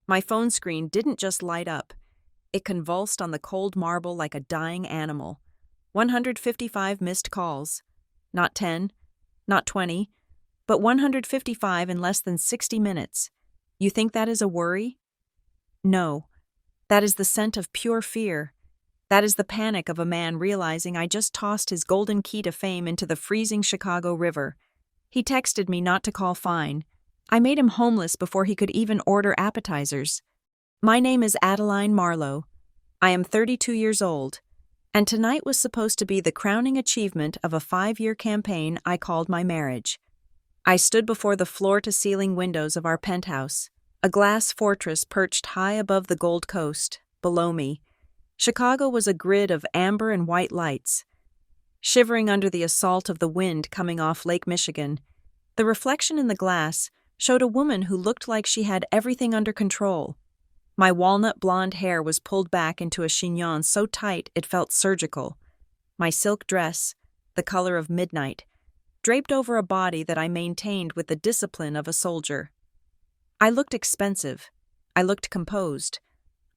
My phone screen didn't just light up, it convulsed on the cold marble like a dying animal. 155 missed calls. Not 10, not 20, but 155 in less than 60 minutes. You think that is a worry? No. That is the scent of pure fear. That is the panic of a man realizing I just tossed his golden key to fame into the freezing Chicago River. He texted me not to call fine. I made him homeless before he could even order appetizers. My name is Adeline Marlowe. I am 32 years old, and tonight was supposed to be the crowning achievement of a 5-year campaign I called my marriage. I stood before the floor-to-ceiling windows of our penthouse, a glass fortress perched high above the Gold Coast. Below me, Chicago was a grid of amber and white lights. Shivering under the assault of the wind coming off Lake Michigan, the reflection in the glass showed a woman who looked like she had everything under control. My walnut blonde hair was pulled back into a chignon so tight it felt surgical. My silk dress, the color of midnight, draped over a body that I maintained with the discipline of a soldier. I looked expensive. I looked composed.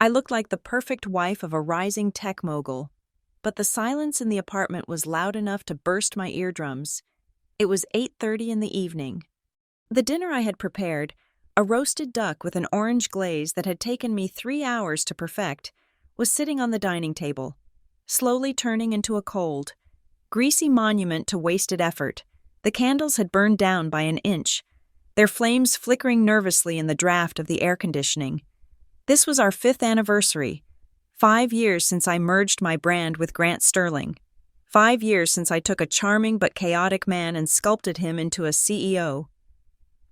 I looked like the perfect wife of a rising tech mogul. But the silence in the apartment was loud enough to burst my eardrums. It was 8:30 in the evening. The dinner I had prepared, a roasted duck with an orange glaze that had taken me 3 hours to perfect, was sitting on the dining table, slowly turning into a cold, greasy monument to wasted effort. The candles had burned down by an inch, their flames flickering nervously in the draft of the air conditioning. This was our 5th anniversary. 5 years since I merged my brand with Grant Sterling. 5 years since I took a charming but chaotic man and sculpted him into a CEO.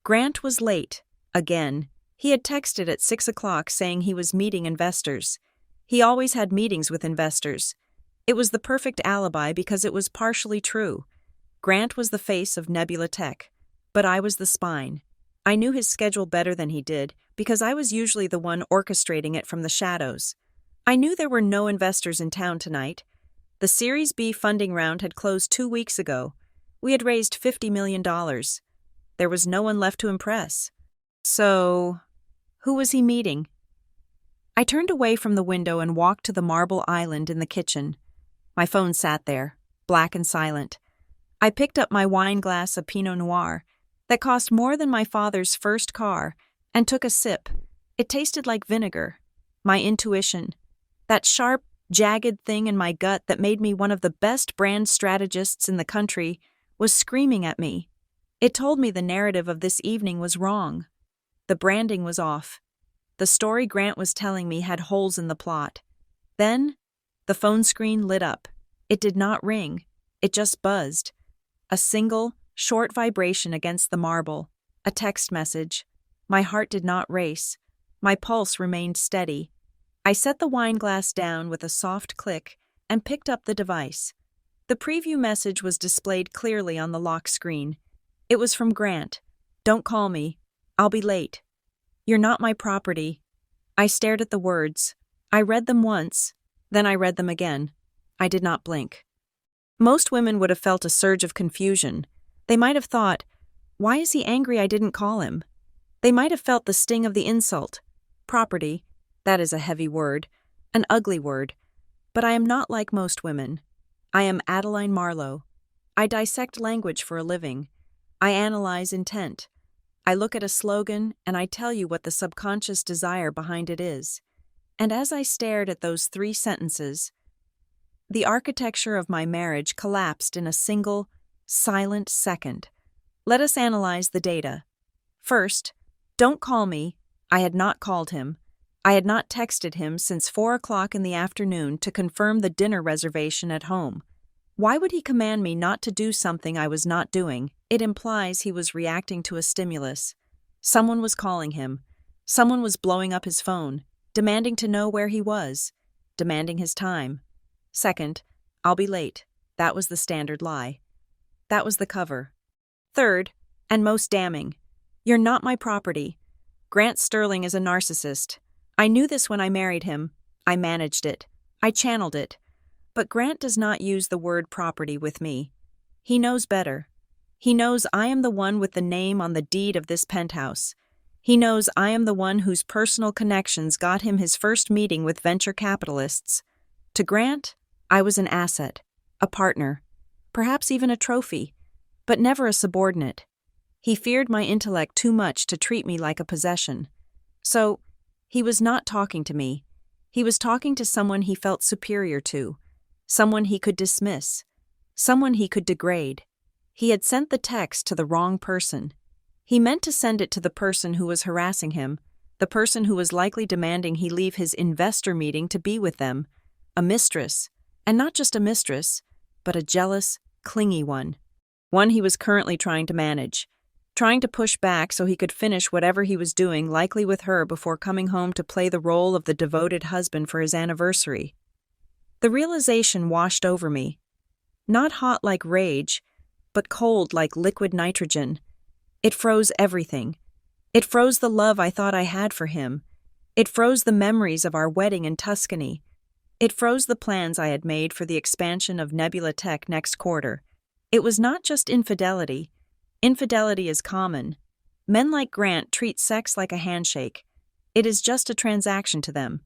Grant was late. Again. He had texted at 6 o'clock saying he was meeting investors. He always had meetings with investors. It was the perfect alibi because it was partially true. Grant was the face of Nebula Tech, but I was the spine. I knew his schedule better than he did because I was usually the one orchestrating it from the shadows. I knew there were no investors in town tonight. The Series B funding round had closed 2 weeks ago. We had raised $50 million. There was no one left to impress. So, who was he meeting? I turned away from the window and walked to the marble island in the kitchen. My phone sat there, black and silent. I picked up my wine glass of Pinot Noir that cost more than my father's first car and took a sip. It tasted like vinegar. My intuition, that sharp, jagged thing in my gut that made me one of the best brand strategists in the country, was screaming at me. It told me the narrative of this evening was wrong. The branding was off. The story Grant was telling me had holes in the plot. Then, the phone screen lit up. It did not ring. It just buzzed. A single, short vibration against the marble. A text message. My heart did not race. My pulse remained steady. I set the wine glass down with a soft click and picked up the device. The preview message was displayed clearly on the lock screen. It was from Grant. Don't call me. I'll be late. You're not my property. I stared at the words. I read them once, then I read them again. I did not blink. Most women would have felt a surge of confusion. They might have thought, why is he angry I didn't call him? They might have felt the sting of the insult. Property, that is a heavy word, an ugly word. But I am not like most women. I am Adeline Marlowe. I dissect language for a living. I analyze intent. I look at a slogan and I tell you what the subconscious desire behind it is. And as I stared at those 3 sentences, the architecture of my marriage collapsed in a single, silent second. Let us analyze the data. First, don't call me. I had not called him. I had not texted him since 4 o'clock in the afternoon to confirm the dinner reservation at home. Why would he command me not to do something I was not doing? It implies he was reacting to a stimulus. Someone was calling him. Someone was blowing up his phone, demanding to know where he was, demanding his time. Second, I'll be late. That was the standard lie. That was the cover. Third, and most damning, you're not my property. Grant Sterling is a narcissist. I knew this when I married him. I managed it. I channeled it. But Grant does not use the word property with me. He knows better. He knows I am the one with the name on the deed of this penthouse. He knows I am the one whose personal connections got him his first meeting with venture capitalists. To Grant, I was an asset, a partner, perhaps even a trophy, but never a subordinate. He feared my intellect too much to treat me like a possession. So, he was not talking to me. He was talking to someone he felt superior to, someone he could dismiss, someone he could degrade. He had sent the text to the wrong person. He meant to send it to the person who was harassing him, the person who was likely demanding he leave his investor meeting to be with them, a mistress, and not just a mistress, but a jealous, clingy one he was currently trying to manage, trying to push back so he could finish whatever he was doing, likely with her, before coming home to play the role of the devoted husband for his anniversary. The realization washed over me, not hot like rage, but cold like liquid nitrogen. It froze everything. It froze the love I thought I had for him. It froze the memories of our wedding in Tuscany. It froze the plans I had made for the expansion of Nebula Tech next quarter. It was not just infidelity. Infidelity is common. Men like Grant treat sex like a handshake. It is just a transaction to them.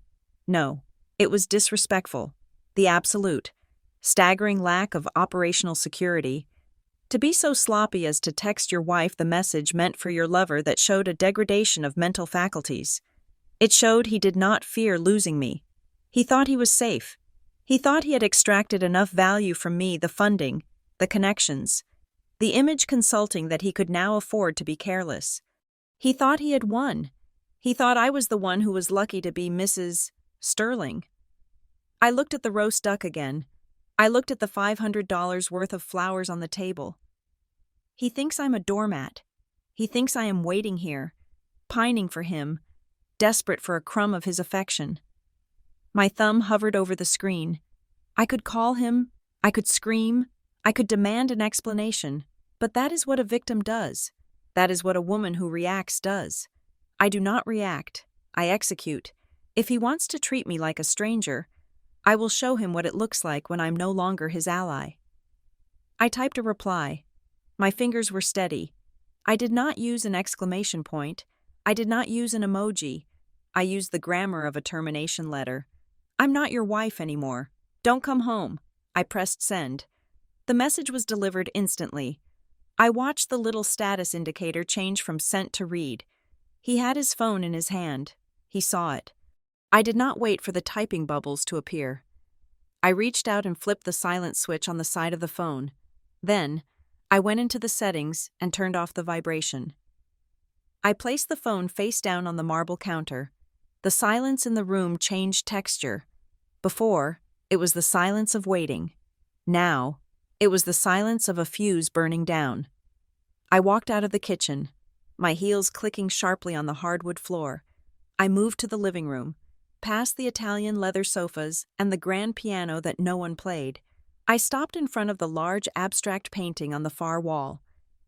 No, it was disrespectful. The absolute, staggering lack of operational security. To be so sloppy as to text your wife the message meant for your lover that showed a degradation of mental faculties. It showed he did not fear losing me. He thought he was safe. He thought he had extracted enough value from me, the funding, the connections, the image consulting, that he could now afford to be careless. He thought he had won. He thought I was the one who was lucky to be Mrs. Sterling. I looked at the roast duck again. I looked at the $500 worth of flowers on the table. He thinks I'm a doormat. He thinks I am waiting here, pining for him, desperate for a crumb of his affection. My thumb hovered over the screen. I could call him, I could scream, I could demand an explanation, but that is what a victim does. That is what a woman who reacts does. I do not react. I execute. If he wants to treat me like a stranger, I will show him what it looks like when I'm no longer his ally. I typed a reply. My fingers were steady. I did not use an exclamation point. I did not use an emoji. I used the grammar of a termination letter. I'm not your wife anymore. Don't come home. I pressed send. The message was delivered instantly. I watched the little status indicator change from sent to read. He had his phone in his hand. He saw it. I did not wait for the typing bubbles to appear. I reached out and flipped the silent switch on the side of the phone. Then, I went into the settings and turned off the vibration. I placed the phone face down on the marble counter. The silence in the room changed texture. Before, it was the silence of waiting. Now, it was the silence of a fuse burning down. I walked out of the kitchen, my heels clicking sharply on the hardwood floor. I moved to the living room, past the Italian leather sofas and the grand piano that no one played. I stopped in front of the large abstract painting on the far wall.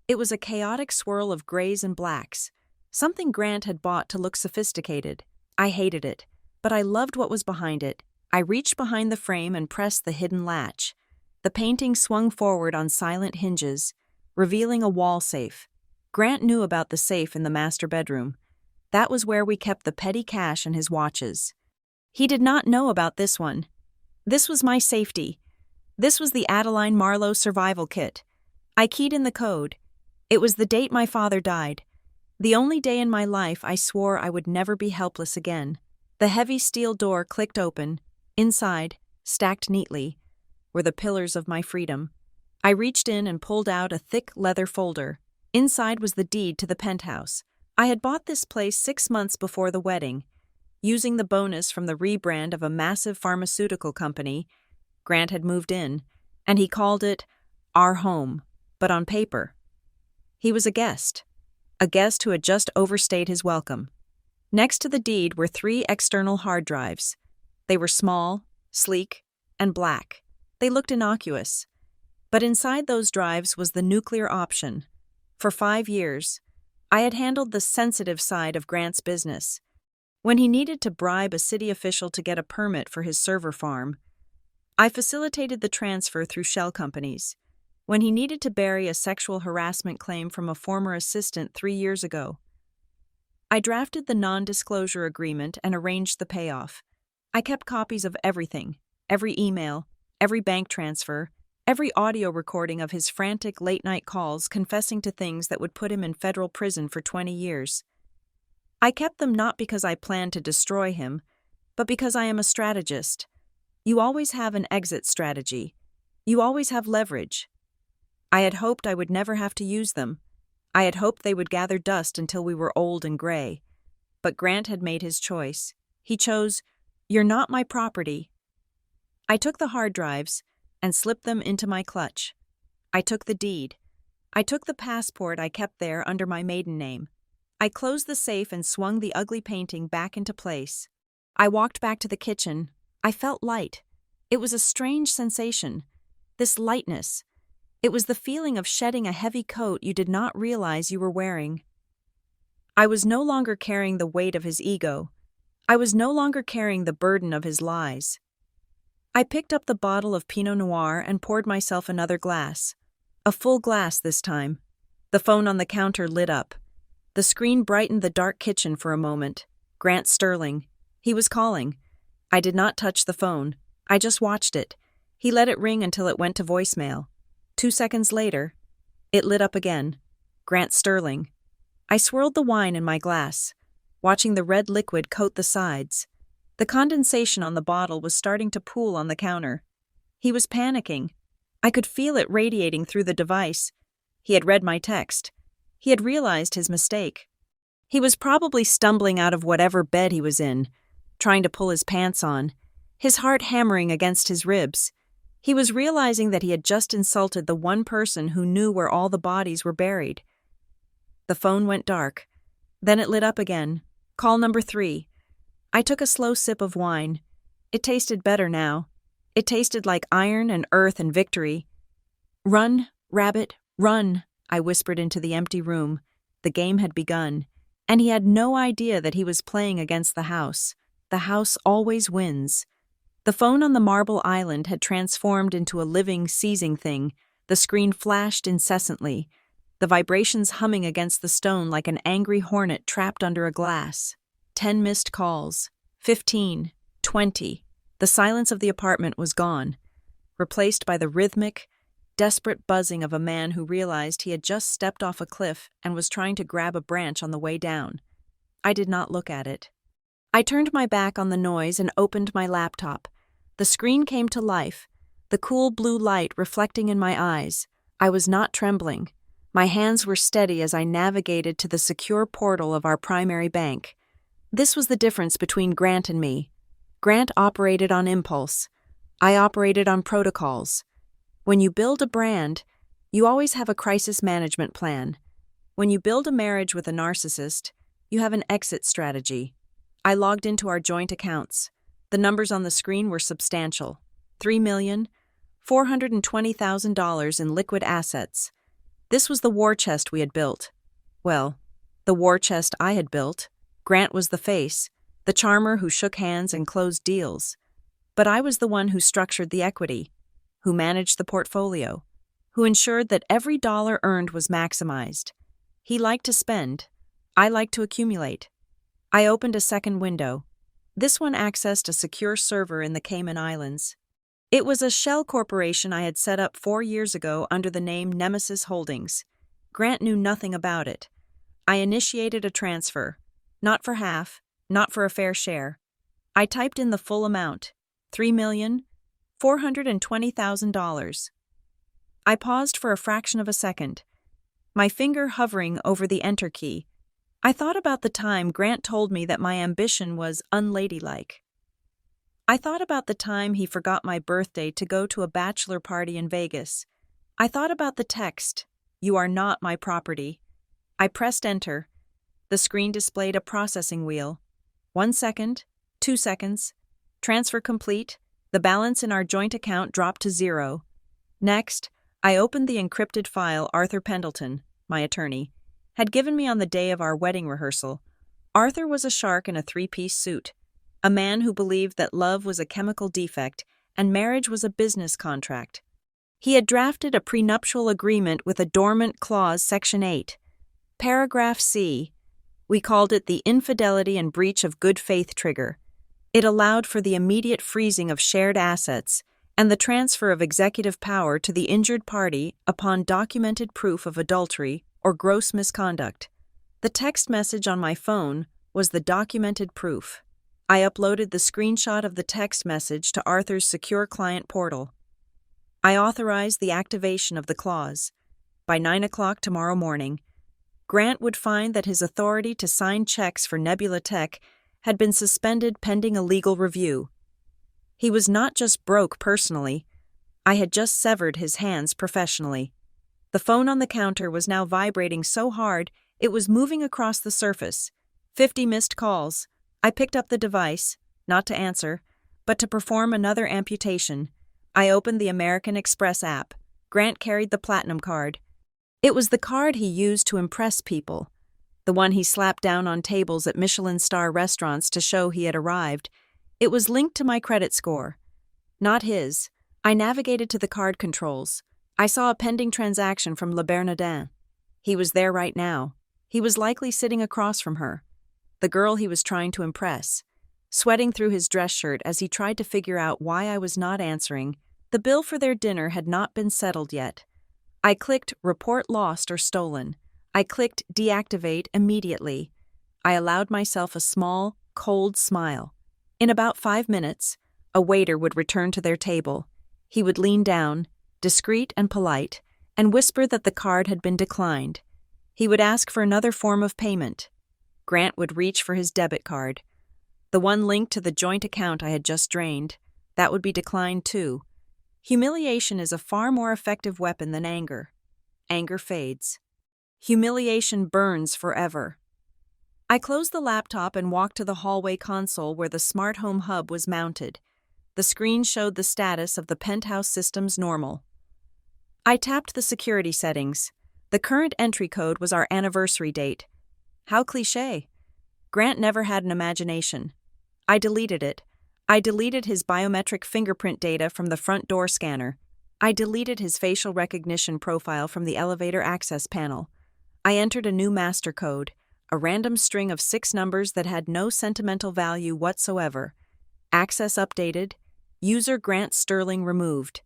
It was a chaotic swirl of grays and blacks, something Grant had bought to look sophisticated. I hated it, but I loved what was behind it. I reached behind the frame and pressed the hidden latch. The painting swung forward on silent hinges, revealing a wall safe. Grant knew about the safe in the master bedroom. That was where we kept the petty cash and his watches. He did not know about this one. This was my safety. This was the Adeline Marlowe survival kit. I keyed in the code. It was the date my father died. The only day in my life I swore I would never be helpless again. The heavy steel door clicked open. Inside, stacked neatly, were the pillars of my freedom. I reached in and pulled out a thick leather folder. Inside was the deed to the penthouse. I had bought this place 6 months before the wedding. Using the bonus from the rebrand of a massive pharmaceutical company, Grant had moved in, and he called it our home, but on paper. He was a guest who had just overstayed his welcome. Next to the deed were 3 external hard drives. They were small, sleek, and black. They looked innocuous. But inside those drives was the nuclear option. For 5 years, I had handled the sensitive side of Grant's business. When he needed to bribe a city official to get a permit for his server farm, I facilitated the transfer through shell companies. When he needed to bury a sexual harassment claim from a former assistant 3 years ago, I drafted the non-disclosure agreement and arranged the payoff. I kept copies of everything, every email, every bank transfer, every audio recording of his frantic late-night calls confessing to things that would put him in federal prison for 20 years. I kept them not because I planned to destroy him, but because I am a strategist. You always have an exit strategy. You always have leverage. I had hoped I would never have to use them. I had hoped they would gather dust until we were old and gray. But Grant had made his choice. He chose, "You're not my property." I took the hard drives and slipped them into my clutch. I took the deed. I took the passport I kept there under my maiden name. I closed the safe and swung the ugly painting back into place. I walked back to the kitchen. I felt light. It was a strange sensation. This lightness. It was the feeling of shedding a heavy coat you did not realize you were wearing. I was no longer carrying the weight of his ego. I was no longer carrying the burden of his lies. I picked up the bottle of Pinot Noir and poured myself another glass. A full glass this time. The phone on the counter lit up. The screen brightened the dark kitchen for a moment. Grant Sterling. He was calling. I did not touch the phone. I just watched it. He let it ring until it went to voicemail. 2 seconds later, it lit up again. Grant Sterling. I swirled the wine in my glass, watching the red liquid coat the sides. The condensation on the bottle was starting to pool on the counter. He was panicking. I could feel it radiating through the device. He had read my text. He had realized his mistake. He was probably stumbling out of whatever bed he was in, trying to pull his pants on, his heart hammering against his ribs. He was realizing that he had just insulted the one person who knew where all the bodies were buried. The phone went dark. Then it lit up again. Call number 3. I took a slow sip of wine. It tasted better now. It tasted like iron and earth and victory. "Run, rabbit, run," I whispered into the empty room. The game had begun, and he had no idea that he was playing against the house. The house always wins. The phone on the marble island had transformed into a living, seizing thing. The screen flashed incessantly, the vibrations humming against the stone like an angry hornet trapped under a glass. 10 missed calls. 15. 20. The silence of the apartment was gone, replaced by the rhythmic, desperate buzzing of a man who realized he had just stepped off a cliff and was trying to grab a branch on the way down. I did not look at it. I turned my back on the noise and opened my laptop. The screen came to life, the cool blue light reflecting in my eyes. I was not trembling. My hands were steady as I navigated to the secure portal of our primary bank. This was the difference between Grant and me. Grant operated on impulse. I operated on protocols. When you build a brand, you always have a crisis management plan. When you build a marriage with a narcissist, you have an exit strategy. I logged into our joint accounts. The numbers on the screen were substantial. $3,420,000 in liquid assets. This was the war chest we had built. Well, the war chest I had built. Grant was the face, the charmer who shook hands and closed deals. But I was the one who structured the equity, who managed the portfolio, who ensured that every dollar earned was maximized. He liked to spend. I liked to accumulate. I opened a second window. This one accessed a secure server in the Cayman Islands. It was a shell corporation I had set up 4 years ago under the name Nemesis Holdings. Grant knew nothing about it. I initiated a transfer. Not for half, not for a fair share. I typed in the full amount, $3,420,000. I paused for a fraction of a second, my finger hovering over the enter key. I thought about the time Grant told me that my ambition was unladylike. I thought about the time he forgot my birthday to go to a bachelor party in Vegas. I thought about the text, "You are not my property." I pressed enter. The screen displayed a processing wheel. 1 second, 2 seconds. Transfer complete. The balance in our joint account dropped to 0. Next, I opened the encrypted file Arthur Pendleton, my attorney, had given me on the day of our wedding rehearsal. Arthur was a shark in a 3-piece suit, a man who believed that love was a chemical defect and marriage was a business contract. He had drafted a prenuptial agreement with a dormant clause, Section 8. Paragraph C. We called it the infidelity and breach of good faith trigger. It allowed for the immediate freezing of shared assets and the transfer of executive power to the injured party upon documented proof of adultery or gross misconduct. The text message on my phone was the documented proof. I uploaded the screenshot of the text message to Arthur's secure client portal. I authorized the activation of the clause. By 9 o'clock tomorrow morning, Grant would find that his authority to sign checks for Nebula Tech had been suspended pending a legal review. He was not just broke personally, I had just severed his hands professionally. The phone on the counter was now vibrating so hard it was moving across the surface. 50 missed calls. I picked up the device, not to answer, but to perform another amputation. I opened the American Express app. Grant carried the platinum card. It was the card he used to impress people, the one he slapped down on tables at Michelin-star restaurants to show he had arrived. It was linked to my credit score. Not his. I navigated to the card controls. I saw a pending transaction from Le Bernardin. He was there right now. He was likely sitting across from her, the girl he was trying to impress, sweating through his dress shirt as he tried to figure out why I was not answering. The bill for their dinner had not been settled yet. I clicked Report Lost or Stolen. I clicked Deactivate immediately. I allowed myself a small, cold smile. In about 5 minutes, a waiter would return to their table. He would lean down, discreet and polite, and whisper that the card had been declined. He would ask for another form of payment. Grant would reach for his debit card. The one linked to the joint account I had just drained. That would be declined too. Humiliation is a far more effective weapon than anger. Anger fades. Humiliation burns forever. I closed the laptop and walked to the hallway console where the smart home hub was mounted. The screen showed the status of the penthouse system's normal. I tapped the security settings. The current entry code was our anniversary date. How cliché. Grant never had an imagination. I deleted it. I deleted his biometric fingerprint data from the front door scanner. I deleted his facial recognition profile from the elevator access panel. I entered a new master code, a random string of 6 numbers that had no sentimental value whatsoever. Access updated. User Grant Sterling removed.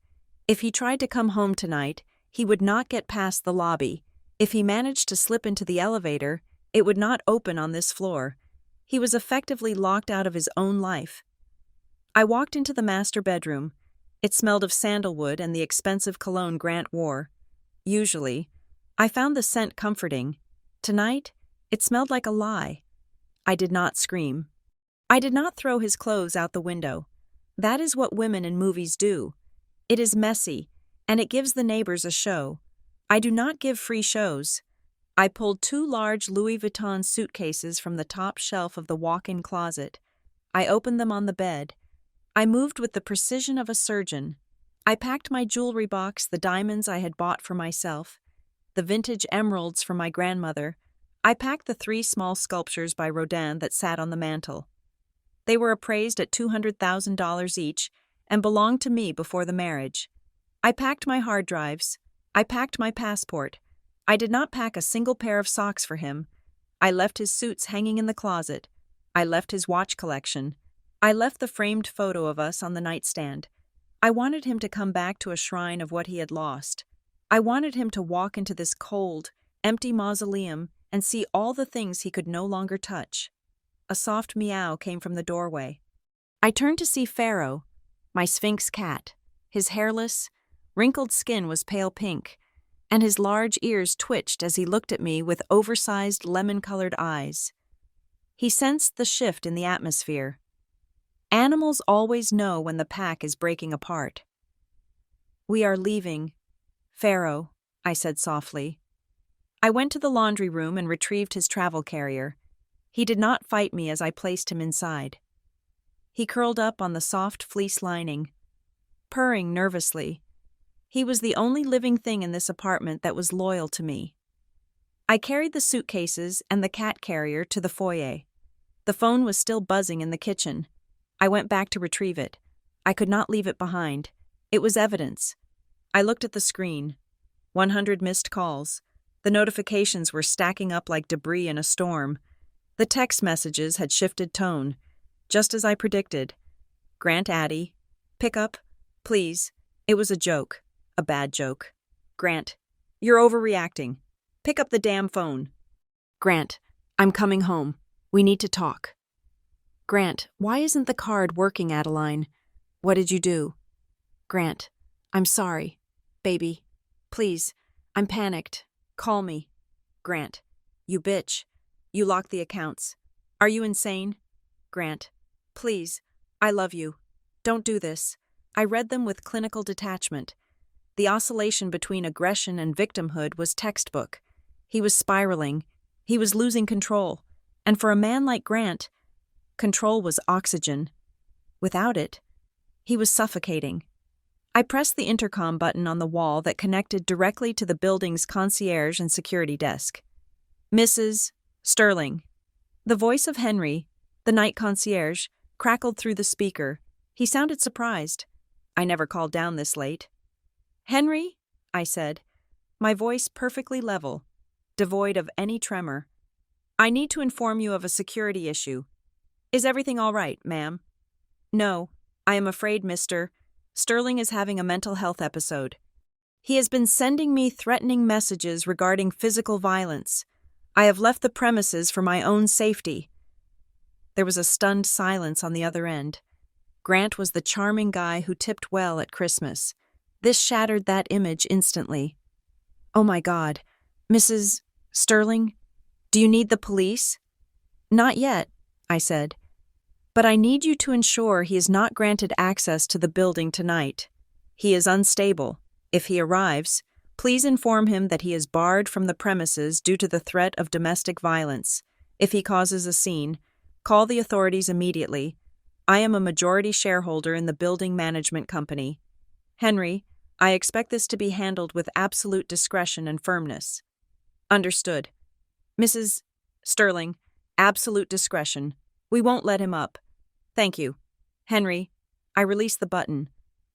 If he tried to come home tonight, he would not get past the lobby. If he managed to slip into the elevator, it would not open on this floor. He was effectively locked out of his own life. I walked into the master bedroom. It smelled of sandalwood and the expensive cologne Grant wore. Usually, I found the scent comforting. Tonight, it smelled like a lie. I did not scream. I did not throw his clothes out the window. That is what women in movies do. It is messy, and it gives the neighbors a show. I do not give free shows. I pulled 2 large Louis Vuitton suitcases from the top shelf of the walk-in closet. I opened them on the bed. I moved with the precision of a surgeon. I packed my jewelry box, the diamonds I had bought for myself, the vintage emeralds from my grandmother. I packed the 3 small sculptures by Rodin that sat on the mantel. They were appraised at $200,000 each and belonged to me before the marriage. I packed my hard drives. I packed my passport. I did not pack a single pair of socks for him. I left his suits hanging in the closet. I left his watch collection. I left the framed photo of us on the nightstand. I wanted him to come back to a shrine of what he had lost. I wanted him to walk into this cold, empty mausoleum and see all the things he could no longer touch. A soft meow came from the doorway. I turned to see Pharaoh, my Sphinx cat. His hairless, wrinkled skin was pale pink, and his large ears twitched as he looked at me with oversized lemon-colored eyes. He sensed the shift in the atmosphere. Animals always know when the pack is breaking apart. "We are leaving, Pharaoh," I said softly. I went to the laundry room and retrieved his travel carrier. He did not fight me as I placed him inside. He curled up on the soft fleece lining, purring nervously. He was the only living thing in this apartment that was loyal to me. I carried the suitcases and the cat carrier to the foyer. The phone was still buzzing in the kitchen. I went back to retrieve it. I could not leave it behind. It was evidence. I looked at the screen. 100 missed calls. The notifications were stacking up like debris in a storm. The text messages had shifted tone, just as I predicted. Grant Addy. Pick up, please. It was a joke. A bad joke. Grant, you're overreacting. Pick up the damn phone. Grant, I'm coming home. We need to talk. Grant, why isn't the card working, Adeline? What did you do? Grant, I'm sorry. Baby, please. I'm panicked. Call me. Grant, you bitch. You locked the accounts. Are you insane? Grant, please. I love you. Don't do this. I read them with clinical detachment. The oscillation between aggression and victimhood was textbook. He was spiraling. He was losing control. And for a man like Grant, control was oxygen. Without it, he was suffocating. I pressed the intercom button on the wall that connected directly to the building's concierge and security desk. Mrs. Sterling. The voice of Henry, the night concierge, crackled through the speaker. He sounded surprised. I never called down this late. Henry, I said, my voice perfectly level, devoid of any tremor. I need to inform you of a security issue. Is everything all right, ma'am? No, I am afraid Mr. Sterling is having a mental health episode. He has been sending me threatening messages regarding physical violence. I have left the premises for my own safety. There was a stunned silence on the other end. Grant was the charming guy who tipped well at Christmas. This shattered that image instantly. Oh my God. Mrs. Sterling, do you need the police? Not yet, I said. But I need you to ensure he is not granted access to the building tonight. He is unstable. If he arrives, please inform him that he is barred from the premises due to the threat of domestic violence. If he causes a scene, call the authorities immediately. I am a majority shareholder in the building management company. Henry, I expect this to be handled with absolute discretion and firmness. Understood. Mrs. Sterling, absolute discretion. We won't let him up. Thank you. Henry, I released the button.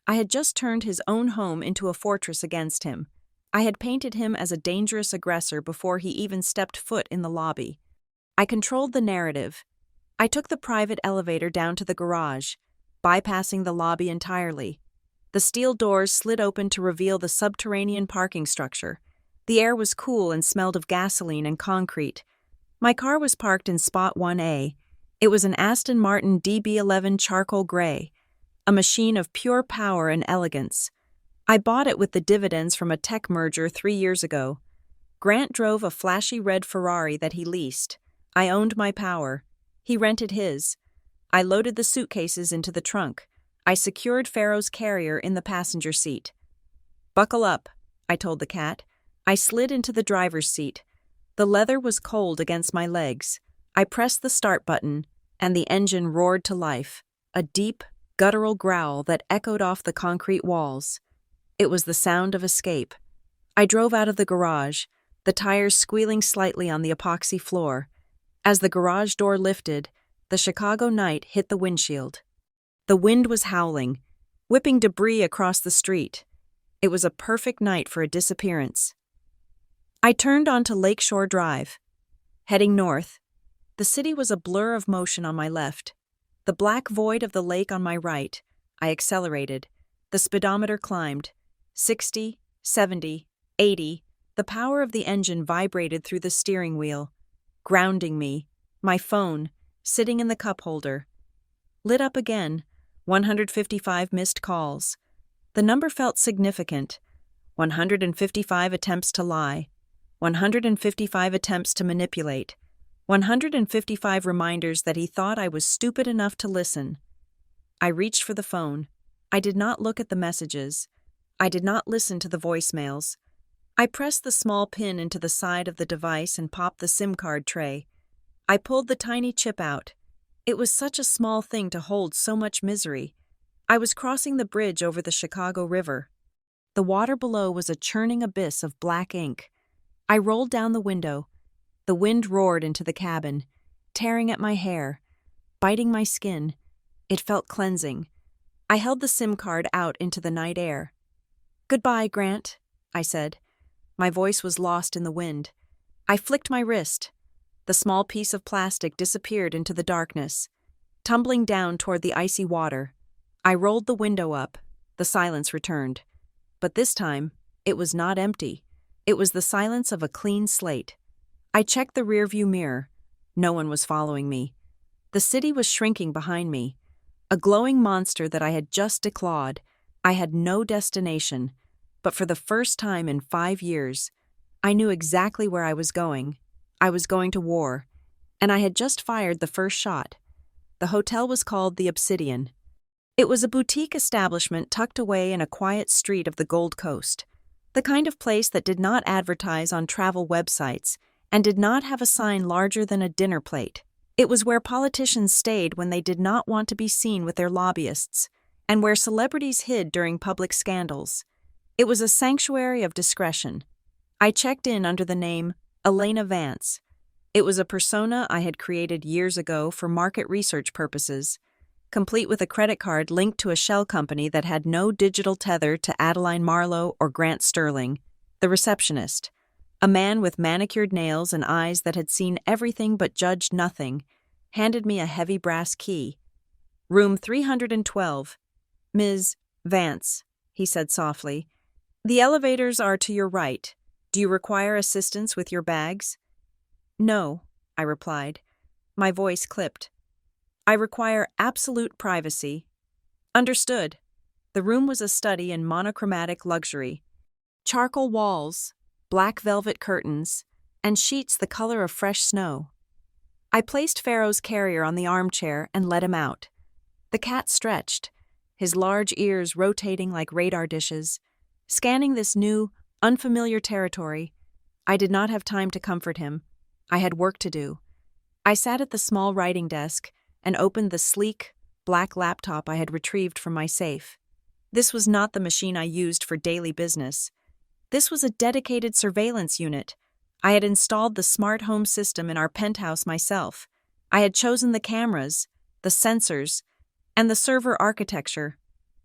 I had just turned his own home into a fortress against him. I had painted him as a dangerous aggressor before he even stepped foot in the lobby. I controlled the narrative. I took the private elevator down to the garage, bypassing the lobby entirely. The steel doors slid open to reveal the subterranean parking structure. The air was cool and smelled of gasoline and concrete. My car was parked in spot 1A. It was an Aston Martin DB11 charcoal gray, a machine of pure power and elegance. I bought it with the dividends from a tech merger 3 years ago. Grant drove a flashy red Ferrari that he leased. I owned my power. He rented his. I loaded the suitcases into the trunk. I secured Pharaoh's carrier in the passenger seat. Buckle up, I told the cat. I slid into the driver's seat. The leather was cold against my legs. I pressed the start button, and the engine roared to life, a deep, guttural growl that echoed off the concrete walls. It was the sound of escape. I drove out of the garage, the tires squealing slightly on the epoxy floor. As the garage door lifted, the Chicago night hit the windshield. The wind was howling, whipping debris across the street. It was a perfect night for a disappearance. I turned onto Lakeshore Drive. Heading north, the city was a blur of motion on my left. The black void of the lake on my right. I accelerated. The speedometer climbed. 60, 70, 80. The power of the engine vibrated through the steering wheel, grounding me. My phone, sitting in the cup holder, lit up again. 155 missed calls. The number felt significant. 155 attempts to lie. 155 attempts to manipulate. 155 reminders that he thought I was stupid enough to listen. I reached for the phone. I did not look at the messages. I did not listen to the voicemails. I pressed the small pin into the side of the device and popped the SIM card tray. I pulled the tiny chip out. It was such a small thing to hold so much misery. I was crossing the bridge over the Chicago River. The water below was a churning abyss of black ink. I rolled down the window. The wind roared into the cabin, tearing at my hair, biting my skin. It felt cleansing. I held the SIM card out into the night air. "Goodbye, Grant," I said. My voice was lost in the wind. I flicked my wrist. The small piece of plastic disappeared into the darkness, tumbling down toward the icy water. I rolled the window up. The silence returned. But this time, it was not empty. It was the silence of a clean slate. I checked the rearview mirror. No one was following me. The city was shrinking behind me. A glowing monster that I had just declawed. I had no destination, but for the first time in 5 years, I knew exactly where I was going. I was going to war, and I had just fired the first shot. The hotel was called the Obsidian. It was a boutique establishment tucked away in a quiet street of the Gold Coast, the kind of place that did not advertise on travel websites and did not have a sign larger than a dinner plate. It was where politicians stayed when they did not want to be seen with their lobbyists, and where celebrities hid during public scandals. It was a sanctuary of discretion. I checked in under the name Elena Vance. It was a persona I had created years ago for market research purposes, complete with a credit card linked to a shell company that had no digital tether to Adeline Marlowe or Grant Sterling, the receptionist. A man with manicured nails and eyes that had seen everything but judged nothing, handed me a heavy brass key. Room 312. Ms. Vance, he said softly. The elevators are to your right. Do you require assistance with your bags? No, I replied. My voice clipped. I require absolute privacy. Understood. The room was a study in monochromatic luxury. Charcoal walls, black velvet curtains, and sheets the color of fresh snow. I placed Pharaoh's carrier on the armchair and let him out. The cat stretched, his large ears rotating like radar dishes, scanning this new, unfamiliar territory. I did not have time to comfort him. I had work to do. I sat at the small writing desk and opened the sleek, black laptop I had retrieved from my safe. This was not the machine I used for daily business. This was a dedicated surveillance unit. I had installed the smart home system in our penthouse myself. I had chosen the cameras, the sensors, and the server architecture.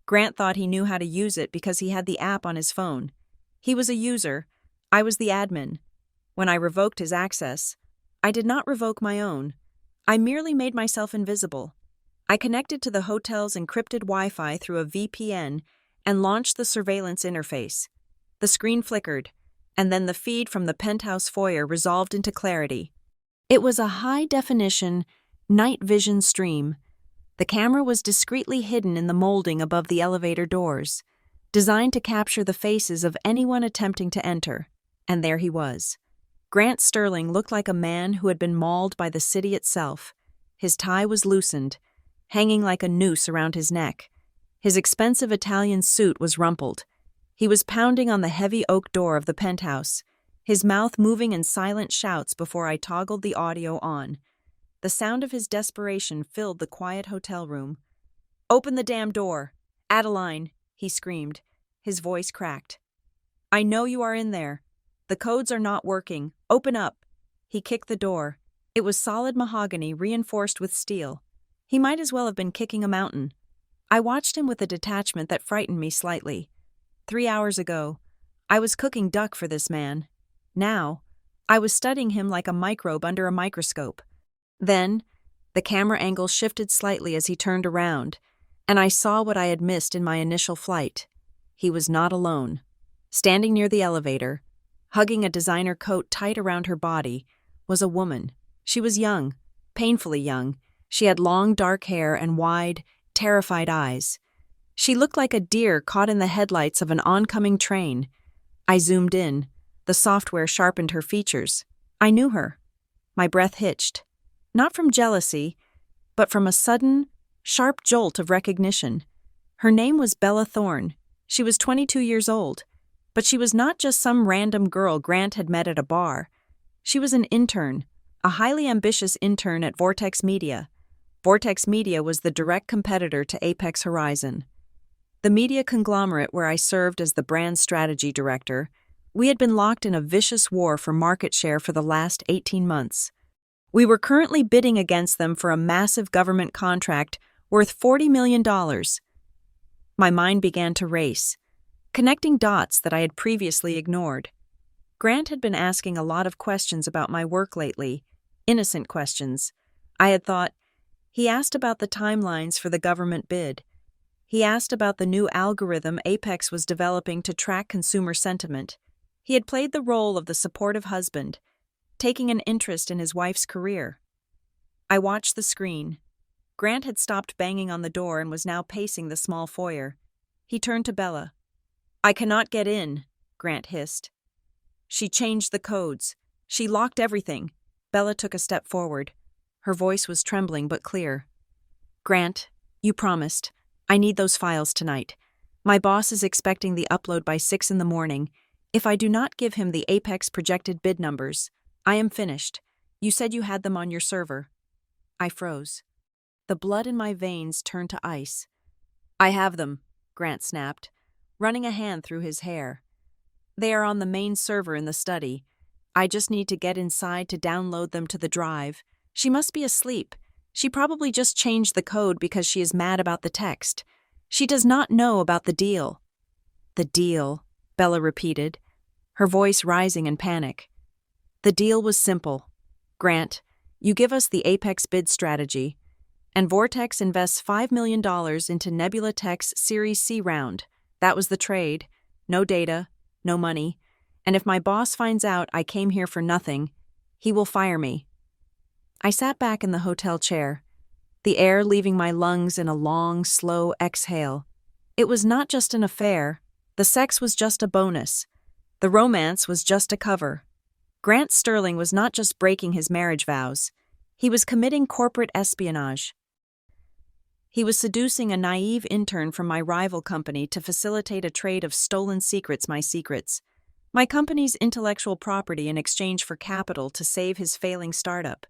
Grant thought he knew how to use it because he had the app on his phone. He was a user. I was the admin. When I revoked his access, I did not revoke my own. I merely made myself invisible. I connected to the hotel's encrypted Wi-Fi through a VPN and launched the surveillance interface. The screen flickered, and then the feed from the penthouse foyer resolved into clarity. It was a high-definition, night vision stream. The camera was discreetly hidden in the molding above the elevator doors, designed to capture the faces of anyone attempting to enter. And there he was. Grant Sterling looked like a man who had been mauled by the city itself. His tie was loosened, hanging like a noose around his neck. His expensive Italian suit was rumpled. He was pounding on the heavy oak door of the penthouse, his mouth moving in silent shouts before I toggled the audio on. The sound of his desperation filled the quiet hotel room. "Open the damn door! Adeline!" he screamed. His voice cracked. "I know you are in there. The codes are not working. Open up!" He kicked the door. It was solid mahogany reinforced with steel. He might as well have been kicking a mountain. I watched him with a detachment that frightened me slightly. 3 hours ago, I was cooking duck for this man. Now, I was studying him like a microbe under a microscope. Then, the camera angle shifted slightly as he turned around, and I saw what I had missed in my initial flight. He was not alone. Standing near the elevator, hugging a designer coat tight around her body, was a woman. She was young, painfully young. She had long dark hair and wide, terrified eyes. She looked like a deer caught in the headlights of an oncoming train. I zoomed in. The software sharpened her features. I knew her. My breath hitched. Not from jealousy, but from a sudden, sharp jolt of recognition. Her name was Bella Thorne. She was 22 years old. But she was not just some random girl Grant had met at a bar. She was an intern, a highly ambitious intern at Vortex Media. Vortex Media was the direct competitor to Apex Horizon. The media conglomerate where I served as the brand strategy director, we had been locked in a vicious war for market share for the last 18 months. We were currently bidding against them for a massive government contract worth $40 million. My mind began to race, connecting dots that I had previously ignored. Grant had been asking a lot of questions about my work lately, Innocent questions. I had thought, he asked about the timelines for the government bid. He asked about the new algorithm Apex was developing to track consumer sentiment. He had played the role of the supportive husband, taking an interest in his wife's career. I watched the screen. Grant had stopped banging on the door and was now pacing the small foyer. He turned to Bella. "I cannot get in," Grant hissed. "She changed the codes. She locked everything." Bella took a step forward. Her voice was trembling but clear. "Grant, you promised. I need those files tonight. My boss is expecting the upload by 6 in the morning. If I do not give him the Apex projected bid numbers, I am finished. You said you had them on your server." I froze. The blood in my veins turned to ice. "I have them," Grant snapped, running a hand through his hair. "They are on the main server in the study. I just need to get inside to download them to the drive. She must be asleep. She probably just changed the code because she is mad about the text. She does not know about the deal." "The deal," Bella repeated, her voice rising in panic. "The deal was simple. Grant, you give us the Apex bid strategy, and Vortex invests $5 million into Nebula Tech's Series C round. That was the trade. No data, no money. And if my boss finds out I came here for nothing, he will fire me." I sat back in the hotel chair, the air leaving my lungs in a long, slow exhale. It was not just an affair. The sex was just a bonus. The romance was just a cover. Grant Sterling was not just breaking his marriage vows. He was committing corporate espionage. He was seducing a naive intern from my rival company to facilitate a trade of stolen secrets, my company's intellectual property in exchange for capital to save his failing startup.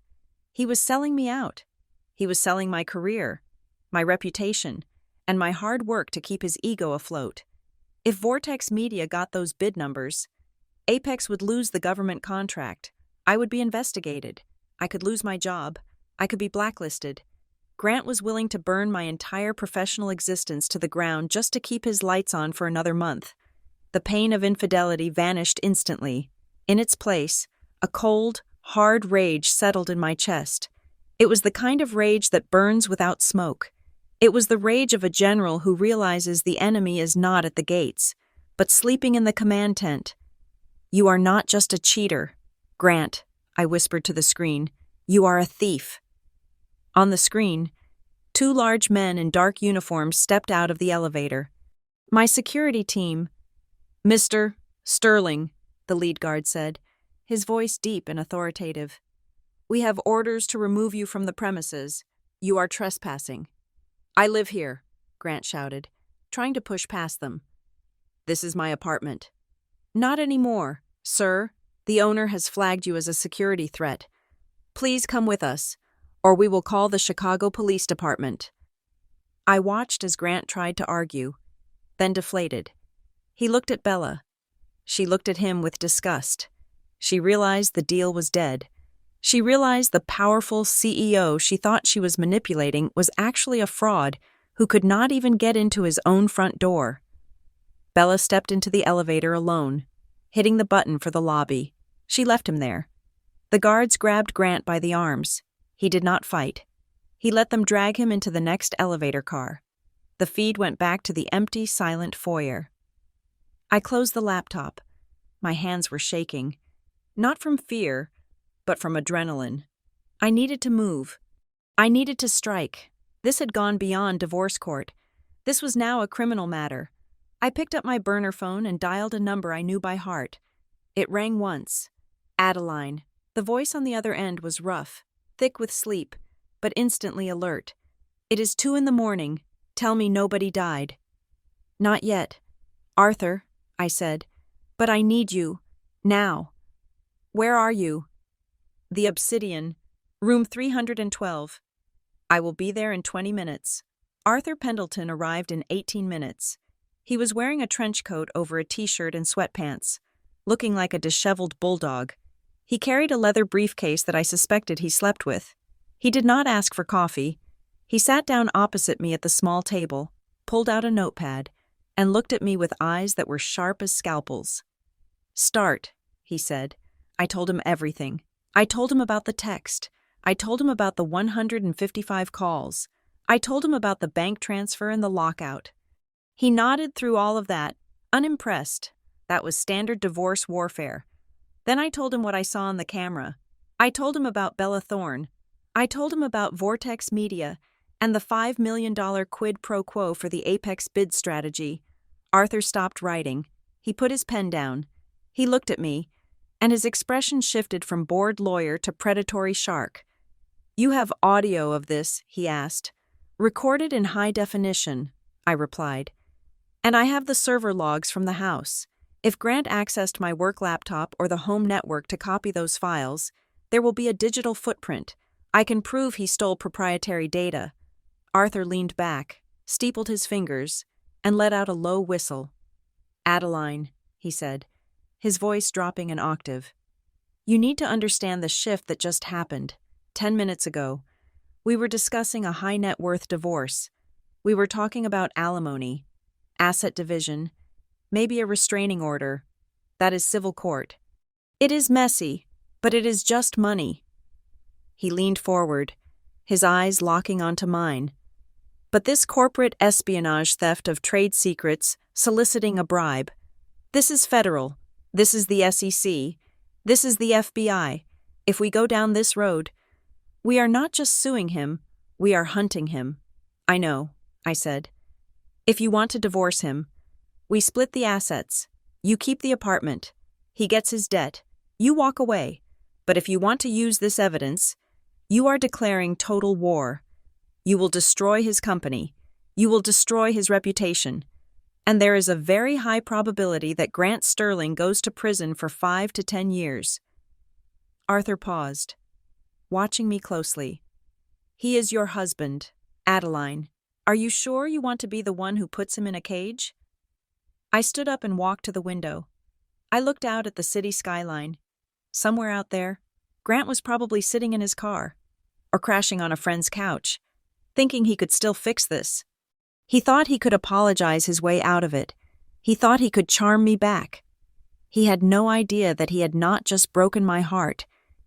He was selling me out. He was selling my career, my reputation, and my hard work to keep his ego afloat. If Vortex Media got those bid numbers, Apex would lose the government contract. I would be investigated. I could lose my job. I could be blacklisted. Grant was willing to burn my entire professional existence to the ground just to keep his lights on for another month. The pain of infidelity vanished instantly. In its place, a cold, hard rage settled in my chest. It was the kind of rage that burns without smoke. It was the rage of a general who realizes the enemy is not at the gates, but sleeping in the command tent. "You are not just a cheater, Grant," I whispered to the screen. "You are a thief." On the screen, 2 large men in dark uniforms stepped out of the elevator. "My security team." "Mr. Sterling," the lead guard said, his voice deep and authoritative. "We have orders to remove you from the premises. You are trespassing." "I live here," Grant shouted, trying to push past them. "This is my apartment." "Not anymore, sir. The owner has flagged you as a security threat. Please come with us, or we will call the Chicago Police Department." I watched as Grant tried to argue, then deflated. He looked at Bella. She looked at him with disgust. She realized the deal was dead. She realized the powerful CEO she thought she was manipulating was actually a fraud who could not even get into his own front door. Bella stepped into the elevator alone, hitting the button for the lobby. She left him there. The guards grabbed Grant by the arms. He did not fight. He let them drag him into the next elevator car. The feed went back to the empty, silent foyer. I closed the laptop. My hands were shaking. Not from fear, but from adrenaline. I needed to move. I needed to strike. This had gone beyond divorce court. This was now a criminal matter. I picked up my burner phone and dialed a number I knew by heart. It rang once. Adeline. The voice on the other end was rough, thick with sleep, but instantly alert. "It is 2 a.m. Tell me nobody died." "Not yet. Arthur," I said, "but I need you. Now." "Where are you?" "The Obsidian, room 312. "I will be there in 20 minutes. Arthur Pendleton arrived in 18 minutes. He was wearing a trench coat over a t-shirt and sweatpants, looking like a disheveled bulldog. He carried a leather briefcase that I suspected he slept with. He did not ask for coffee. He sat down opposite me at the small table, pulled out a notepad, and looked at me with eyes that were sharp as scalpels. "Start," he said. I told him everything. I told him about the text. I told him about the 155 calls. I told him about the bank transfer and the lockout. He nodded through all of that, unimpressed. That was standard divorce warfare. Then I told him what I saw on the camera. I told him about Bella Thorne. I told him about Vortex Media and the $5 million quid pro quo for the Apex bid strategy. Arthur stopped writing. He put his pen down. He looked at me, and his expression shifted from bored lawyer to predatory shark. "You have audio of this?" he asked. "Recorded in high definition," I replied. "And I have the server logs from the house. If Grant accessed my work laptop or the home network to copy those files, there will be a digital footprint. I can prove he stole proprietary data." Arthur leaned back, steepled his fingers, and let out a low whistle. "Adeline," he said, his voice dropping an octave. "You need to understand the shift that just happened. 10 minutes ago, we were discussing a high net worth divorce. We were talking about alimony, asset division, maybe a restraining order. That is civil court. It is messy, but it is just money." He leaned forward, his eyes locking onto mine. "But this corporate espionage theft of trade secrets, soliciting a bribe, this is federal. This is the SEC. This is the FBI. If we go down this road, we are not just suing him, we are hunting him." "I know," I said. "If you want to divorce him, we split the assets. You keep the apartment. He gets his debt. You walk away. But if you want to use this evidence, you are declaring total war. You will destroy his company. You will destroy his reputation. And there is a very high probability that Grant Sterling goes to prison for 5 to 10 years. Arthur paused, watching me closely. "He is your husband, Adeline. Are you sure you want to be the one who puts him in a cage?" I stood up and walked to the window. I looked out at the city skyline. Somewhere out there, Grant was probably sitting in his car, or crashing on a friend's couch, thinking he could still fix this. He thought he could apologize his way out of it. He thought he could charm me back. He had no idea that he had not just broken my heart.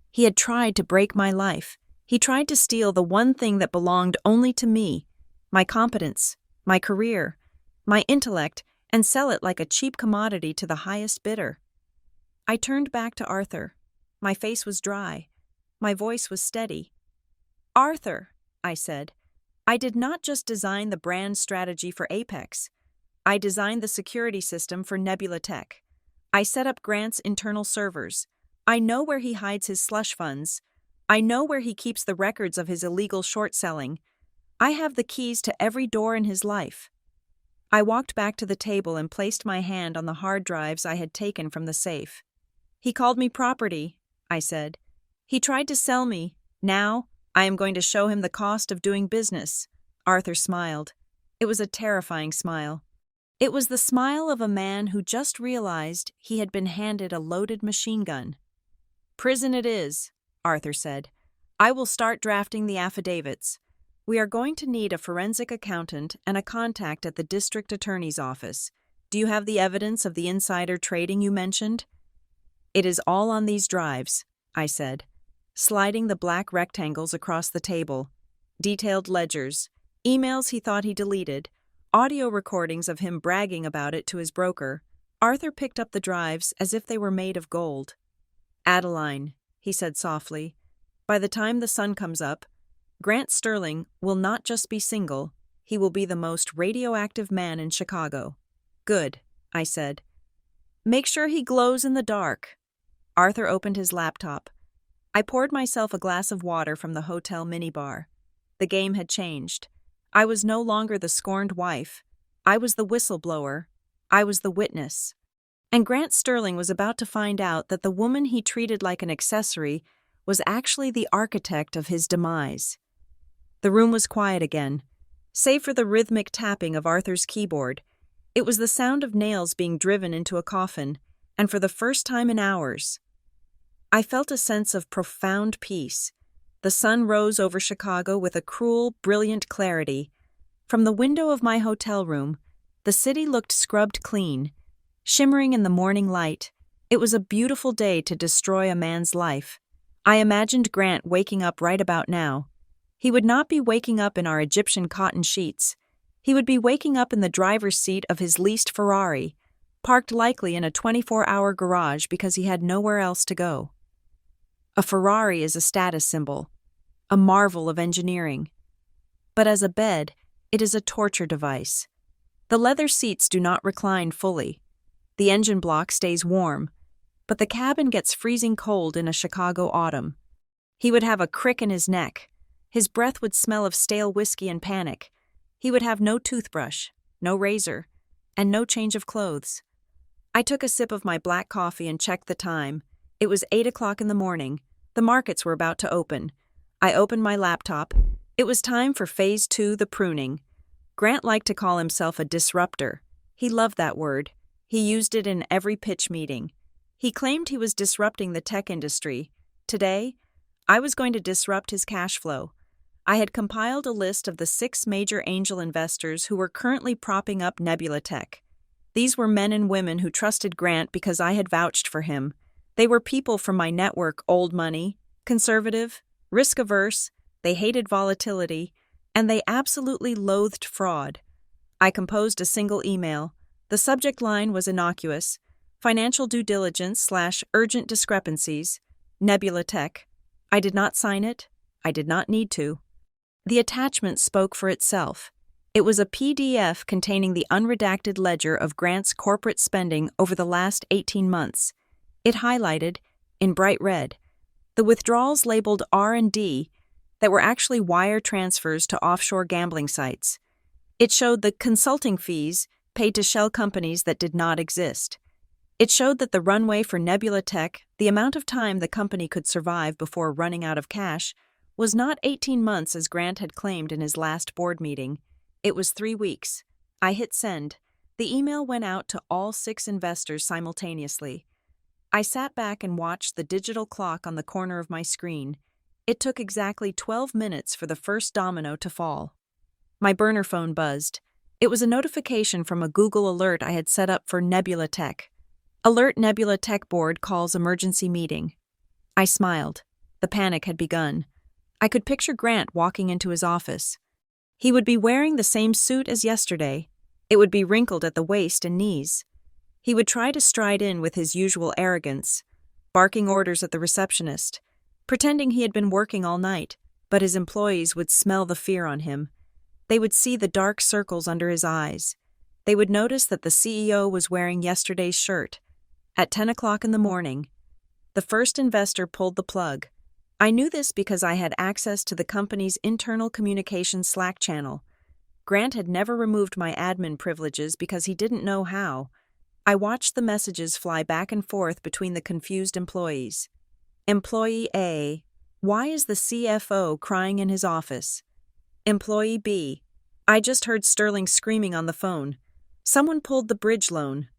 He had tried to break my life. He tried to steal the one thing that belonged only to me, my competence, my career, my intellect, and sell it like a cheap commodity to the highest bidder. I turned back to Arthur. My face was dry. My voice was steady. "Arthur," I said, "I did not just design the brand strategy for Apex. I designed the security system for Nebula Tech. I set up Grant's internal servers. I know where he hides his slush funds. I know where he keeps the records of his illegal short selling. I have the keys to every door in his life." I walked back to the table and placed my hand on the hard drives I had taken from the safe. "He called me property," I said. "He tried to sell me. Now, I am going to show him the cost of doing business." Arthur smiled. It was a terrifying smile. It was the smile of a man who just realized he had been handed a loaded machine gun. "Prison it is," Arthur said. "I will start drafting the affidavits. We are going to need a forensic accountant and a contact at the district attorney's office. Do you have the evidence of the insider trading you mentioned?" "It is all on these drives," I said, sliding the black rectangles across the table. Detailed ledgers, emails he thought he deleted, audio recordings of him bragging about it to his broker. Arthur picked up the drives as if they were made of gold. "Adeline," he said softly, "by the time the sun comes up, Grant Sterling will not just be single, he will be the most radioactive man in Chicago." "Good," I said. "Make sure he glows in the dark." Arthur opened his laptop. I poured myself a glass of water from the hotel minibar. The game had changed. I was no longer the scorned wife. I was the whistleblower. I was the witness. And Grant Sterling was about to find out that the woman he treated like an accessory was actually the architect of his demise. The room was quiet again, save for the rhythmic tapping of Arthur's keyboard. It was the sound of nails being driven into a coffin, and for the first time in hours, I felt a sense of profound peace. The sun rose over Chicago with a cruel, brilliant clarity. From the window of my hotel room, the city looked scrubbed clean, shimmering in the morning light. It was a beautiful day to destroy a man's life. I imagined Grant waking up right about now. He would not be waking up in our Egyptian cotton sheets. He would be waking up in the driver's seat of his leased Ferrari, parked likely in a 24-hour garage because he had nowhere else to go. A Ferrari is a status symbol, a marvel of engineering. But as a bed, it is a torture device. The leather seats do not recline fully. The engine block stays warm, but the cabin gets freezing cold in a Chicago autumn. He would have a crick in his neck. His breath would smell of stale whiskey and panic. He would have no toothbrush, no razor, and no change of clothes. I took a sip of my black coffee and checked the time. It was 8 o'clock in the morning. The markets were about to open. I opened my laptop. It was time for Phase 2, the pruning. Grant liked to call himself a disruptor. He loved that word. He used it in every pitch meeting. He claimed he was disrupting the tech industry. Today, I was going to disrupt his cash flow. I had compiled a list of the 6 major angel investors who were currently propping up Nebula Tech. These were men and women who trusted Grant because I had vouched for him. They were people from my network: old money, conservative, risk-averse, they hated volatility, and they absolutely loathed fraud. I composed a single email. The subject line was innocuous: financial due diligence/urgent discrepancies, Nebula Tech. I did not sign it. I did not need to. The attachment spoke for itself. It was a PDF containing the unredacted ledger of Grant's corporate spending over the last 18 months. It highlighted, in bright red, the withdrawals labeled R&D that were actually wire transfers to offshore gambling sites. It showed the consulting fees paid to shell companies that did not exist. It showed that the runway for Nebula Tech, the amount of time the company could survive before running out of cash, was not 18 months as Grant had claimed in his last board meeting. It was 3 weeks. I hit send. The email went out to all 6 investors simultaneously. I sat back and watched the digital clock on the corner of my screen. It took exactly 12 minutes for the first domino to fall. My burner phone buzzed. It was a notification from a Google alert I had set up for Nebula Tech. Alert: Nebula Tech board calls emergency meeting. I smiled. The panic had begun. I could picture Grant walking into his office. He would be wearing the same suit as yesterday. It would be wrinkled at the waist and knees. He would try to stride in with his usual arrogance, barking orders at the receptionist, pretending he had been working all night, but his employees would smell the fear on him. They would see the dark circles under his eyes. They would notice that the CEO was wearing yesterday's shirt. At 10 o'clock in the morning, the first investor pulled the plug. I knew this because I had access to the company's internal communications Slack channel. Grant had never removed my admin privileges because he didn't know how. I watched the messages fly back and forth between the confused employees. Employee A: why is the CFO crying in his office? Employee B: I just heard Sterling screaming on the phone. Someone pulled the bridge loan.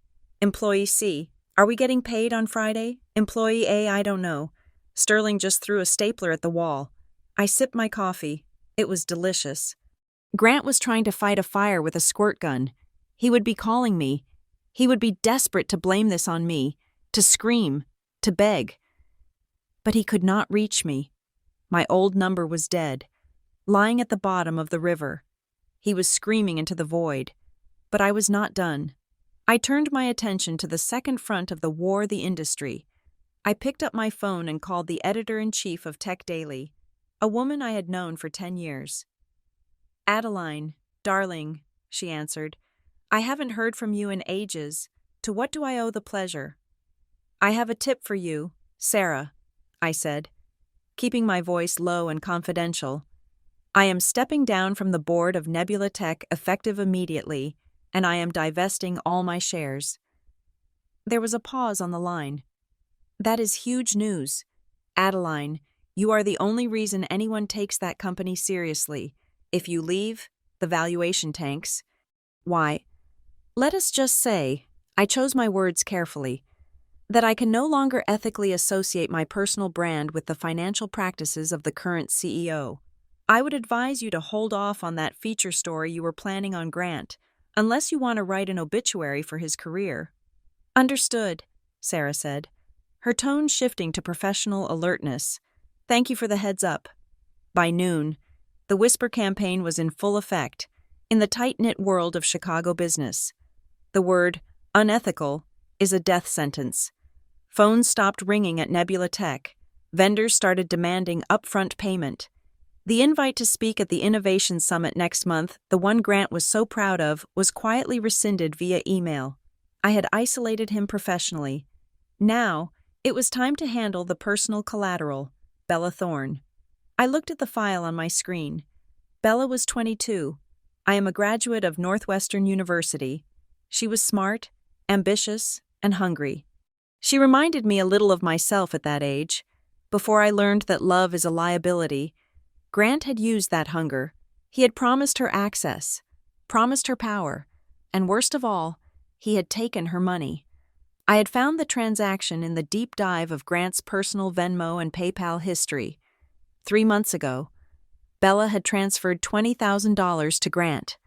Employee C: are we getting paid on Friday? Employee A: I don't know. Sterling just threw a stapler at the wall. I sipped my coffee. It was delicious. Grant was trying to fight a fire with a squirt gun. He would be calling me. He would be desperate to blame this on me, to scream, to beg. But he could not reach me. My old number was dead, lying at the bottom of the river. He was screaming into the void. But I was not done. I turned my attention to the second front of the war, the industry. I picked up my phone and called the editor-in-chief of Tech Daily, a woman I had known for 10 years. Adeline, darling, she answered. I haven't heard from you in ages. To what do I owe the pleasure? I have a tip for you, Sarah, I said, keeping my voice low and confidential. I am stepping down from the board of Nebula Tech effective immediately, and I am divesting all my shares. There was a pause on the line. That is huge news. Adeline, you are the only reason anyone takes that company seriously. If you leave, the valuation tanks. Why, let us just say, I chose my words carefully, that I can no longer ethically associate my personal brand with the financial practices of the current CEO. I would advise you to hold off on that feature story you were planning on Grant, unless you want to write an obituary for his career. Understood, Sarah said, her tone shifting to professional alertness. Thank you for the heads up. By noon, the Whisper campaign was in full effect in the tight-knit world of Chicago business. The word unethical is a death sentence. Phones stopped ringing at Nebula Tech. Vendors started demanding upfront payment. The invite to speak at the Innovation Summit next month, the one Grant was so proud of, was quietly rescinded via email. I had isolated him professionally. Now, it was time to handle the personal collateral, Bella Thorne. I looked at the file on my screen. Bella was 22. I am a graduate of Northwestern University. She was smart, ambitious, and hungry. She reminded me a little of myself at that age. Before I learned that love is a liability, Grant had used that hunger. He had promised her access, promised her power, and worst of all, he had taken her money. I had found the transaction in the deep dive of Grant's personal Venmo and PayPal history. 3 months ago, Bella had transferred $20,000 to Grant.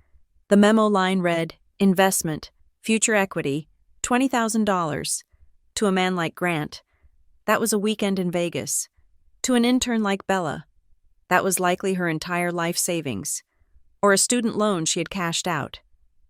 The memo line read, "Investment, future equity, $20,000. To a man like Grant, that was a weekend in Vegas. To an intern like Bella, that was likely her entire life savings, or a student loan she had cashed out.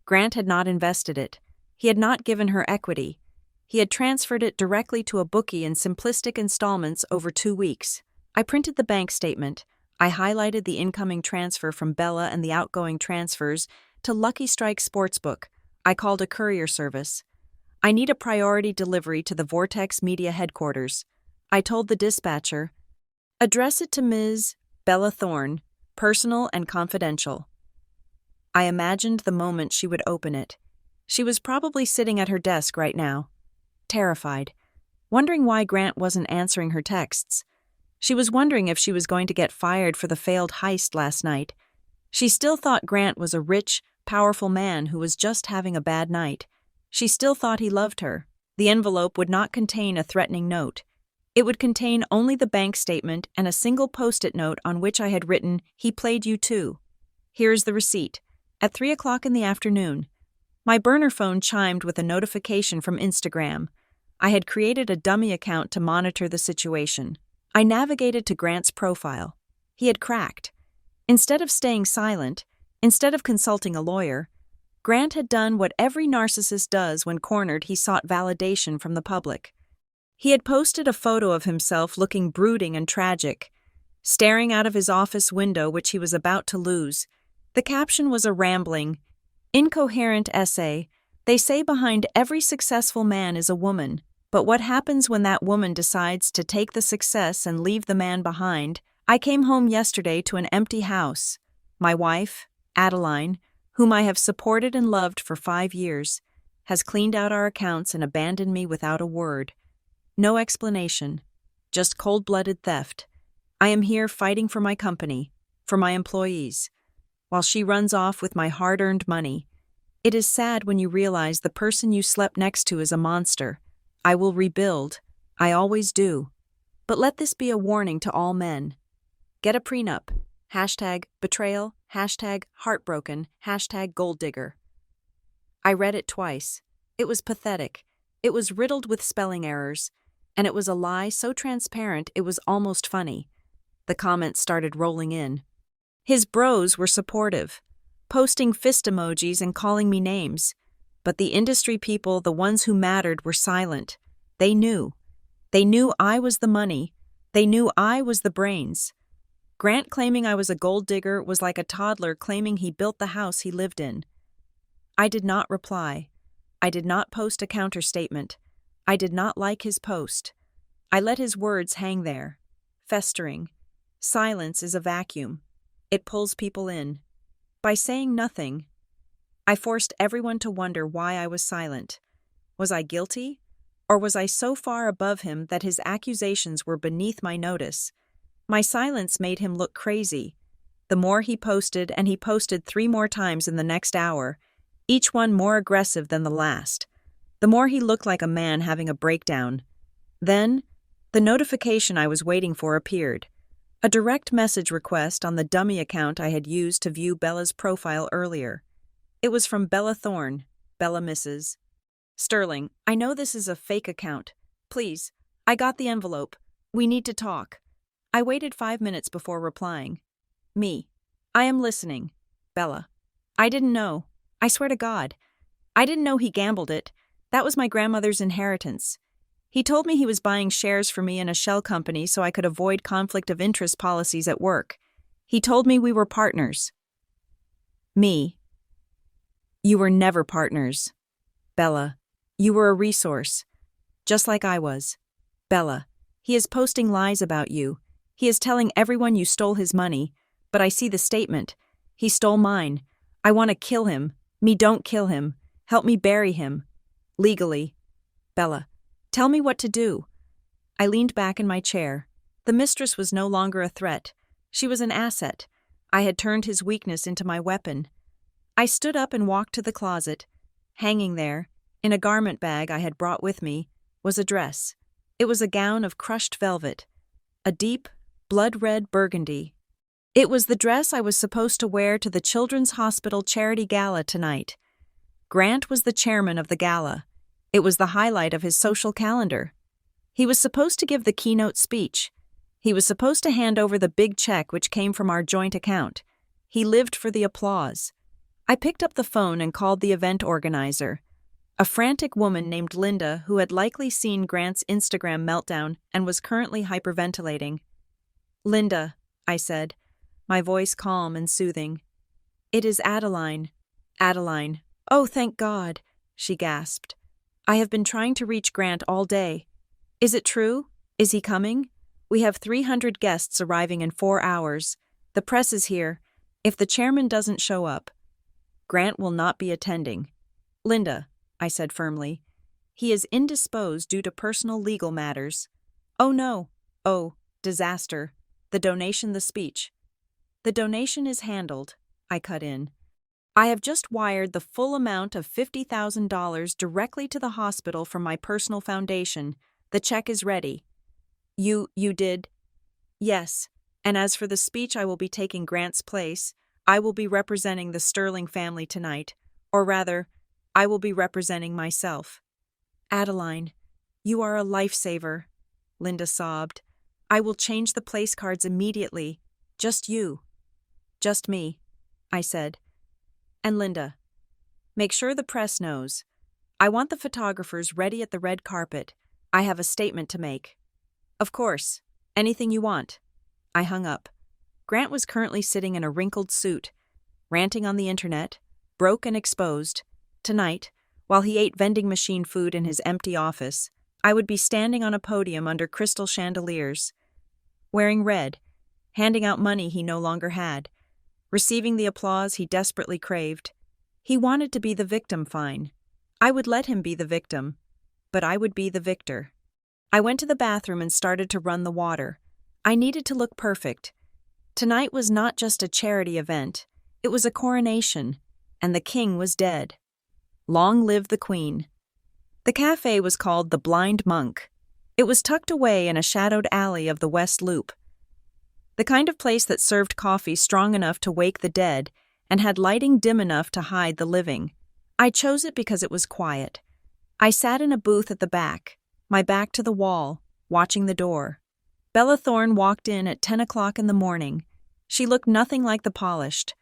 Grant had not invested it. He had not given her equity. He had transferred it directly to a bookie in simplistic installments over 2 weeks. I printed the bank statement. I highlighted the incoming transfer from Bella and the outgoing transfers to Lucky Strike Sportsbook. I called a courier service. I need a priority delivery to the Vortex Media headquarters. I told the dispatcher, address it to Ms. Bella Thorne, personal and confidential. I imagined the moment she would open it. She was probably sitting at her desk right now, terrified, wondering why Grant wasn't answering her texts. She was wondering if she was going to get fired for the failed heist last night. She still thought Grant was a rich, powerful man who was just having a bad night. She still thought he loved her. The envelope would not contain a threatening note. It would contain only the bank statement and a single post-it note on which I had written, "He played you too." Here's the receipt. At 3 o'clock in the afternoon. My burner phone chimed with a notification from Instagram. I had created a dummy account to monitor the situation. I navigated to Grant's profile. He had cracked. Instead of staying silent, instead of consulting a lawyer, Grant had done what every narcissist does when cornered. He sought validation from the public. He had posted a photo of himself looking brooding and tragic, staring out of his office window which he was about to lose. The caption was a rambling, incoherent essay. They say behind every successful man is a woman, but what happens when that woman decides to take the success and leave the man behind? I came home yesterday to an empty house. My wife, Adeline, whom I have supported and loved for 5 years, has cleaned out our accounts and abandoned me without a word. No explanation, just cold-blooded theft. I am here fighting for my company, for my employees, while she runs off with my hard-earned money. It is sad when you realize the person you slept next to is a monster. I will rebuild. I always do. But let this be a warning to all men. Get a prenup. #betrayal, #heartbroken, #gold digger. I read it twice. It was pathetic. It was riddled with spelling errors. And it was a lie so transparent it was almost funny. The comments started rolling in. His bros were supportive, posting fist emojis and calling me names. But the industry people, the ones who mattered, were silent. They knew. They knew I was the money. They knew I was the brains. Grant claiming I was a gold digger was like a toddler claiming he built the house he lived in. I did not reply. I did not post a counter-statement. I did not like his post. I let his words hang there, festering. Silence is a vacuum. It pulls people in. By saying nothing, I forced everyone to wonder why I was silent. Was I guilty? Or was I so far above him that his accusations were beneath my notice? My silence made him look crazy. The more he posted, and he posted 3 more times in the next hour, each one more aggressive than the last, the more he looked like a man having a breakdown. Then, the notification I was waiting for appeared. A direct message request on the dummy account I had used to view Bella's profile earlier. It was from Bella Thorne, Bella Mrs. Sterling, I know this is a fake account. Please, I got the envelope. We need to talk. I waited 5 minutes before replying. Me. I am listening. Bella. I didn't know. I swear to God. I didn't know he gambled it. That was my grandmother's inheritance. He told me he was buying shares for me in a shell company so I could avoid conflict of interest policies at work. He told me we were partners. Me. You were never partners. Bella. You were a resource. Just like I was. Bella. He is posting lies about you. He is telling everyone you stole his money, but I see the statement. He stole mine. I want to kill him. Me don't kill him. Help me bury him. Legally. Bella. Tell me what to do. I leaned back in my chair. The mistress was no longer a threat. She was an asset. I had turned his weakness into my weapon. I stood up and walked to the closet. Hanging there, in a garment bag I had brought with me, was a dress. It was a gown of crushed velvet, a deep, blood-red burgundy. It was the dress I was supposed to wear to the Children's Hospital charity gala tonight. Grant was the chairman of the gala. It was the highlight of his social calendar. He was supposed to give the keynote speech. He was supposed to hand over the big check which came from our joint account. He lived for the applause. I picked up the phone and called the event organizer, a frantic woman named Linda who had likely seen Grant's Instagram meltdown and was currently hyperventilating. Linda, I said, my voice calm and soothing. It is Adeline. Adeline. Oh, thank God, she gasped. I have been trying to reach Grant all day. Is it true? Is he coming? We have 300 guests arriving in 4 hours. The press is here. If the chairman doesn't show up, Grant will not be attending. Linda, I said firmly, he is indisposed due to personal legal matters. Oh no. Oh, disaster. The donation, the speech. The donation is handled, I cut in. I have just wired the full amount of $50,000 directly to the hospital from my personal foundation. The check is ready. You did? Yes. And as for the speech, I will be taking Grant's place. I will be representing the Sterling family tonight. Or rather, I will be representing myself. Adeline, you are a lifesaver, Linda sobbed. I will change the place cards immediately. Just you. Just me, I said. And Linda, make sure the press knows. I want the photographers ready at the red carpet. I have a statement to make. Of course. Anything you want. I hung up. Grant was currently sitting in a wrinkled suit, ranting on the internet, broke and exposed. Tonight, while he ate vending machine food in his empty office, I would be standing on a podium under crystal chandeliers, wearing red, handing out money he no longer had, receiving the applause he desperately craved. He wanted to be the victim, fine. I would let him be the victim, but I would be the victor. I went to the bathroom and started to run the water. I needed to look perfect. Tonight was not just a charity event, it was a coronation, and the king was dead. Long live the queen. The cafe was called the Blind Monk. It was tucked away in a shadowed alley of the West Loop. The kind of place that served coffee strong enough to wake the dead and had lighting dim enough to hide the living. I chose it because it was quiet. I sat in a booth at the back, my back to the wall, watching the door. Bella Thorne walked in at 10 o'clock in the morning. She looked nothing like the polished,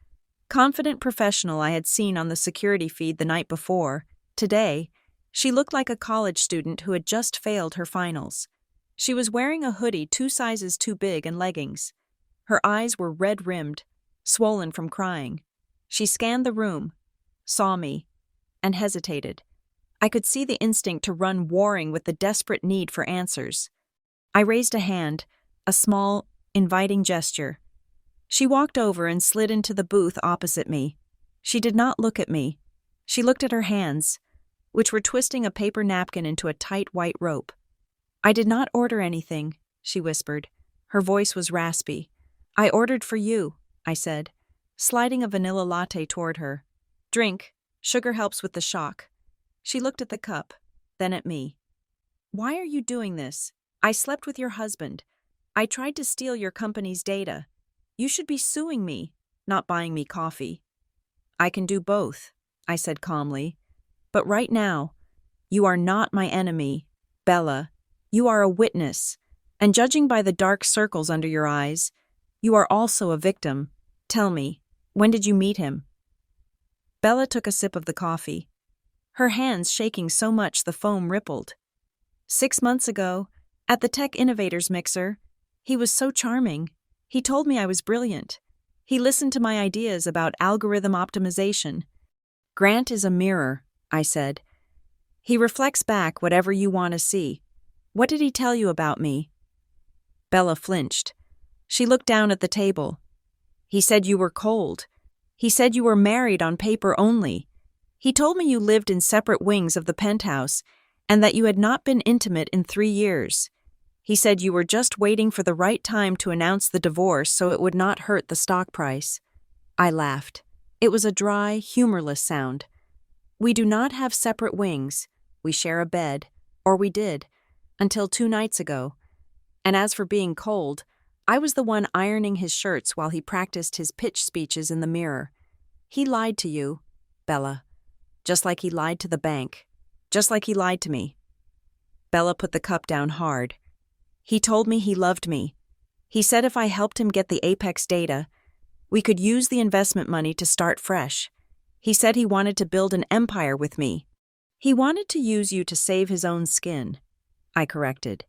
confident professional I had seen on the security feed the night before. Today, she looked like a college student who had just failed her finals. She was wearing a hoodie 2 sizes too big and leggings. Her eyes were red-rimmed, swollen from crying. She scanned the room, saw me, and hesitated. I could see the instinct to run warring with the desperate need for answers. I raised a hand, a small, inviting gesture. She walked over and slid into the booth opposite me. She did not look at me. She looked at her hands, which were twisting a paper napkin into a tight white rope. I did not order anything, she whispered. Her voice was raspy. I ordered for you, I said, sliding a vanilla latte toward her. Drink. Sugar helps with the shock. She looked at the cup, then at me. Why are you doing this? I slept with your husband. I tried to steal your company's data. You should be suing me, not buying me coffee. I can do both, I said calmly. But right now, you are not my enemy, Bella. You are a witness, And judging by the dark circles under your eyes, you are also a victim. Tell me, when did you meet him?" Bella took a sip of the coffee, her hands shaking so much the foam rippled. 6 months ago, at the Tech Innovators Mixer. He was so charming. He told me I was brilliant. He listened to my ideas about algorithm optimization. "Grant is a mirror," I said. "He reflects back whatever you want to see. What did he tell you about me?" Bella flinched. She looked down at the table. "He said you were cold. He said you were married on paper only. He told me you lived in separate wings of the penthouse and that you had not been intimate in 3 years. He said you were just waiting for the right time to announce the divorce so it would not hurt the stock price." I laughed. It was a dry, humorless sound. "We do not have separate wings. We share a bed, or we did, until 2 nights ago. And as for being cold, I was the one ironing his shirts while he practiced his pitch speeches in the mirror. He lied to you, Bella, just like he lied to the bank, just like he lied to me." Bella put the cup down hard. "He told me he loved me. He said if I helped him get the Apex data, we could use the investment money to start fresh. He said he wanted to build an empire with me. He wanted to use you to save his own skin," I corrected.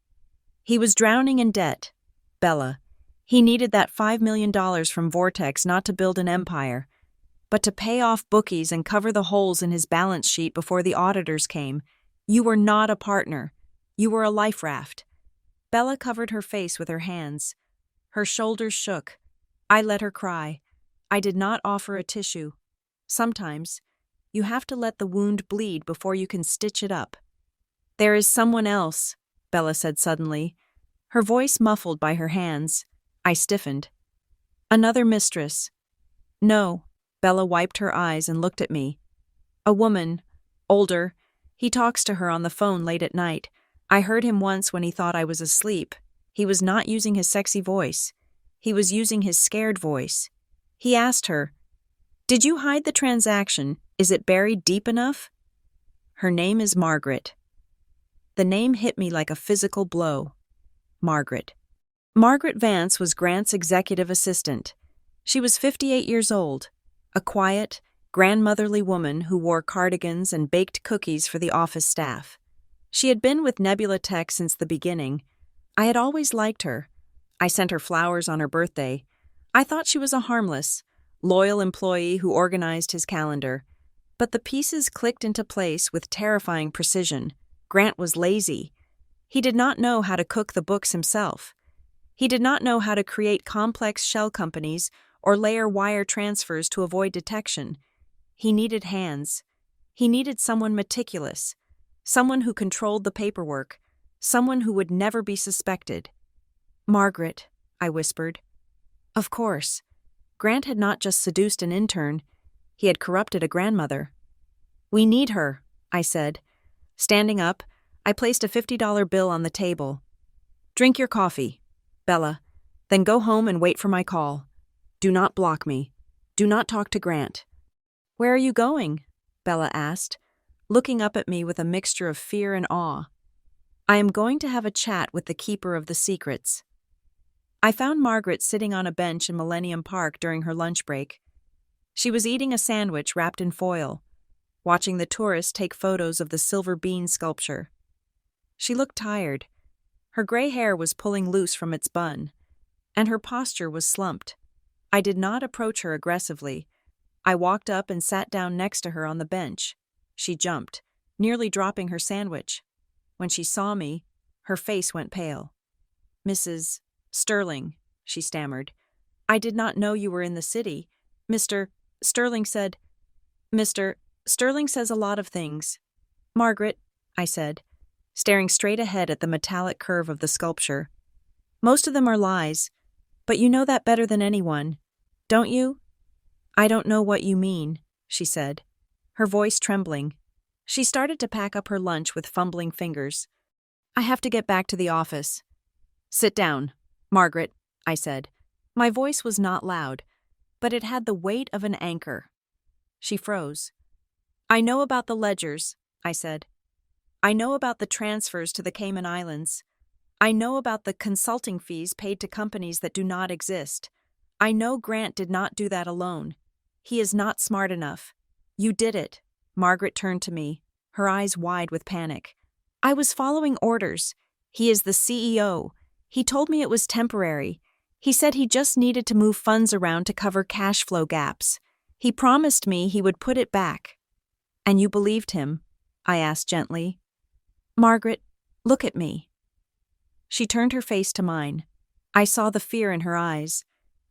"He was drowning in debt, Bella. He needed that $5 million from Vortex not to build an empire, but to pay off bookies and cover the holes in his balance sheet before the auditors came. You were not a partner. You were a life raft." Bella covered her face with her hands. Her shoulders shook. I let her cry. I did not offer a tissue. Sometimes, you have to let the wound bleed before you can stitch it up. "There is someone else," Bella said suddenly, her voice muffled by her hands. I stiffened. "Another mistress." "No." Bella wiped her eyes and looked at me. "A woman, older. He talks to her on the phone late at night. I heard him once when he thought I was asleep. He was not using his sexy voice. He was using his scared voice. He asked her, 'Did you hide the transaction? Is it buried deep enough?' Her name is Margaret." The name hit me like a physical blow. Margaret. Margaret Vance was Grant's executive assistant. She was 58 years old, a quiet, grandmotherly woman who wore cardigans and baked cookies for the office staff. She had been with Nebula Tech since the beginning. I had always liked her. I sent her flowers on her birthday. I thought she was a harmless, loyal employee who organized his calendar. But the pieces clicked into place with terrifying precision. Grant was lazy. He did not know how to cook the books himself. He did not know how to create complex shell companies or layer wire transfers to avoid detection. He needed hands. He needed someone meticulous, someone who controlled the paperwork, someone who would never be suspected. "Margaret," I whispered. Of course. Grant had not just seduced an intern, he had corrupted a grandmother. "We need her," I said. Standing up, I placed a $50 bill on the table. "Drink your coffee, Bella, then go home and wait for my call. Do not block me. Do not talk to Grant." "Where are you going?" Bella asked, looking up at me with a mixture of fear and awe. "I am going to have a chat with the keeper of the secrets." I found Margaret sitting on a bench in Millennium Park during her lunch break. She was eating a sandwich wrapped in foil, watching the tourists take photos of the silver bean sculpture. She looked tired. Her gray hair was pulling loose from its bun, and her posture was slumped. I did not approach her aggressively. I walked up and sat down next to her on the bench. She jumped, nearly dropping her sandwich. When she saw me, her face went pale. "Mrs. Sterling," she stammered. "I did not know you were in the city. Mr. Sterling said—" "Mr. Sterling says a lot of things." "Margaret," I said, staring straight ahead at the metallic curve of the sculpture. "Most of them are lies, but you know that better than anyone, don't you?" "I don't know what you mean," she said, her voice trembling. She started to pack up her lunch with fumbling fingers. "I have to get back to the office." "Sit down, Margaret," I said. My voice was not loud, but it had the weight of an anchor. She froze. "I know about the ledgers," I said. "I know about the transfers to the Cayman Islands. I know about the consulting fees paid to companies that do not exist. I know Grant did not do that alone. He is not smart enough. You did it. Margaret turned to me, her eyes wide with panic. I was following orders. He is the CEO. He told me it was temporary. He said he just needed to move funds around to cover cash flow gaps. He promised me he would put it back. And you believed him? I asked gently. Margaret, look at me. She turned her face to mine. I saw the fear in her eyes.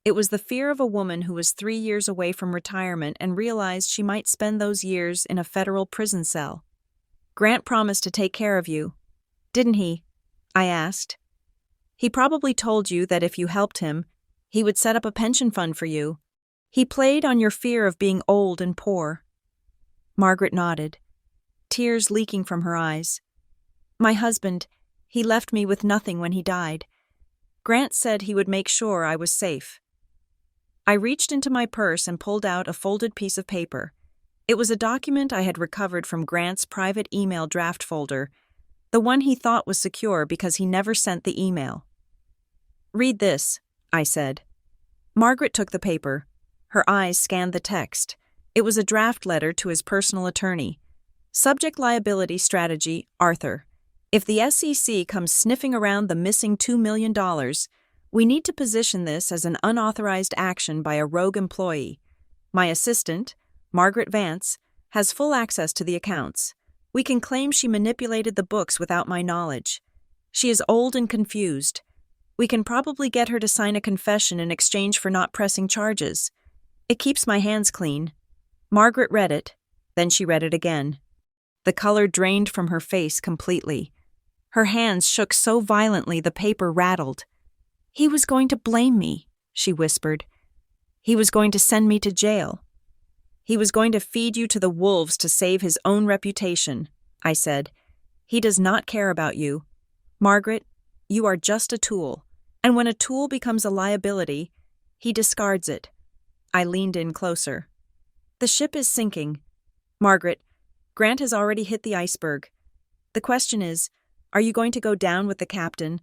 It was the fear of a woman who was 3 years away from retirement and realized she might spend those years in a federal prison cell. Grant promised to take care of you, didn't he? I asked. He probably told you that if you helped him, he would set up a pension fund for you. He played on your fear of being old and poor. Margaret nodded, tears leaking from her eyes. My husband, he left me with nothing when he died. Grant said he would make sure I was safe. I reached into my purse and pulled out a folded piece of paper. It was a document I had recovered from Grant's private email draft folder, the one he thought was secure because he never sent the email. Read this, I said. Margaret took the paper. Her eyes scanned the text. It was a draft letter to his personal attorney. Subject liability strategy, Arthur. If the SEC comes sniffing around the missing $2 million, we need to position this as an unauthorized action by a rogue employee. My assistant, Margaret Vance, has full access to the accounts. We can claim she manipulated the books without my knowledge. She is old and confused. We can probably get her to sign a confession in exchange for not pressing charges. It keeps my hands clean. Margaret read it, then she read it again. The color drained from her face completely. Her hands shook so violently the paper rattled. He was going to blame me, she whispered. He was going to send me to jail. He was going to feed you to the wolves to save his own reputation, I said. He does not care about you. Margaret, you are just a tool, and when a tool becomes a liability, he discards it. I leaned in closer. The ship is sinking. Margaret, Grant has already hit the iceberg. The question is, are you going to go down with the captain,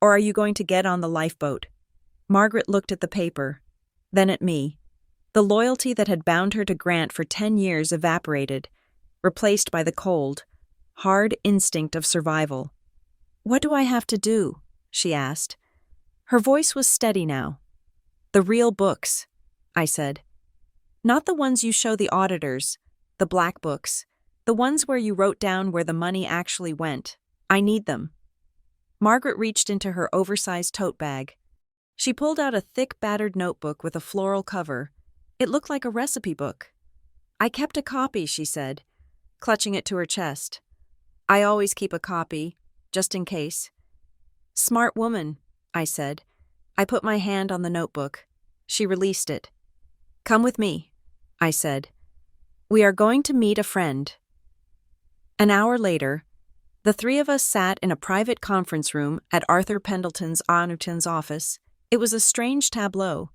or are you going to get on the lifeboat? Margaret looked at the paper, then at me. The loyalty that had bound her to Grant for 10 years evaporated, replaced by the cold, hard instinct of survival. What do I have to do? She asked. Her voice was steady now. The real books, I said. Not the ones you show the auditors, the black books, the ones where you wrote down where the money actually went. I need them. Margaret reached into her oversized tote bag. She pulled out a thick, battered notebook with a floral cover. It looked like a recipe book. I kept a copy, she said, clutching it to her chest. I always keep a copy, just in case. Smart woman, I said. I put my hand on the notebook. She released it. Come with me, I said. We are going to meet a friend. An hour later, the three of us sat in a private conference room at Arthur Pendleton's office. It was a strange tableau.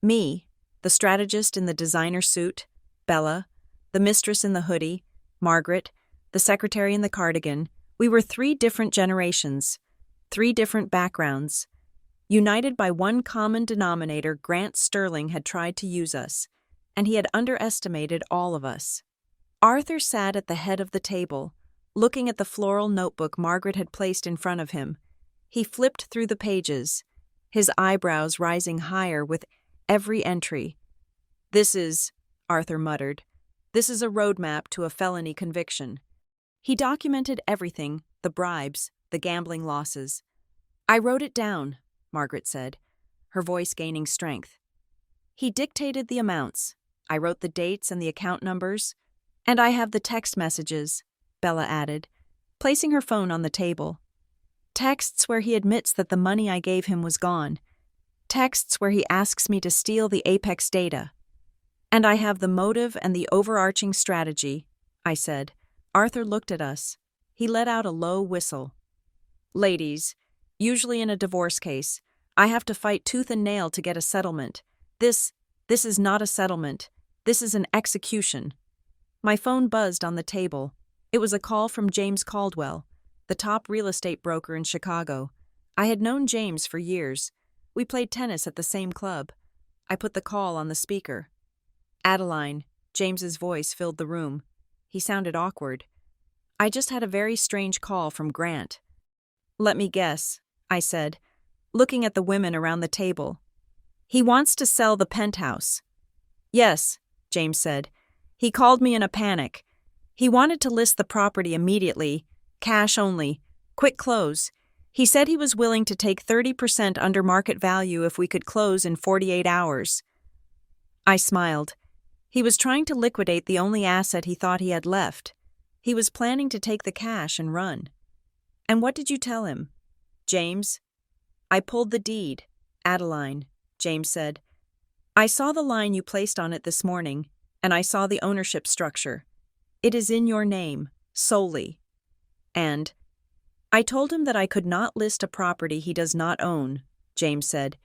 Me, the strategist in the designer suit, Bella, the mistress in the hoodie, Margaret, the secretary in the cardigan. We were 3 different generations, 3 different backgrounds. United by one common denominator, Grant Sterling had tried to use us, and he had underestimated all of us. Arthur sat at the head of the table, looking at the floral notebook Margaret had placed in front of him. He flipped through the pages, his eyebrows rising higher with every entry. This is, Arthur muttered, this is a roadmap to a felony conviction. He documented everything, the bribes, the gambling losses. I wrote it down, Margaret said, her voice gaining strength. He dictated the amounts. I wrote the dates and the account numbers. And I have the text messages, Bella added, placing her phone on the table. Texts where he admits that the money I gave him was gone. Texts where he asks me to steal the Apex data. And I have the motive and the overarching strategy, I said. Arthur looked at us. He let out a low whistle. Ladies, usually in a divorce case, I have to fight tooth and nail to get a settlement. This is not a settlement. This is an execution. My phone buzzed on the table. It was a call from James Caldwell, the top real estate broker in Chicago. I had known James for years. We played tennis at the same club. I put the call on the speaker. Adeline, James's voice filled the room. He sounded awkward. I just had a very strange call from Grant. Let me guess, I said, looking at the women around the table. He wants to sell the penthouse. Yes, James said. He called me in a panic. He wanted to list the property immediately, cash only, quick close. He said he was willing to take 30% under market value if we could close in 48 hours. I smiled. He was trying to liquidate the only asset he thought he had left. He was planning to take the cash and run. And what did you tell him? James? I pulled the deed. Adeline, James said. I saw the line you placed on it this morning, and I saw the ownership structure. It is in your name, solely. And I told him that I could not list a property he does not own, James said.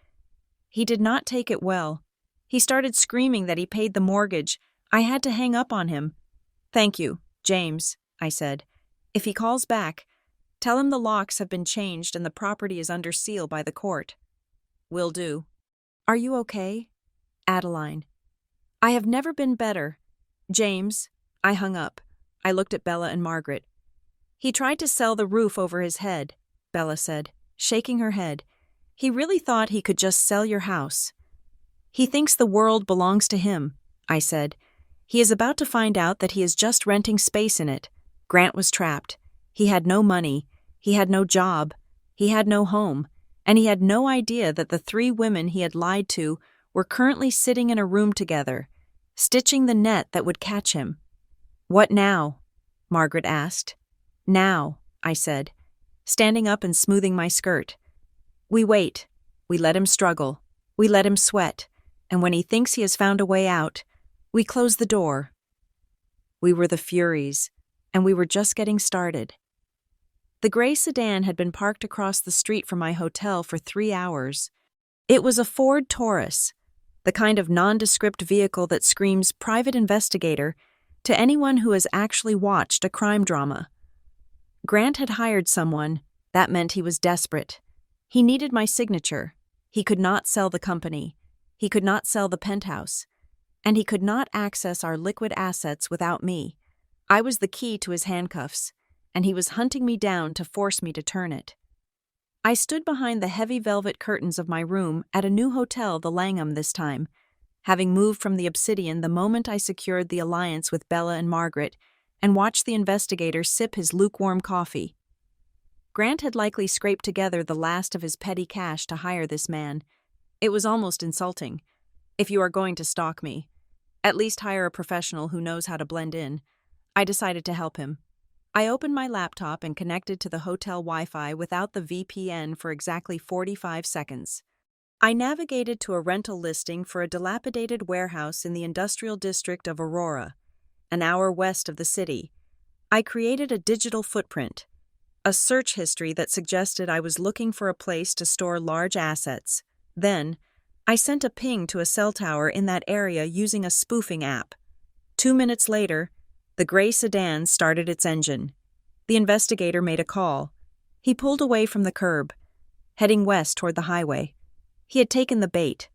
He did not take it well. He started screaming that he paid the mortgage. I had to hang up on him. Thank you, James, I said. If he calls back, tell him the locks have been changed and the property is under seal by the court. Will do. Are you okay? Adeline. I have never been better. James. I hung up. I looked at Bella and Margaret. He tried to sell the roof over his head, Bella said, shaking her head. He really thought he could just sell your house. He thinks the world belongs to him, I said. He is about to find out that he is just renting space in it. Grant was trapped. He had no money. He had no job. He had no home. And he had no idea that the 3 women he had lied to were currently sitting in a room together, stitching the net that would catch him. What now? Margaret asked. Now, I said, standing up and smoothing my skirt. We wait. We let him struggle. We let him sweat. And when he thinks he has found a way out, we close the door. We were the Furies, and we were just getting started. The gray sedan had been parked across the street from my hotel for 3 hours. It was a Ford Taurus, the kind of nondescript vehicle that screams private investigator to anyone who has actually watched a crime drama. Grant had hired someone. That meant he was desperate. He needed my signature. He could not sell the company. He could not sell the penthouse. And he could not access our liquid assets without me. I was the key to his handcuffs, and he was hunting me down to force me to turn it. I stood behind the heavy velvet curtains of my room at a new hotel, the Langham this time, having moved from the Obsidian the moment I secured the alliance with Bella and Margaret, and watched the investigator sip his lukewarm coffee. Grant had likely scraped together the last of his petty cash to hire this man. It was almost insulting. If you are going to stalk me, at least hire a professional who knows how to blend in. I decided to help him. I opened my laptop and connected to the hotel Wi-Fi without the VPN for exactly 45 seconds. I navigated to a rental listing for a dilapidated warehouse in the industrial district of Aurora, an hour west of the city. I created a digital footprint, a search history that suggested I was looking for a place to store large assets. Then, I sent a ping to a cell tower in that area using a spoofing app. 2 minutes later, the gray sedan started its engine. The investigator made a call. He pulled away from the curb, heading west toward the highway. He had taken the bait.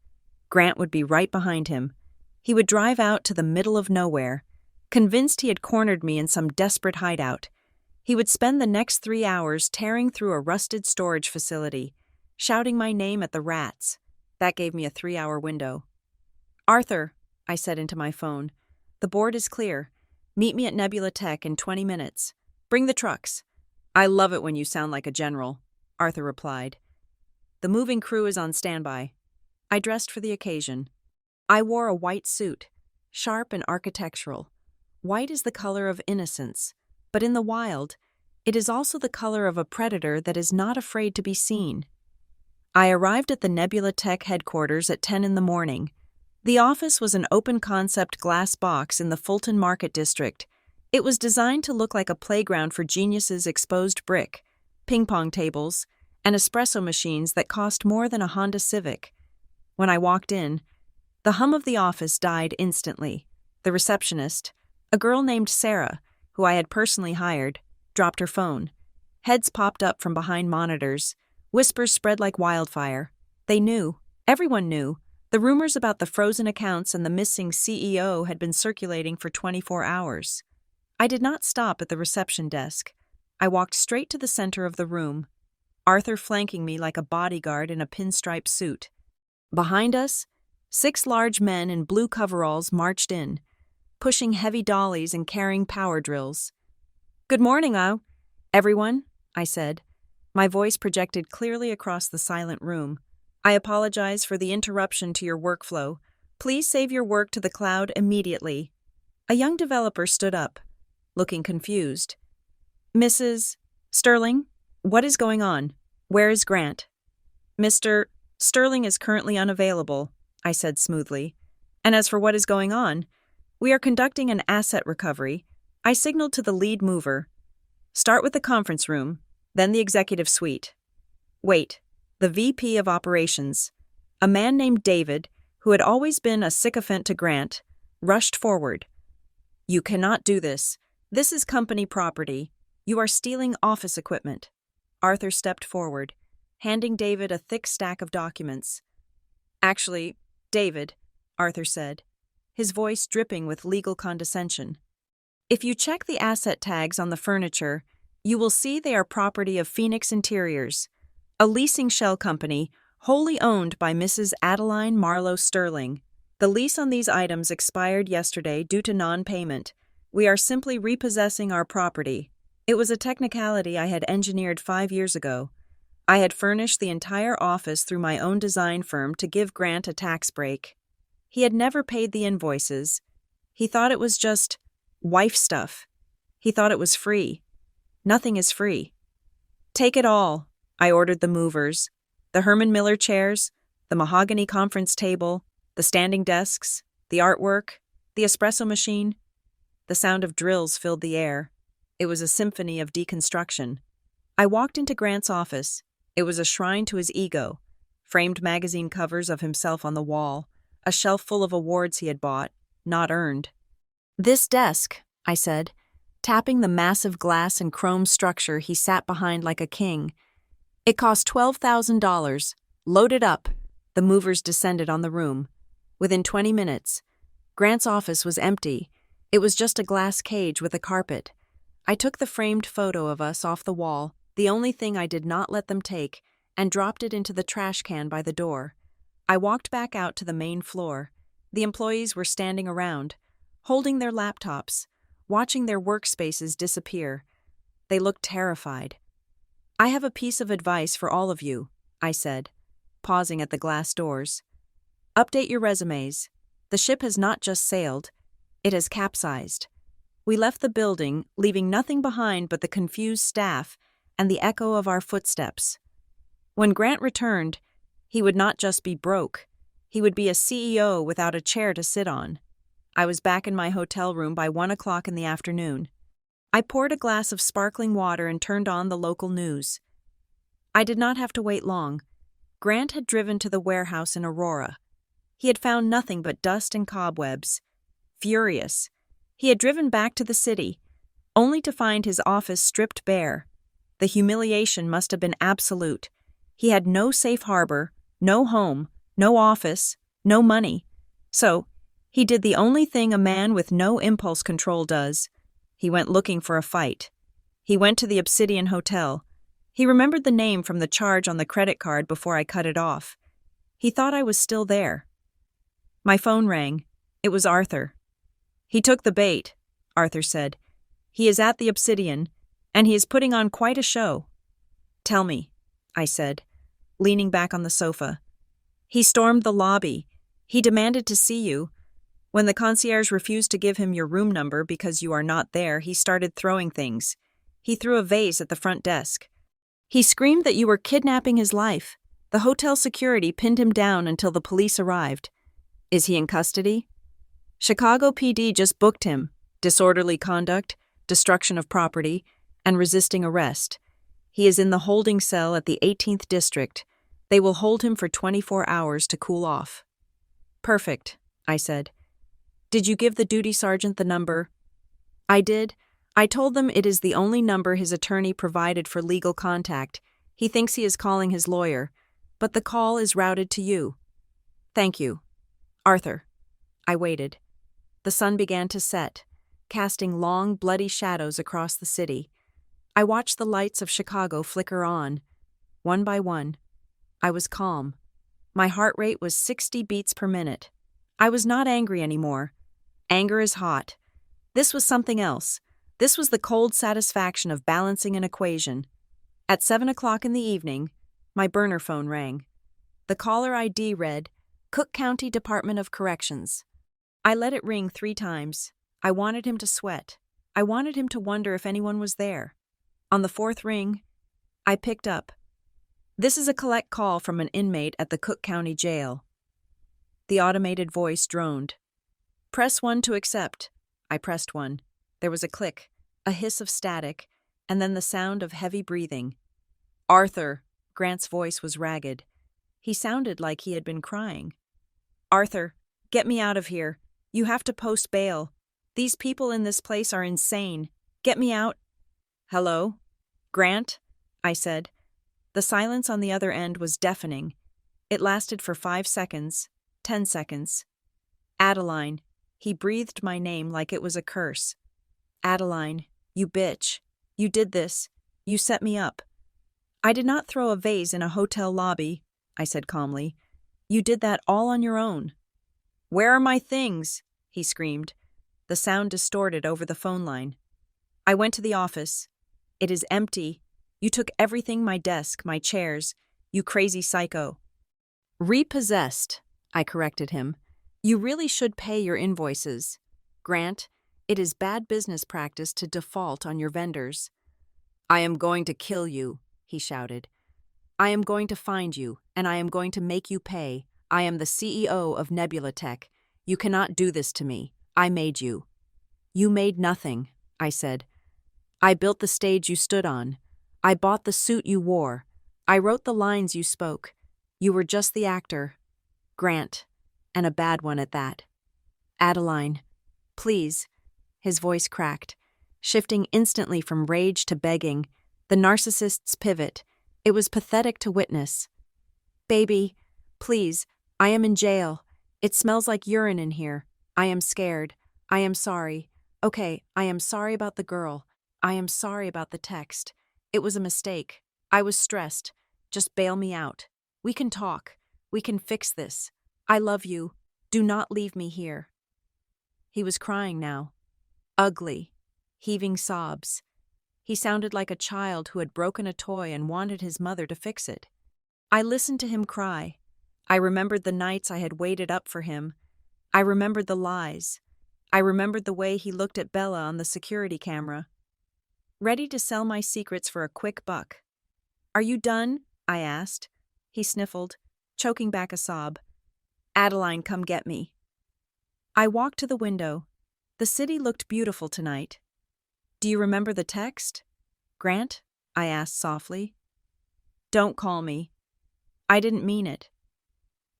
Grant would be right behind him. He would drive out to the middle of nowhere, convinced he had cornered me in some desperate hideout. He would spend the next 3 hours tearing through a rusted storage facility, shouting my name at the rats. That gave me a 3-hour window. Arthur, I said into my phone, the board is clear. Meet me at Nebula Tech in 20 minutes. Bring the trucks. I love it when you sound like a general, Arthur replied. The moving crew is on standby. I dressed for the occasion. I wore a white suit, sharp and architectural. White is the color of innocence, but in the wild, it is also the color of a predator that is not afraid to be seen. I arrived at the Nebula Tech headquarters at 10 in the morning. The office was an open-concept glass box in the Fulton Market District. It was designed to look like a playground for geniuses' exposed brick, ping-pong tables, and espresso machines that cost more than a Honda Civic. When I walked in, the hum of the office died instantly. The receptionist, a girl named Sarah, who I had personally hired, dropped her phone. Heads popped up from behind monitors. Whispers spread like wildfire. They knew. Everyone knew. The rumors about the frozen accounts and the missing CEO had been circulating for 24 hours. I did not stop at the reception desk. I walked straight to the center of the room, Arthur flanking me like a bodyguard in a pinstripe suit. Behind us, 6 large men in blue coveralls marched in, pushing heavy dollies and carrying power drills. "Good morning, everyone," I said. My voice projected clearly across the silent room. "I apologize for the interruption to your workflow. Please save your work to the cloud immediately." A young developer stood up, looking confused. "Mrs. Sterling, what is going on? Where is Grant?" "Mr. Sterling is currently unavailable," I said smoothly. "And as for what is going on, we are conducting an asset recovery." I signaled to the lead mover. "Start with the conference room, then the executive suite." "Wait." The VP of Operations, a man named David, who had always been a sycophant to Grant, rushed forward. "You cannot do this. This is company property. You are stealing office equipment." Arthur stepped forward, handing David a thick stack of documents. "Actually, David," Arthur said, his voice dripping with legal condescension, "if you check the asset tags on the furniture, you will see they are property of Phoenix Interiors, a leasing shell company wholly owned by Mrs. Adeline Marlowe Sterling. The lease on these items expired yesterday due to non-payment. We are simply repossessing our property. It was a technicality I had engineered 5 years ago. I had furnished the entire office through my own design firm to give Grant a tax break. He had never paid the invoices. He thought it was just wife stuff. He thought it was free. Nothing is free. Take it all," I ordered the movers. The Herman Miller chairs, the mahogany conference table, the standing desks, the artwork, the espresso machine. The sound of drills filled the air. It was a symphony of deconstruction. I walked into Grant's office. It was a shrine to his ego. Framed magazine covers of himself on the wall, a shelf full of awards he had bought, not earned. "This desk," I said, tapping the massive glass and chrome structure he sat behind like a king. "It cost $12,000. Load it up." The movers descended on the room. Within 20 minutes, Grant's office was empty. It was just a glass cage with a carpet. I took the framed photo of us off the wall, the only thing I did not let them take, and dropped it into the trash can by the door. I walked back out to the main floor. The employees were standing around, holding their laptops, watching their workspaces disappear. They looked terrified. "I have a piece of advice for all of you," I said, pausing at the glass doors. "Update your resumes. The ship has not just sailed, it has capsized." We left the building, leaving nothing behind but the confused staff and the echo of our footsteps. When Grant returned, he would not just be broke. He would be a CEO without a chair to sit on. I was back in my hotel room by 1 o'clock in the afternoon. I poured a glass of sparkling water and turned on the local news. I did not have to wait long. Grant had driven to the warehouse in Aurora. He had found nothing but dust and cobwebs. Furious, he had driven back to the city, only to find his office stripped bare. The humiliation must have been absolute. He had no safe harbor, no home, no office, no money. So, he did the only thing a man with no impulse control does. He went looking for a fight. He went to the Obsidian Hotel. He remembered the name from the charge on the credit card before I cut it off. He thought I was still there. My phone rang. It was Arthur. "He took the bait," Arthur said. "He is at the Obsidian, and he is putting on quite a show." "Tell me," I said, leaning back on the sofa. "He stormed the lobby. He demanded to see you. When the concierge refused to give him your room number because you are not there, he started throwing things. He threw a vase at the front desk. He screamed that you were kidnapping his life. The hotel security pinned him down until the police arrived. Is he in custody?" "Chicago PD just booked him. Disorderly conduct, destruction of property, and resisting arrest. He is in the holding cell at the 18th District. They will hold him for 24 hours to cool off." "Perfect," I said. "Did you give the duty sergeant the number?" "I did. I told them it is the only number his attorney provided for legal contact. He thinks he is calling his lawyer, but the call is routed to you. Thank you. Arthur. I waited. The sun began to set, casting long, bloody shadows across the city. I watched the lights of Chicago flicker on, one by one. I was calm. My heart rate was 60 beats per minute. I was not angry anymore. Anger is hot. This was something else. This was the cold satisfaction of balancing an equation. At 7 o'clock in the evening, my burner phone rang. The caller ID read, Cook County Department of Corrections. I let it ring 3 times. I wanted him to sweat. I wanted him to wonder if anyone was there. On the 4th ring, I picked up. This is a collect call from an inmate at the Cook County Jail. The automated voice droned. Press 1 to accept. I pressed 1. There was a click, a hiss of static, and then the sound of heavy breathing. Arthur, Grant's voice was ragged. He sounded like he had been crying. Arthur, get me out of here. You have to post bail. These people in this place are insane. Get me out. Hello? Grant? I said. The silence on the other end was deafening. It lasted for 5 seconds, 10 seconds. Adeline. He breathed my name like it was a curse. Adeline, you bitch. You did this. You set me up. I did not throw a vase in a hotel lobby, I said calmly. You did that all on your own. Where are my things? He screamed. The sound distorted over the phone line. I went to the office. It is empty. You took everything, my desk, my chairs. You crazy psycho. Repossessed, I corrected him. You really should pay your invoices. Grant, it is bad business practice to default on your vendors. I am going to kill you, he shouted. I am going to find you, and I am going to make you pay. I am the CEO of Nebula Tech. You cannot do this to me. I made you. You made nothing, I said. I built the stage you stood on. I bought the suit you wore. I wrote the lines you spoke. You were just the actor. Grant, and a bad one at that. Adeline, please. His voice cracked, shifting instantly from rage to begging, the narcissist's pivot. It was pathetic to witness. Baby, please, I am in jail. It smells like urine in here. I am scared. I am sorry. Okay, I am sorry about the girl. I am sorry about the text. It was a mistake. I was stressed. Just bail me out. We can talk. We can fix this. I love you. Do not leave me here. He was crying now. Ugly. Heaving sobs. He sounded like a child who had broken a toy and wanted his mother to fix it. I listened to him cry. I remembered the nights I had waited up for him. I remembered the lies. I remembered the way he looked at Bella on the security camera. Ready to sell my secrets for a quick buck. Are you done? I asked. He sniffled, choking back a sob. Adeline, come get me. I walked to the window. The city looked beautiful tonight. Do you remember the text? Grant? I asked softly. Don't call me. I didn't mean it.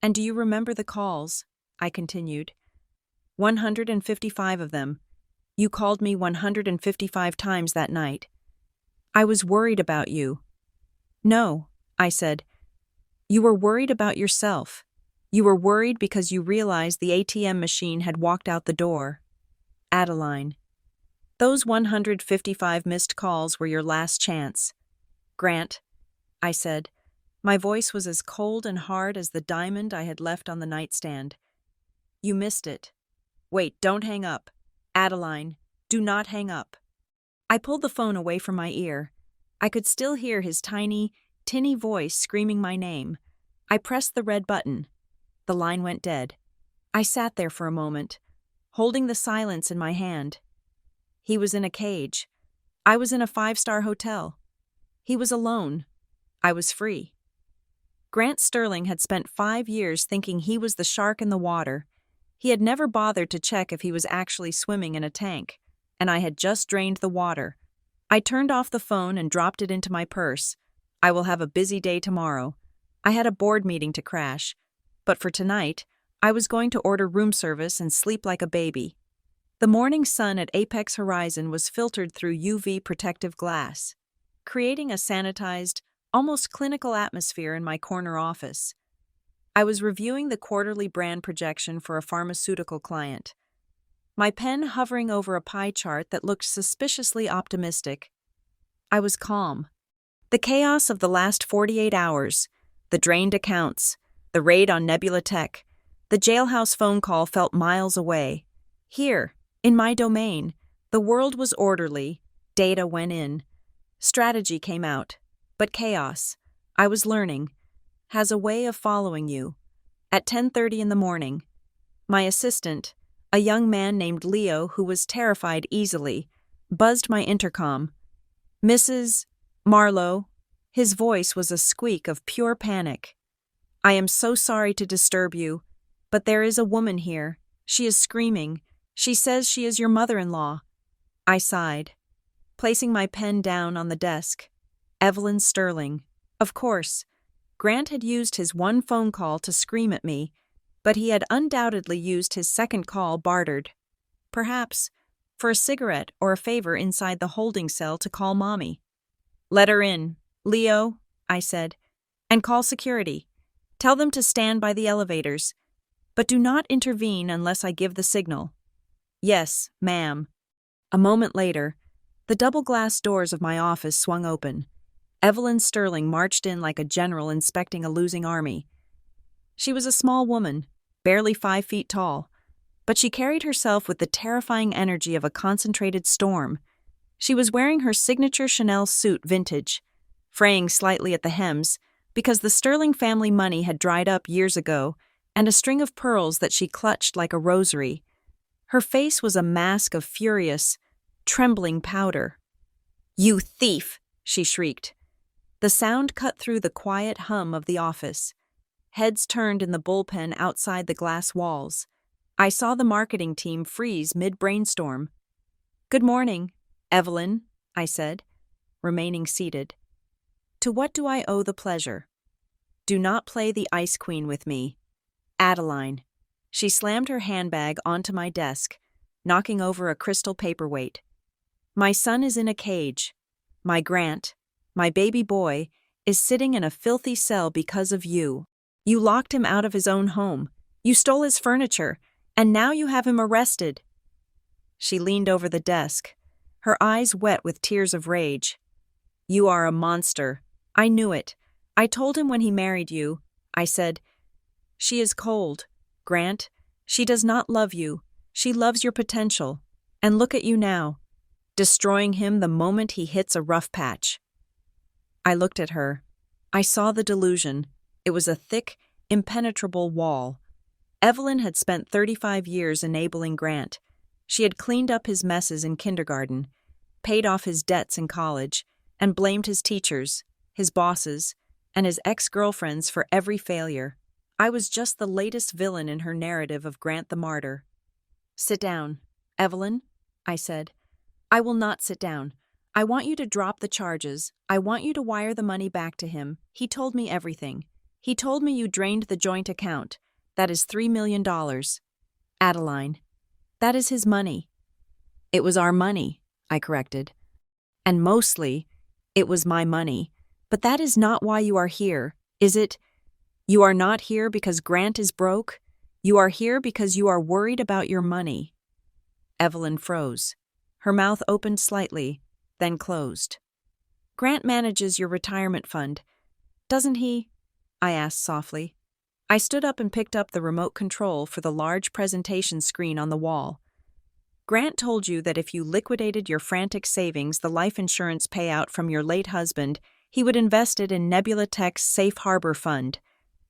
And do you remember the calls? I continued. 155 of them. You called me 155 times that night. I was worried about you. No, I said. You were worried about yourself. You were worried because you realized the ATM machine had walked out the door. Adeline. Those 155 missed calls were your last chance. Grant, I said. My voice was as cold and hard as the diamond I had left on the nightstand. You missed it. Wait, don't hang up. Adeline, do not hang up. I pulled the phone away from my ear. I could still hear his tiny, tinny voice screaming my name. I pressed the red button. The line went dead. I sat there for a moment, holding the silence in my hand. He was in a cage. I was in a 5-star hotel. He was alone. I was free. Grant Sterling had spent 5 years thinking he was the shark in the water. He had never bothered to check if he was actually swimming in a tank, and I had just drained the water. I turned off the phone and dropped it into my purse. I will have a busy day tomorrow. I had a board meeting to crash, but for tonight, I was going to order room service and sleep like a baby. The morning sun at Apex Horizon was filtered through UV protective glass, creating a sanitized, almost clinical atmosphere in my corner office. I was reviewing the quarterly brand projection for a pharmaceutical client, my pen hovering over a pie chart that looked suspiciously optimistic. I was calm. The chaos of the last 48 hours, the drained accounts, the raid on Nebula Tech, the jailhouse phone call felt miles away. Here, in my domain, the world was orderly, data went in, strategy came out, but chaos, I was learning, has a way of following you. At 10:30 in the morning, my assistant, a young man named Leo who was terrified easily, buzzed my intercom. "Mrs. Marlowe," his voice was a squeak of pure panic. "I am so sorry to disturb you, but there is a woman here. She is screaming. She says she is your mother-in-law." I sighed, placing my pen down on the desk. Evelyn Sterling. Of course. Grant had used his one phone call to scream at me, but he had undoubtedly used his second call bartered. Perhaps for a cigarette or a favor inside the holding cell to call Mommy. "Let her in, Leo," I said, "and call security. Tell them to stand by the elevators, but do not intervene unless I give the signal." "Yes, ma'am." A moment later, the double-glass doors of my office swung open. Evelyn Sterling marched in like a general inspecting a losing army. She was a small woman, barely 5 feet tall, but she carried herself with the terrifying energy of a concentrated storm. She was wearing her signature Chanel suit vintage, fraying slightly at the hems because the Sterling family money had dried up years ago, and a string of pearls that she clutched like a rosary. Her face was a mask of furious, trembling powder. "You thief!" she shrieked. The sound cut through the quiet hum of the office. Heads turned in the bullpen outside the glass walls. I saw the marketing team freeze mid-brainstorm. "Good morning, Evelyn," I said, remaining seated. "To what do I owe the pleasure?" "Do not play the ice queen with me. Adeline." She slammed her handbag onto my desk, knocking over a crystal paperweight. "My son is in a cage. My Grant, my baby boy, is sitting in a filthy cell because of you. You locked him out of his own home. You stole his furniture, and now you have him arrested." She leaned over the desk, her eyes wet with tears of rage. "You are a monster. I knew it. I told him when he married you," I said. "She is cold, Grant. She does not love you. She loves your potential. And look at you now, destroying him the moment he hits a rough patch." I looked at her. I saw the delusion. It was a thick, impenetrable wall. Evelyn had spent 35 years enabling Grant. She had cleaned up his messes in kindergarten, paid off his debts in college, and blamed his teachers, his bosses, and his ex-girlfriends for every failure. I was just the latest villain in her narrative of Grant the martyr. "Sit down, Evelyn," I said. "I will not sit down. I want you to drop the charges. I want you to wire the money back to him. He told me everything. He told me you drained the joint account. That is $3 million. Adeline, that is his money." "It was our money," I corrected. "And mostly, it was my money. But that is not why you are here, is it? You are not here because Grant is broke. You are here because you are worried about your money." Evelyn froze. Her mouth opened slightly, then closed. "Grant manages your retirement fund, doesn't he?" I asked softly. I stood up and picked up the remote control for the large presentation screen on the wall. "Grant told you that if you liquidated your frantic savings, the life insurance payout from your late husband, he would invest it in Nebula Tech's Safe Harbor Fund.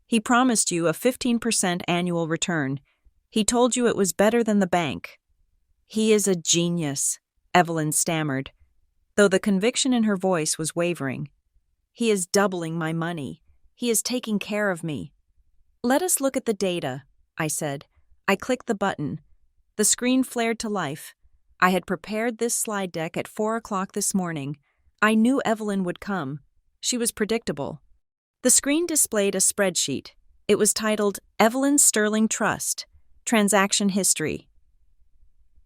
He promised you a 15% annual return. He told you it was better than the bank." "He is a genius," Evelyn stammered, though the conviction in her voice was wavering. "He is doubling my money. He is taking care of me." "Let us look at the data," I said. I clicked the button. The screen flared to life. I had prepared this slide deck at 4 o'clock this morning. I knew Evelyn would come. She was predictable. The screen displayed a spreadsheet. It was titled Evelyn Sterling Trust, Transaction History.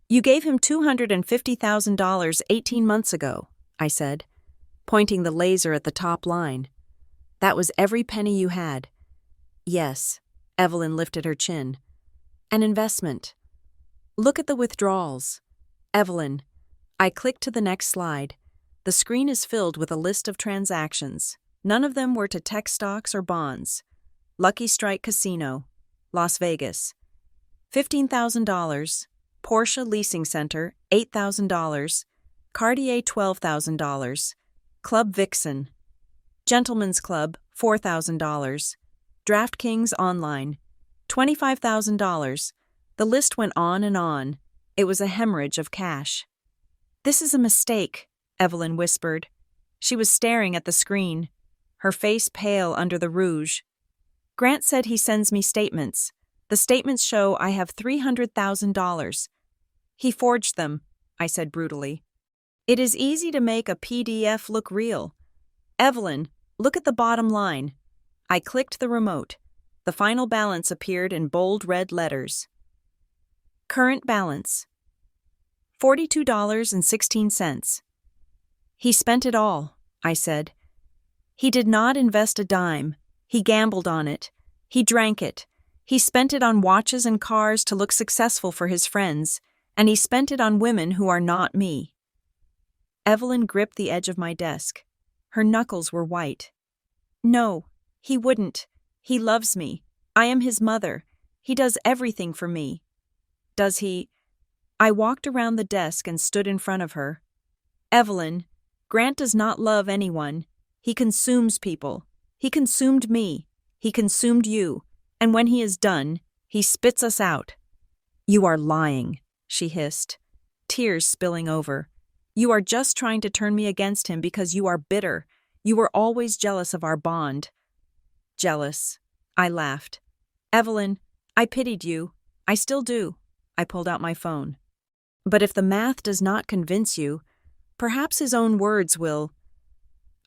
"You gave him $250,000 18 months ago," I said, pointing the laser at the top line. That was every penny you had. Yes. Evelyn lifted her chin. An investment. Look at the withdrawals. Evelyn. I clicked to the next slide. The screen is filled with a list of transactions. None of them were to tech stocks or bonds. Lucky Strike Casino, Las Vegas. $15,000. Porsche Leasing Center, $8,000. Cartier, $12,000. Club Vixen. Gentlemen's Club, $4,000. DraftKings Online, $25,000. The list went on and on. It was a hemorrhage of cash. This is a mistake, Evelyn whispered. She was staring at the screen, her face pale under the rouge. Grant said he sends me statements. The statements show I have $300,000. He forged them, I said brutally. It is easy to make a PDF look real. Evelyn, look at the bottom line. I clicked the remote. The final balance appeared in bold red letters. Current balance. $42.16. He spent it all, I said. He did not invest a dime. He gambled on it. He drank it. He spent it on watches and cars to look successful for his friends, and he spent it on women who are not me. Evelyn gripped the edge of my desk. Her knuckles were white. No, he wouldn't. He loves me. I am his mother. He does everything for me. Does he? I walked around the desk and stood in front of her. Evelyn, Grant does not love anyone. He consumes people. He consumed me. He consumed you. And when he is done, he spits us out. You are lying, she hissed, tears spilling over. You are just trying to turn me against him because you are bitter. You were always jealous of our bond. Jealous. I laughed. Evelyn, I pitied you. I still do. I pulled out my phone. But if the math does not convince you, perhaps his own words will.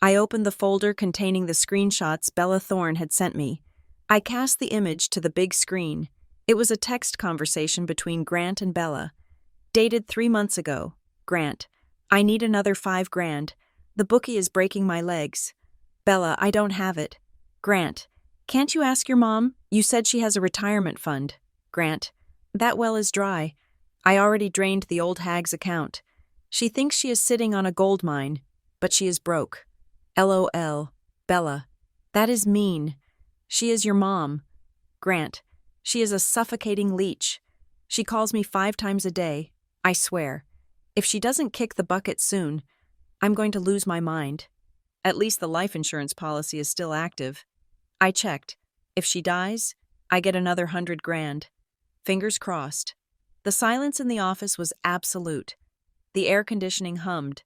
I opened the folder containing the screenshots Bella Thorne had sent me. I cast the image to the big screen. It was a text conversation between Grant and Bella. Dated 3 months ago. Grant, I need another $5,000. The bookie is breaking my legs. Bella, I don't have it. Grant, can't you ask your mom? You said she has a retirement fund. Grant, that well is dry. I already drained the old hag's account. She thinks she is sitting on a gold mine, but she is broke. LOL. Bella, that is mean. She is your mom. Grant, she is a suffocating leech. She calls me 5 times a day. I swear. If she doesn't kick the bucket soon, I'm going to lose my mind. At least the life insurance policy is still active. I checked. If she dies, I get another $100,000. Fingers crossed. The silence in the office was absolute. The air conditioning hummed,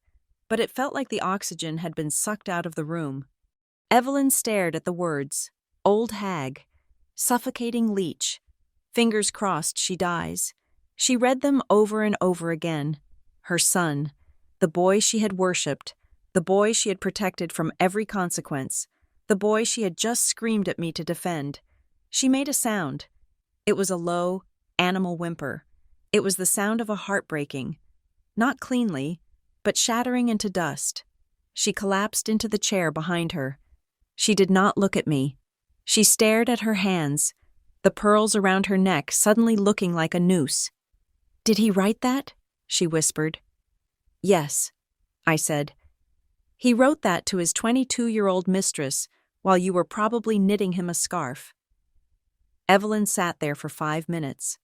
but it felt like the oxygen had been sucked out of the room. Evelyn stared at the words, old hag, suffocating leech, fingers crossed she dies. She read them over and over again. Her son, the boy she had worshipped, the boy she had protected from every consequence, the boy she had just screamed at me to defend. She made a sound. It was a low, animal whimper. It was the sound of a heart breaking, not cleanly, but shattering into dust. She collapsed into the chair behind her. She did not look at me. She stared at her hands, the pearls around her neck suddenly looking like a noose. Did he write that? She whispered. Yes, I said. He wrote that to his 22-year-old mistress while you were probably knitting him a scarf. Evelyn sat there for 5 minutes.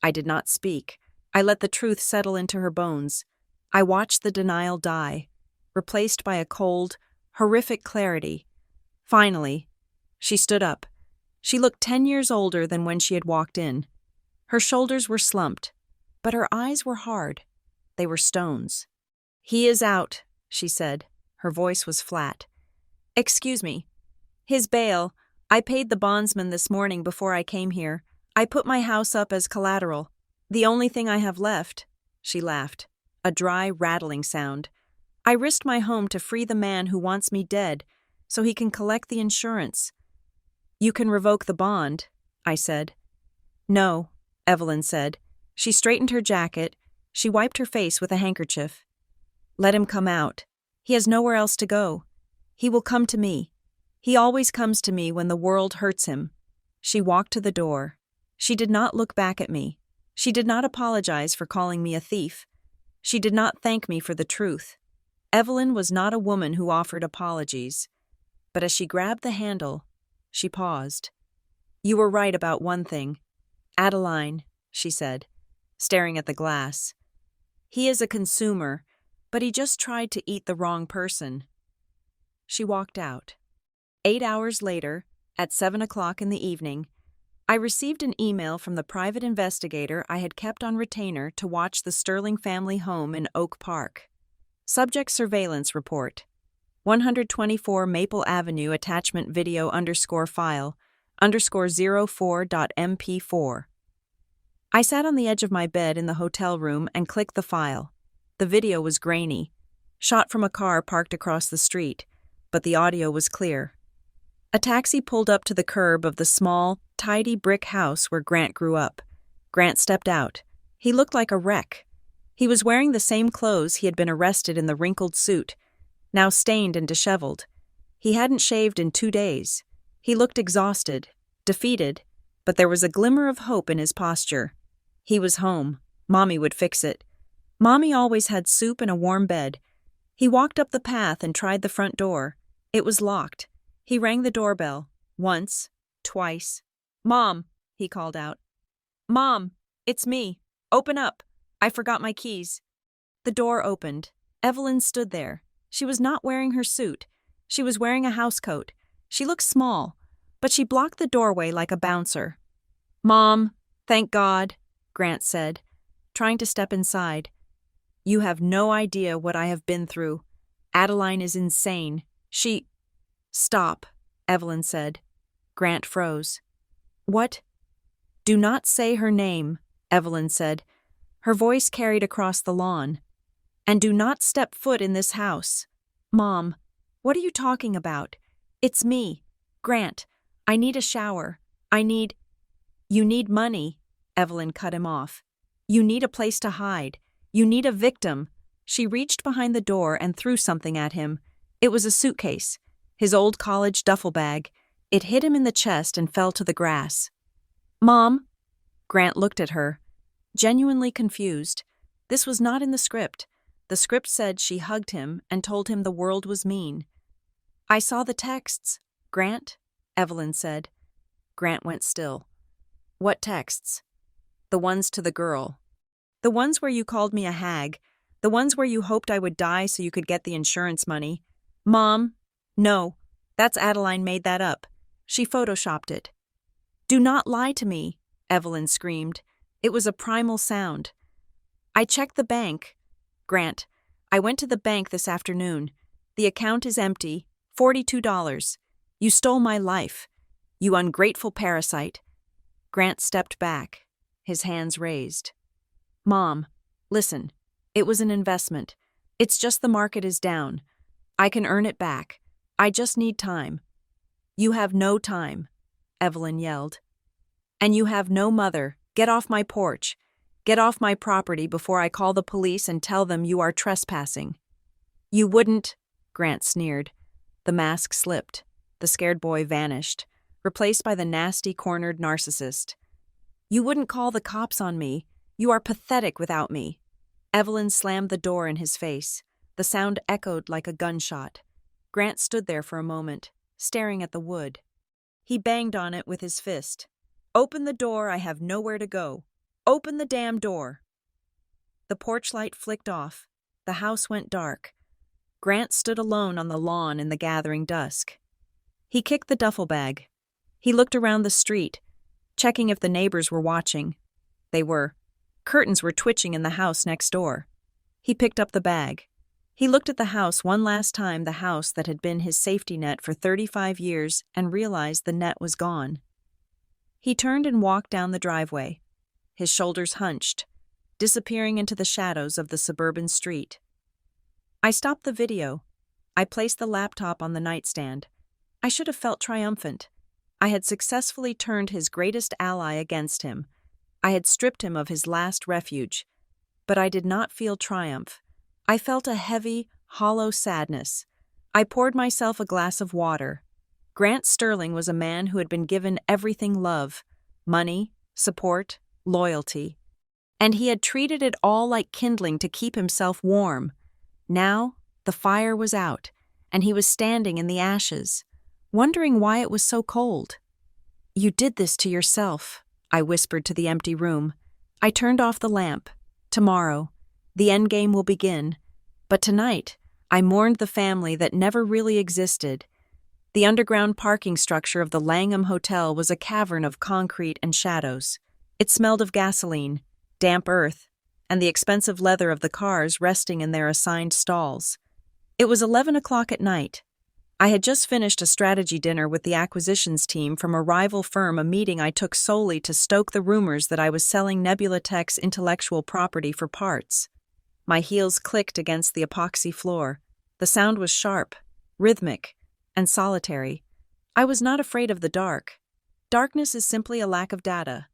I did not speak. I let the truth settle into her bones. I watched the denial die, replaced by a cold, horrific clarity. Finally, she stood up. She looked 10 years older than when she had walked in. Her shoulders were slumped, but her eyes were hard. They were stones. He is out, she said. Her voice was flat. Excuse me. His bail. I paid the bondsman this morning before I came here. I put my house up as collateral. The only thing I have left. She laughed. A dry, rattling sound. I risked my home to free the man who wants me dead, so he can collect the insurance. You can revoke the bond, I said. No, Evelyn said. She straightened her jacket. She wiped her face with a handkerchief. Let him come out. He has nowhere else to go. He will come to me. He always comes to me when the world hurts him. She walked to the door. She did not look back at me. She did not apologize for calling me a thief. She did not thank me for the truth. Evelyn was not a woman who offered apologies. But as she grabbed the handle, she paused. "You were right about one thing. Adeline," she said, staring at the glass. "He is a consumer, but he just tried to eat the wrong person." She walked out. 8 hours later, at 7 o'clock in the evening, I received an email from the private investigator I had kept on retainer to watch the Sterling family home in Oak Park. Subject surveillance report. 124 Maple Avenue attachment video _file _04.mp4. I sat on the edge of my bed in the hotel room and clicked the file. The video was grainy, shot from a car parked across the street, but the audio was clear. A taxi pulled up to the curb of the small, tidy brick house where Grant grew up. Grant stepped out. He looked like a wreck. He was wearing the same clothes he had been arrested in, the wrinkled suit, now stained and disheveled. He hadn't shaved in 2 days. He looked exhausted, defeated, but there was a glimmer of hope in his posture. He was home. Mommy would fix it. Mommy always had soup and a warm bed. He walked up the path and tried the front door. It was locked. He rang the doorbell. Once, twice. "Mom," he called out. "Mom, it's me. Open up. I forgot my keys." The door opened. Evelyn stood there. She was not wearing her suit. She was wearing a housecoat. She looked small, but she blocked the doorway like a bouncer. "Mom, thank God," Grant said, trying to step inside. "You have no idea what I have been through. Adeline is insane. She—" "Stop," Evelyn said. Grant froze. "What?" "Do not say her name," Evelyn said. Her voice carried across the lawn. "And do not step foot in this house." "Mom, what are you talking about? It's me, Grant. I need a shower. You need money," Evelyn cut him off. "You need a place to hide. You need a victim." She reached behind the door and threw something at him. It was a suitcase, his old college duffel bag. It hit him in the chest and fell to the grass. "Mom?" Grant looked at her, genuinely confused. This was not in the script. The script said she hugged him and told him the world was mean. "I saw the texts, Grant," Evelyn said. Grant went still. "What texts?" "The ones to the girl. The ones where you called me a hag. The ones where you hoped I would die so you could get the insurance money." "Mom, no, that's Adeline made that up. She photoshopped it." "Do not lie to me," Evelyn screamed. It was a primal sound. "I checked the bank. Grant, I went to the bank this afternoon. The account is empty. $42. You stole my life. You ungrateful parasite." Grant stepped back, his hands raised. "Mom, listen. It was an investment. It's just the market is down. I can earn it back. I just need time." "You have no time," Evelyn yelled. "And you have no mother. Get off my porch. Get off my property before I call the police and tell them you are trespassing." "You wouldn't," Grant sneered. The mask slipped. The scared boy vanished, replaced by the nasty, cornered narcissist. "You wouldn't call the cops on me. You are pathetic without me." Evelyn slammed the door in his face. The sound echoed like a gunshot. Grant stood there for a moment, staring at the wood. He banged on it with his fist. "Open the door, I have nowhere to go. Open the damn door." The porch light flicked off. The house went dark. Grant stood alone on the lawn in the gathering dusk. He kicked the duffel bag. He looked around the street, checking if the neighbors were watching. They were. Curtains were twitching in the house next door. He picked up the bag. He looked at the house one last time, the house that had been his safety net for 35 years, and realized the net was gone. He turned and walked down the driveway, his shoulders hunched, disappearing into the shadows of the suburban street. I stopped the video. I placed the laptop on the nightstand. I should have felt triumphant. I had successfully turned his greatest ally against him. I had stripped him of his last refuge. But I did not feel triumph. I felt a heavy, hollow sadness. I poured myself a glass of water. Grant Sterling was a man who had been given everything love, money, support, loyalty. And he had treated it all like kindling to keep himself warm. Now, the fire was out, and he was standing in the ashes, wondering why it was so cold. "You did this to yourself," I whispered to the empty room. I turned off the lamp. "Tomorrow, the endgame will begin. But tonight, I mourned the family that never really existed." The underground parking structure of the Langham Hotel was a cavern of concrete and shadows. It smelled of gasoline, damp earth, and the expensive leather of the cars resting in their assigned stalls. It was 11 o'clock at night. I had just finished a strategy dinner with the acquisitions team from a rival firm, a meeting I took solely to stoke the rumors that I was selling Nebula Tech's intellectual property for parts. My heels clicked against the epoxy floor. The sound was sharp, rhythmic, and solitary. I was not afraid of the dark. Darkness is simply a lack of data.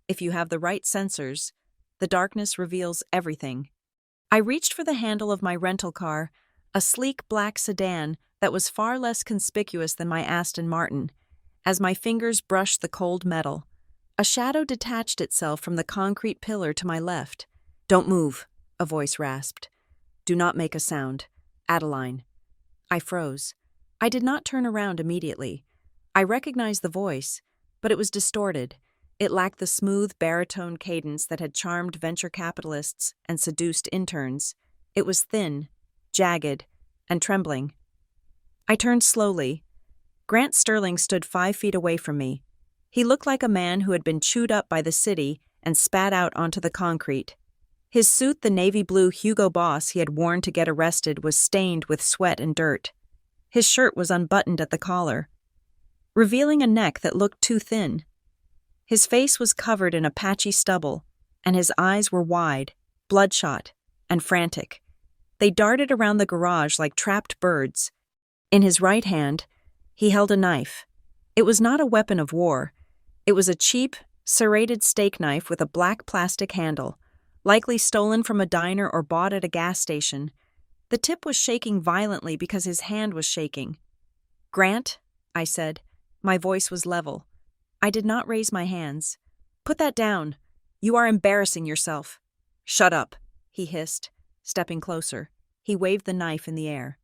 If you have the right sensors, the darkness reveals everything. I reached for the handle of my rental car, a sleek black sedan that was far less conspicuous than my Aston Martin. As my fingers brushed the cold metal, a shadow detached itself from the concrete pillar to my left. "Don't move," a voice rasped. "Do not make a sound. Adeline." I froze. I did not turn around immediately. I recognized the voice, but it was distorted. It lacked the smooth baritone cadence that had charmed venture capitalists and seduced interns. It was thin, jagged, and trembling. I turned slowly. Grant Sterling stood 5 feet away from me. He looked like a man who had been chewed up by the city and spat out onto the concrete. His suit, the navy blue Hugo Boss he had worn to get arrested, was stained with sweat and dirt. His shirt was unbuttoned at the collar, revealing a neck that looked too thin. His face was covered in a patchy stubble, and his eyes were wide, bloodshot, and frantic. They darted around the garage like trapped birds. In his right hand, he held a knife. It was not a weapon of war. It was a cheap, serrated steak knife with a black plastic handle, likely stolen from a diner or bought at a gas station. The tip was shaking violently because his hand was shaking. "Grant," I said. My voice was level. I did not raise my hands. "Put that down. You are embarrassing yourself." "Shut up," he hissed, stepping closer. He waved the knife in the air.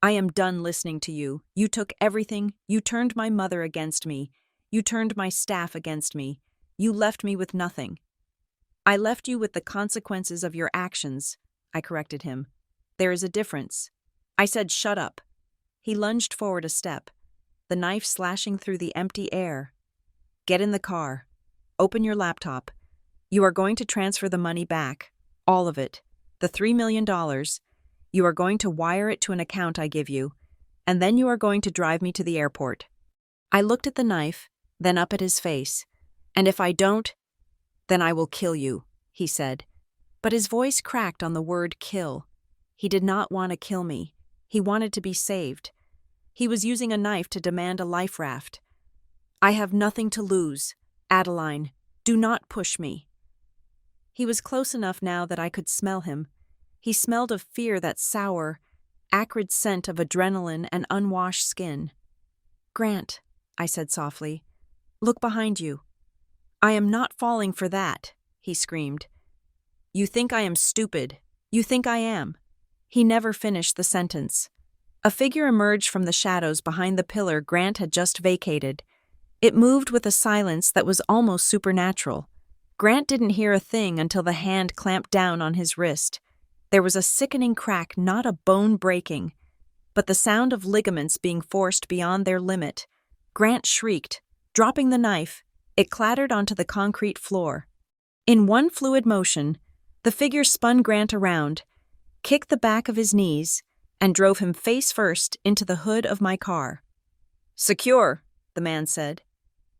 "I am done listening to you. You took everything. You turned my mother against me. You turned my staff against me. You left me with nothing." "I left you with the consequences of your actions," I corrected him. "There is a difference." I said, "Shut up." He lunged forward a step, the knife slashing through the empty air. "Get in the car. Open your laptop. You are going to transfer the money back. All of it. The $3 million. You are going to wire it to an account I give you, and then you are going to drive me to the airport." I looked at the knife, then up at his face. "And if I don't, then I will kill you," he said. But his voice cracked on the word kill. He did not want to kill me. He wanted to be saved. He was using a knife to demand a life raft. "I have nothing to lose. Adeline, do not push me." He was close enough now that I could smell him. He smelled of fear, that sour, acrid scent of adrenaline and unwashed skin. "Grant," I said softly, "look behind you." "I am not falling for that," he screamed. "You think I am stupid. You think I am." He never finished the sentence. A figure emerged from the shadows behind the pillar Grant had just vacated. It moved with a silence that was almost supernatural. Grant didn't hear a thing until the hand clamped down on his wrist. There was a sickening crack, not a bone breaking, but the sound of ligaments being forced beyond their limit. Grant shrieked. Dropping the knife, it clattered onto the concrete floor. In one fluid motion, the figure spun Grant around, kicked the back of his knees, and drove him face first into the hood of my car. "Secure," the man said.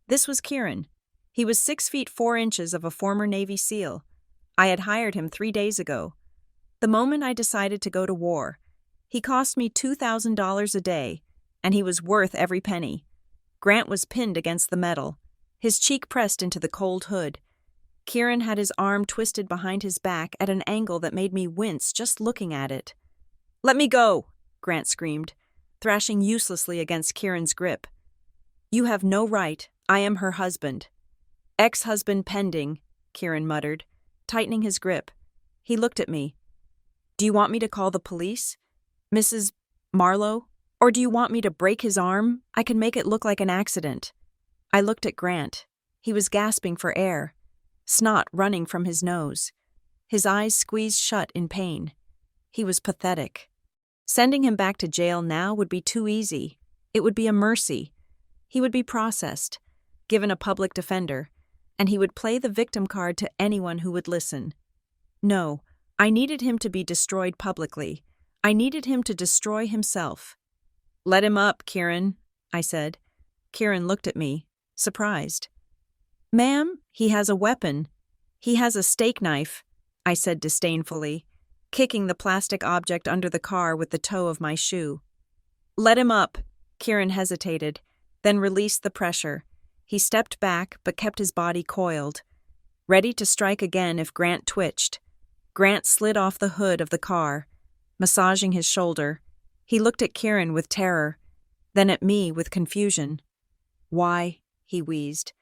This was Kieran. He was 6 feet 4 inches of a former Navy SEAL. I had hired him 3 days ago. The moment I decided to go to war, he cost me $2,000 a day, and he was worth every penny. Grant was pinned against the metal, his cheek pressed into the cold hood. Kieran had his arm twisted behind his back at an angle that made me wince just looking at it. "Let me go!" Grant screamed, thrashing uselessly against Kieran's grip. You have no right. I am her husband. Ex-husband pending, Kieran muttered, tightening his grip. He looked at me. Do you want me to call the police, Mrs. Marlowe? Or do you want me to break his arm? I can make it look like an accident. I looked at Grant. He was gasping for air, snot running from his nose. His eyes squeezed shut in pain. He was pathetic. Sending him back to jail now would be too easy. It would be a mercy. He would be processed, given a public defender, and he would play the victim card to anyone who would listen. No, I needed him to be destroyed publicly. I needed him to destroy himself. Let him up, Kieran, I said. Kieran looked at me, surprised. Ma'am, he has a weapon. He has a steak knife, I said disdainfully, kicking the plastic object under the car with the toe of my shoe. Let him up, Kieran hesitated, then released the pressure. He stepped back but kept his body coiled, ready to strike again if Grant twitched. Grant slid off the hood of the car, massaging his shoulder. He looked at Kieran with terror, then at me with confusion. Why? He wheezed.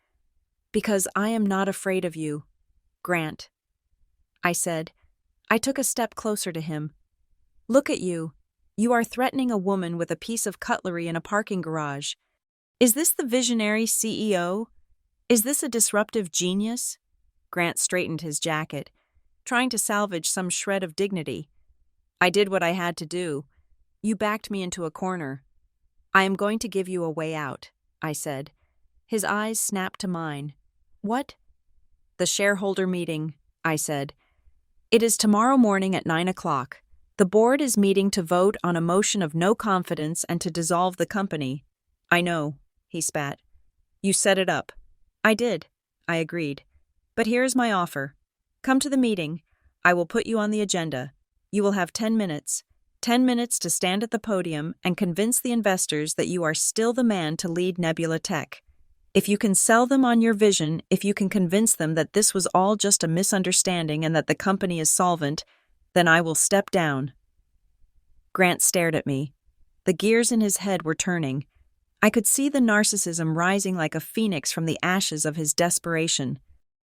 Because I am not afraid of you, Grant, I said. I took a step closer to him. Look at you. You are threatening a woman with a piece of cutlery in a parking garage. Is this the visionary CEO? Is this a disruptive genius? Grant straightened his jacket, trying to salvage some shred of dignity. I did what I had to do. You backed me into a corner. I am going to give you a way out, I said. His eyes snapped to mine. What? The shareholder meeting, I said. It is tomorrow morning at 9 o'clock. The board is meeting to vote on a motion of no confidence and to dissolve the company. I know, he spat. You set it up. I did, I agreed. But here is my offer. Come to the meeting. I will put you on the agenda. You will have 10 minutes. 10 minutes to stand at the podium and convince the investors that you are still the man to lead Nebula Tech. If you can sell them on your vision, if you can convince them that this was all just a misunderstanding and that the company is solvent, then I will step down. Grant stared at me. The gears in his head were turning. I could see the narcissism rising like a phoenix from the ashes of his desperation.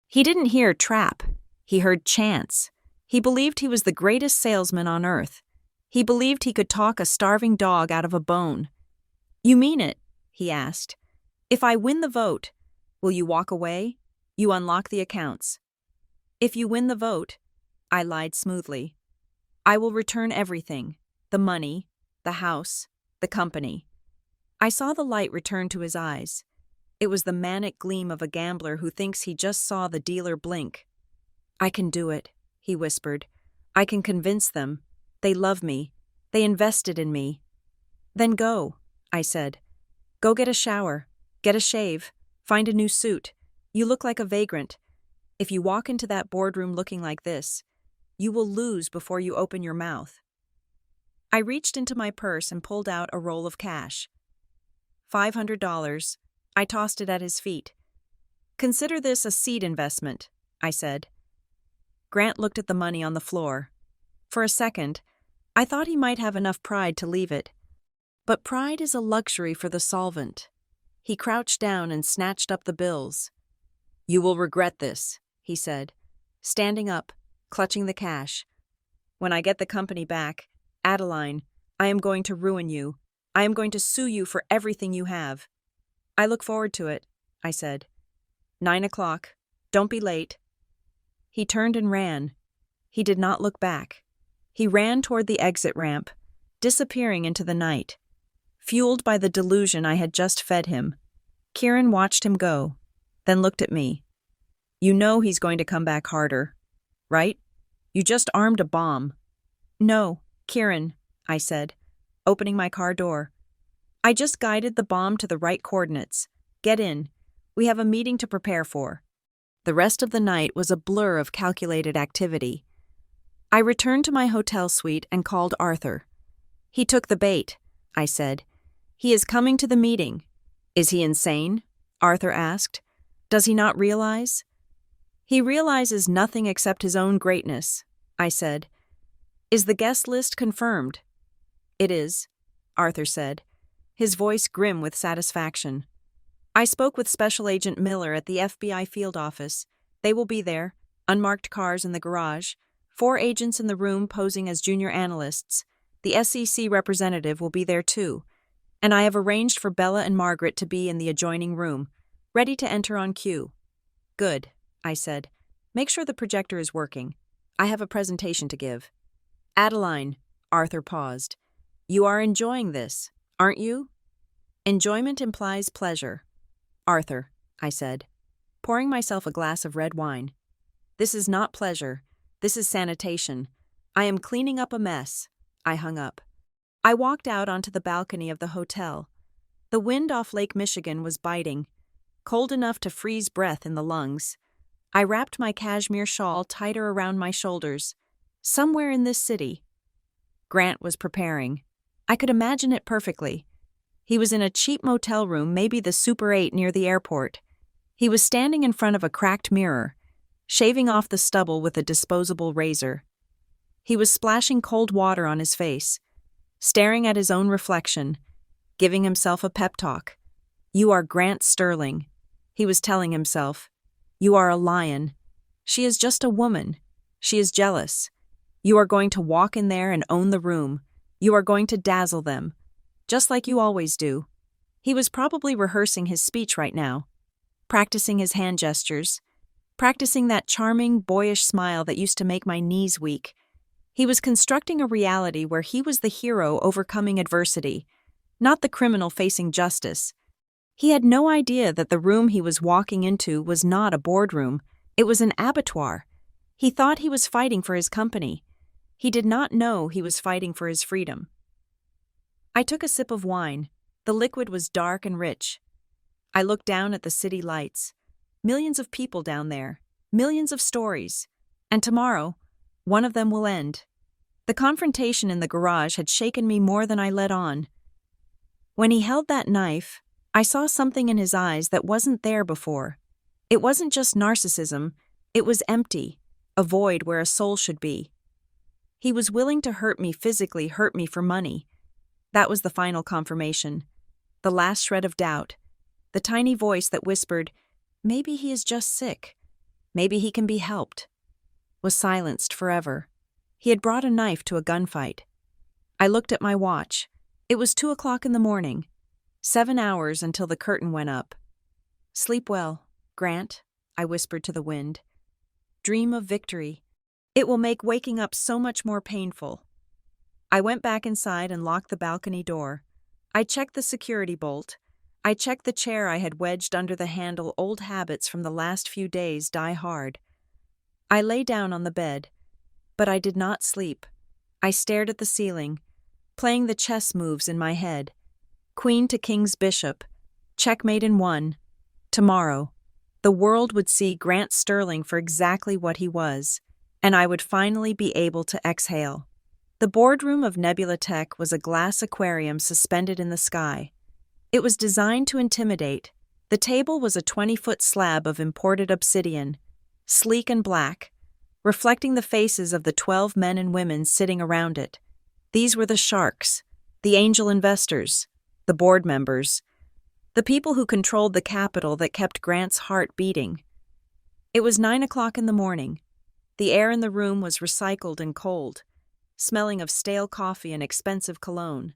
He didn't hear trap. He heard chance. He believed he was the greatest salesman on earth. He believed he could talk a starving dog out of a bone. You mean it? He asked. If I win the vote, will you walk away? You unlock the accounts. If you win the vote, I lied smoothly. I will return everything, the money, the house, the company. I saw the light return to his eyes. It was the manic gleam of a gambler who thinks he just saw the dealer blink. I can do it, he whispered. I can convince them. They love me. They invested in me. Then go, I said. Go get a shower. Get a shave. Find a new suit. You look like a vagrant. If you walk into that boardroom looking like this, you will lose before you open your mouth. I reached into my purse and pulled out a roll of cash. $500. I tossed it at his feet. Consider this a seed investment, I said. Grant looked at the money on the floor. For a second, I thought he might have enough pride to leave it. But pride is a luxury for the solvent. He crouched down and snatched up the bills. You will regret this, he said, standing up, clutching the cash. When I get the company back, Adeline, I am going to ruin you. I am going to sue you for everything you have. I look forward to it, I said. 9 o'clock. Don't be late. He turned and ran. He did not look back. He ran toward the exit ramp, disappearing into the night. Fueled by the delusion I had just fed him, Kieran watched him go, then looked at me. You know he's going to come back harder, right? You just armed a bomb. No, Kieran, I said, opening my car door. I just guided the bomb to the right coordinates. Get in. We have a meeting to prepare for. The rest of the night was a blur of calculated activity. I returned to my hotel suite and called Arthur. He took the bait, I said. He is coming to the meeting. Is he insane? Arthur asked. Does he not realize? He realizes nothing except his own greatness, I said. Is the guest list confirmed? It is, Arthur said, his voice grim with satisfaction. I spoke with Special Agent Miller at the FBI field office. They will be there, unmarked cars in the garage, 4 agents in the room posing as junior analysts. The SEC representative will be there too. And I have arranged for Bella and Margaret to be in the adjoining room, ready to enter on cue. Good, I said. Make sure the projector is working. I have a presentation to give. Adeline, Arthur paused. You are enjoying this, aren't you? Enjoyment implies pleasure. Arthur, I said, pouring myself a glass of red wine. This is not pleasure. This is sanitation. I am cleaning up a mess. I hung up. I walked out onto the balcony of the hotel. The wind off Lake Michigan was biting, cold enough to freeze breath in the lungs. I wrapped my cashmere shawl tighter around my shoulders. Somewhere in this city. Grant was preparing. I could imagine it perfectly. He was in a cheap motel room, maybe the Super 8 near the airport. He was standing in front of a cracked mirror, shaving off the stubble with a disposable razor. He was splashing cold water on his face, staring at his own reflection, giving himself a pep talk. You are Grant Sterling, he was telling himself. You are a lion. She is just a woman. She is jealous. You are going to walk in there and own the room. You are going to dazzle them, just like you always do. He was probably rehearsing his speech right now, practicing his hand gestures, practicing that charming, boyish smile that used to make my knees weak. He was constructing a reality where he was the hero overcoming adversity, not the criminal facing justice. He had no idea that the room he was walking into was not a boardroom. It was an abattoir. He thought he was fighting for his company. He did not know he was fighting for his freedom. I took a sip of wine. The liquid was dark and rich. I looked down at the city lights. Millions of people down there. Millions of stories. And tomorrow, one of them will end. The confrontation in the garage had shaken me more than I let on. When he held that knife, I saw something in his eyes that wasn't there before. It wasn't just narcissism, it was empty, a void where a soul should be. He was willing to hurt me physically, hurt me for money. That was the final confirmation. The last shred of doubt. The tiny voice that whispered, maybe he is just sick. Maybe he can be helped. Was silenced forever. He had brought a knife to a gunfight. I looked at my watch. It was 2:00 in the morning. 7 hours until the curtain went up. Sleep well, Grant, I whispered to the wind. Dream of victory. It will make waking up so much more painful. I went back inside and locked the balcony door. I checked the security bolt. I checked the chair I had wedged under the handle. Old habits from the last few days die hard. I lay down on the bed, but I did not sleep. I stared at the ceiling, playing the chess moves in my head. Queen to king's bishop. Checkmate in 1. Tomorrow, the world would see Grant Sterling for exactly what he was, and I would finally be able to exhale. The boardroom of Nebula Tech was a glass aquarium suspended in the sky. It was designed to intimidate. The table was a 20-foot slab of imported obsidian, sleek and black, reflecting the faces of the 12 men and women sitting around it. These were the sharks, the angel investors, the board members, the people who controlled the capital that kept Grant's heart beating. It was 9:00 in the morning. The air in the room was recycled and cold, smelling of stale coffee and expensive cologne.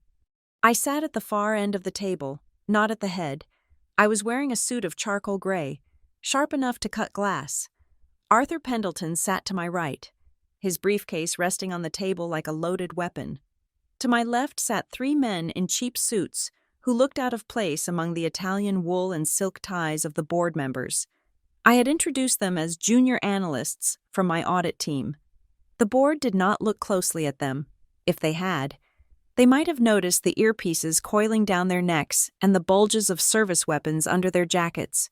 I sat at the far end of the table, not at the head. I was wearing a suit of charcoal gray, sharp enough to cut glass. Arthur Pendleton sat to my right, his briefcase resting on the table like a loaded weapon. To my left sat 3 men in cheap suits who looked out of place among the Italian wool and silk ties of the board members. I had introduced them as junior analysts from my audit team. The board did not look closely at them. If they had, they might have noticed the earpieces coiling down their necks and the bulges of service weapons under their jackets.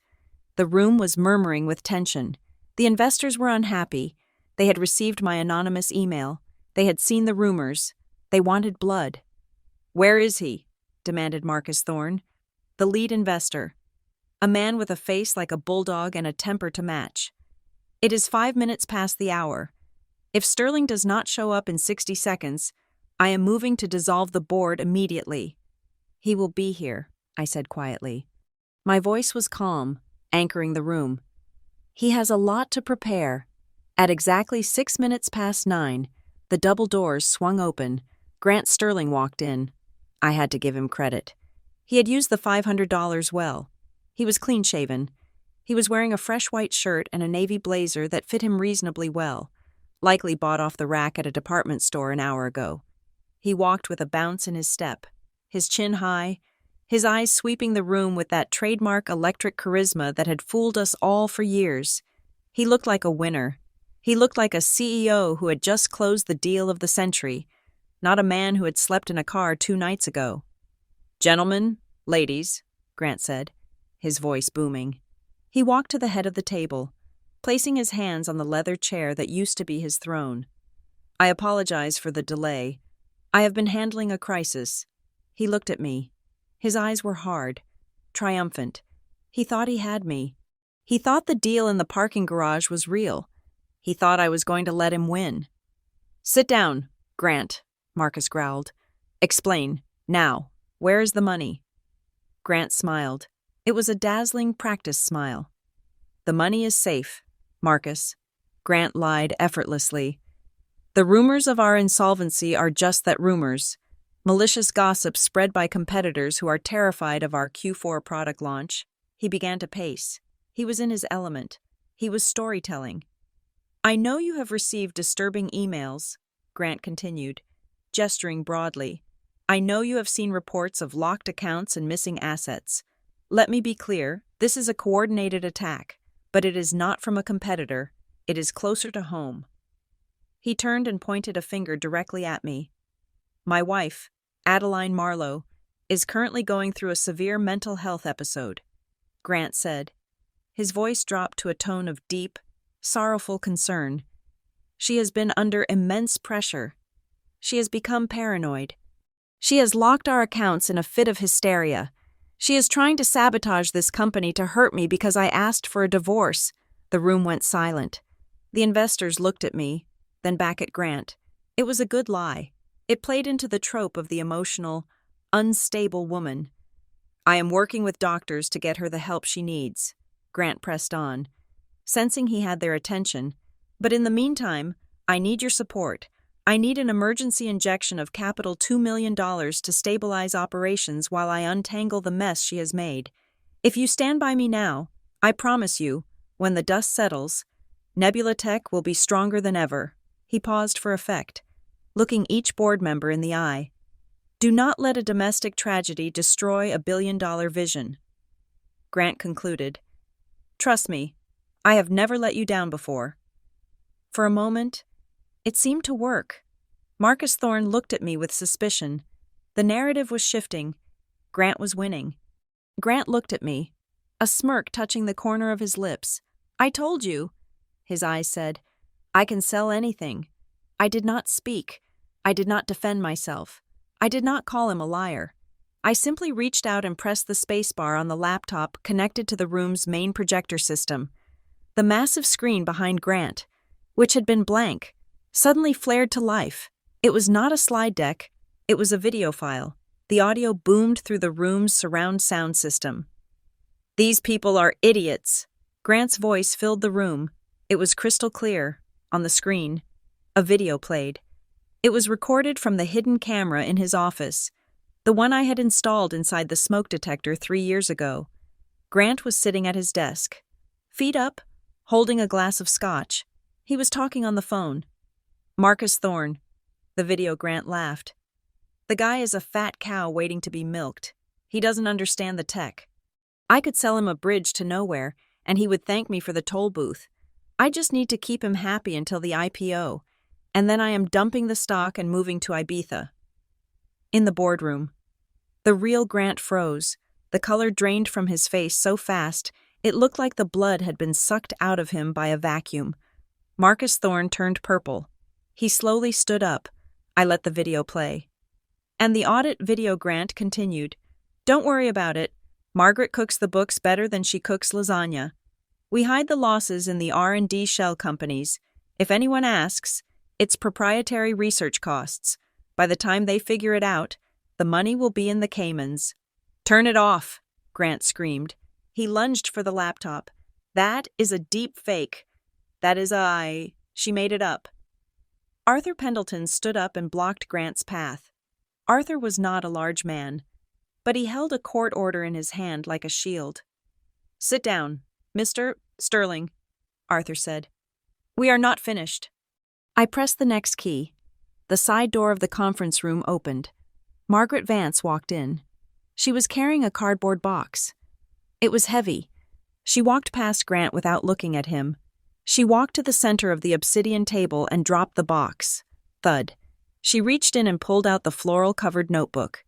The room was murmuring with tension. The investors were unhappy. They had received my anonymous email. They had seen the rumors. They wanted blood. "Where is he?" demanded Marcus Thorne, the lead investor, a man with a face like a bulldog and a temper to match. "It is 5 minutes past the hour. If Sterling does not show up in 60 seconds, I am moving to dissolve the board immediately." "He will be here," I said quietly. My voice was calm, anchoring the room. He has a lot to prepare. At exactly 6 minutes past 9, the double doors swung open. Grant Sterling walked in. I had to give him credit. He had used the $500 well. He was clean-shaven. He was wearing a fresh white shirt and a navy blazer that fit him reasonably well, likely bought off the rack at a department store an hour ago. He walked with a bounce in his step, his chin high, his eyes sweeping the room with that trademark electric charisma that had fooled us all for years. He looked like a winner. He looked like a CEO who had just closed the deal of the century, not a man who had slept in a car 2 nights ago. "Gentlemen, ladies," Grant said, his voice booming. He walked to the head of the table, placing his hands on the leather chair that used to be his throne. "I apologize for the delay. I have been handling a crisis." He looked at me. His eyes were hard, triumphant. He thought he had me. He thought the deal in the parking garage was real. He thought I was going to let him win. "Sit down, Grant," Marcus growled. "Explain, now. Where is the money?" Grant smiled. It was a dazzling practice smile. "The money is safe, Marcus." Grant lied effortlessly. "The rumors of our insolvency are just that, rumors. Malicious gossip spread by competitors who are terrified of our Q4 product launch." He began to pace. He was in his element. He was storytelling. "I know you have received disturbing emails," Grant continued, gesturing broadly. "I know you have seen reports of locked accounts and missing assets. Let me be clear, this is a coordinated attack, but it is not from a competitor. It is closer to home." He turned and pointed a finger directly at me. "My wife, Adeline Marlowe, is currently going through a severe mental health episode," Grant said. His voice dropped to a tone of deep, sorrowful concern. "She has been under immense pressure. She has become paranoid. She has locked our accounts in a fit of hysteria. She is trying to sabotage this company to hurt me because I asked for a divorce." The room went silent. The investors looked at me, then back at Grant. It was a good lie. It played into the trope of the emotional, unstable woman. "I am working with doctors to get her the help she needs," Grant pressed on, sensing he had their attention. "But in the meantime, I need your support. I need an emergency injection of capital $2 million to stabilize operations while I untangle the mess she has made. If you stand by me now, I promise you, when the dust settles, Nebula Tech will be stronger than ever." He paused for effect, looking each board member in the eye. "Do not let a domestic tragedy destroy a billion-dollar vision." Grant concluded, "Trust me, I have never let you down before." For a moment, it seemed to work. Marcus Thorne looked at me with suspicion. The narrative was shifting. Grant was winning. Grant looked at me, a smirk touching the corner of his lips. "I told you," his eyes said. "I can sell anything." I did not speak. I did not defend myself. I did not call him a liar. I simply reached out and pressed the spacebar on the laptop connected to the room's main projector system. The massive screen behind Grant, which had been blank, suddenly flared to life. It was not a slide deck. It was a video file. The audio boomed through the room's surround sound system. "These people are idiots." Grant's voice filled the room. It was crystal clear. On the screen, a video played. It was recorded from the hidden camera in his office, the one I had installed inside the smoke detector 3 years ago. Grant was sitting at his desk, feet up, holding a glass of scotch. He was talking on the phone. "Marcus Thorne." The video Grant laughed. "The guy is a fat cow waiting to be milked. He doesn't understand the tech. I could sell him a bridge to nowhere, and he would thank me for the toll booth. I just need to keep him happy until the IPO, and then I am dumping the stock and moving to Ibiza." In the boardroom, the real Grant froze. The color drained from his face so fast, it looked like the blood had been sucked out of him by a vacuum. Marcus Thorne turned purple. He slowly stood up. I let the video play. "And the audit video," Grant continued. "Don't worry about it. Margaret cooks the books better than she cooks lasagna. We hide the losses in the R&D shell companies. If anyone asks, it's proprietary research costs. By the time they figure it out, the money will be in the Caymans." "Turn it off," Grant screamed. He lunged for the laptop. That is a deep fake. That is she made it up. Arthur Pendleton stood up and blocked Grant's path. Arthur was not a large man, but he held a court order in his hand like a shield. "Sit down, Mr. Sterling," Arthur said. "We are not finished." I pressed the next key. The side door of the conference room opened. Margaret Vance walked in. She was carrying a cardboard box. It was heavy. She walked past Grant without looking at him. She walked to the center of the obsidian table and dropped the box. Thud. She reached in and pulled out the floral-covered notebook.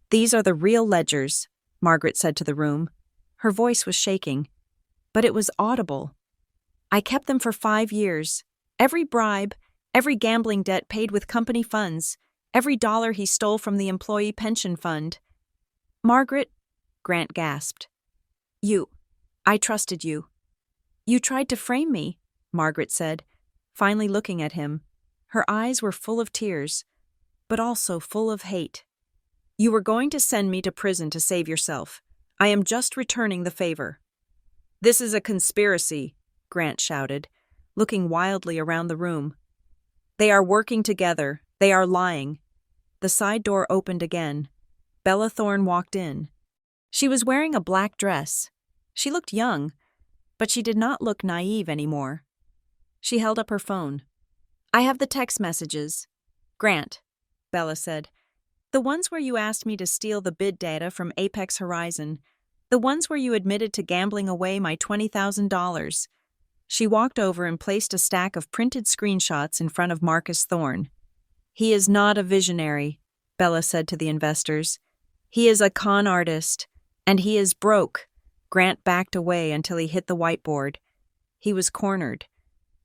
"These are the real ledgers," Margaret said to the room. Her voice was shaking, but it was audible. "I kept them for 5 years. Every bribe, every gambling debt paid with company funds, every dollar he stole from the employee pension fund." "Margaret," Grant gasped. I trusted you." "You tried to frame me," Margaret said, finally looking at him. Her eyes were full of tears, but also full of hate. "You were going to send me to prison to save yourself. I am just returning the favor." "This is a conspiracy," Grant shouted, looking wildly around the room. "They are working together. They are lying." The side door opened again. Bella Thorne walked in. She was wearing a black dress. She looked young, but she did not look naive anymore. She held up her phone. "I have the text messages." "Grant," Bella said. "The ones where you asked me to steal the bid data from Apex Horizon. The ones where you admitted to gambling away my $20,000. She walked over and placed a stack of printed screenshots in front of Marcus Thorne. "He is not a visionary," Bella said to the investors. "He is a con artist, and he is broke." Grant backed away until he hit the whiteboard. He was cornered.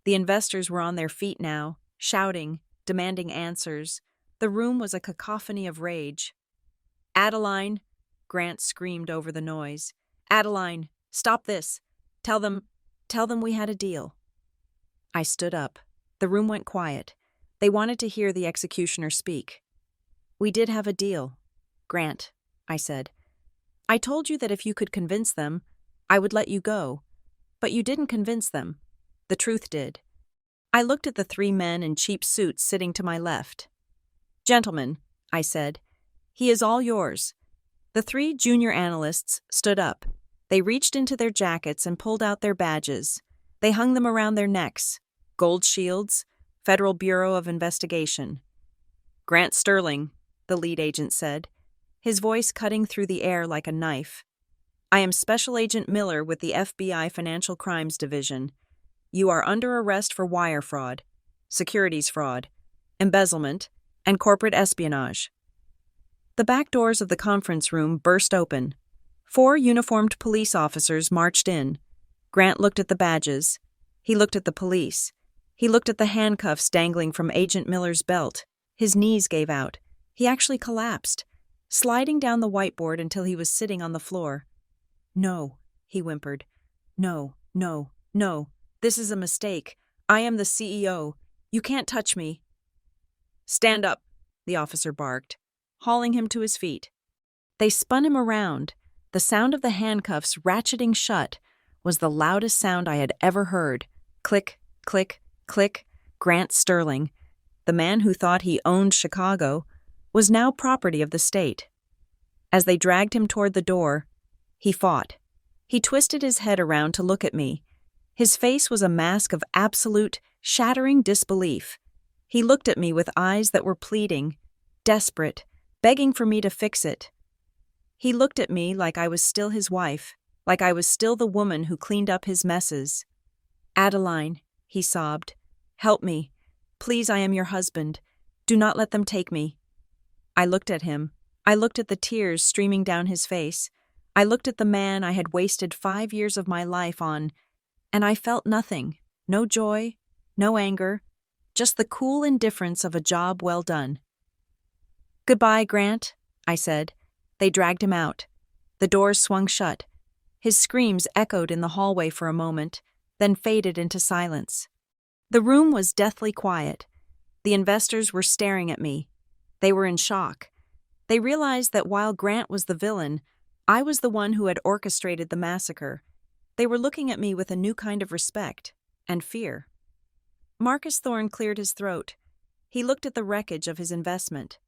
The investors were on their feet now, shouting, demanding answers. The room was a cacophony of rage. "Adeline," Grant screamed over the noise. "Adeline, stop this. Tell them we had a deal." I stood up. The room went quiet. They wanted to hear the executioner speak. "We did have a deal, Grant," I said. "I told you that if you could convince them, I would let you go. But you didn't convince them. The truth did." I looked at the 3 men in cheap suits sitting to my left. "Gentlemen," I said, "he is all yours." The 3 junior analysts stood up. They reached into their jackets and pulled out their badges. They hung them around their necks. Gold shields, Federal Bureau of Investigation. "Grant Sterling," the lead agent said, his voice cutting through the air like a knife. "I am Special Agent Miller with the FBI Financial Crimes Division. You are under arrest for wire fraud, securities fraud, embezzlement, and corporate espionage." The back doors of the conference room burst open. 4 uniformed police officers marched in. Grant looked at the badges. He looked at the police. He looked at the handcuffs dangling from Agent Miller's belt. His knees gave out. He actually collapsed, sliding down the whiteboard until he was sitting on the floor. "No," he whimpered. "No, no, no. This is a mistake. I am the CEO. You can't touch me." "Stand up," the officer barked, hauling him to his feet. They spun him around. The sound of the handcuffs ratcheting shut was the loudest sound I had ever heard. Click, click, click. Grant Sterling, the man who thought he owned Chicago, was now property of the state. As they dragged him toward the door, he fought. He twisted his head around to look at me. His face was a mask of absolute, shattering disbelief. He looked at me with eyes that were pleading, desperate, begging for me to fix it. He looked at me like I was still his wife, like I was still the woman who cleaned up his messes. "Adeline," he sobbed, "help me. Please, I am your husband. Do not let them take me." I looked at him. I looked at the tears streaming down his face. I looked at the man I had wasted 5 years of my life on, and I felt nothing. No joy, no anger, just the cool indifference of a job well done. "Goodbye, Grant," I said. They dragged him out. The doors swung shut. His screams echoed in the hallway for a moment, then faded into silence. The room was deathly quiet. The investors were staring at me. They were in shock. They realized that while Grant was the villain, I was the one who had orchestrated the massacre. They were looking at me with a new kind of respect and fear. Marcus Thorne cleared his throat. He looked at the wreckage of his investment.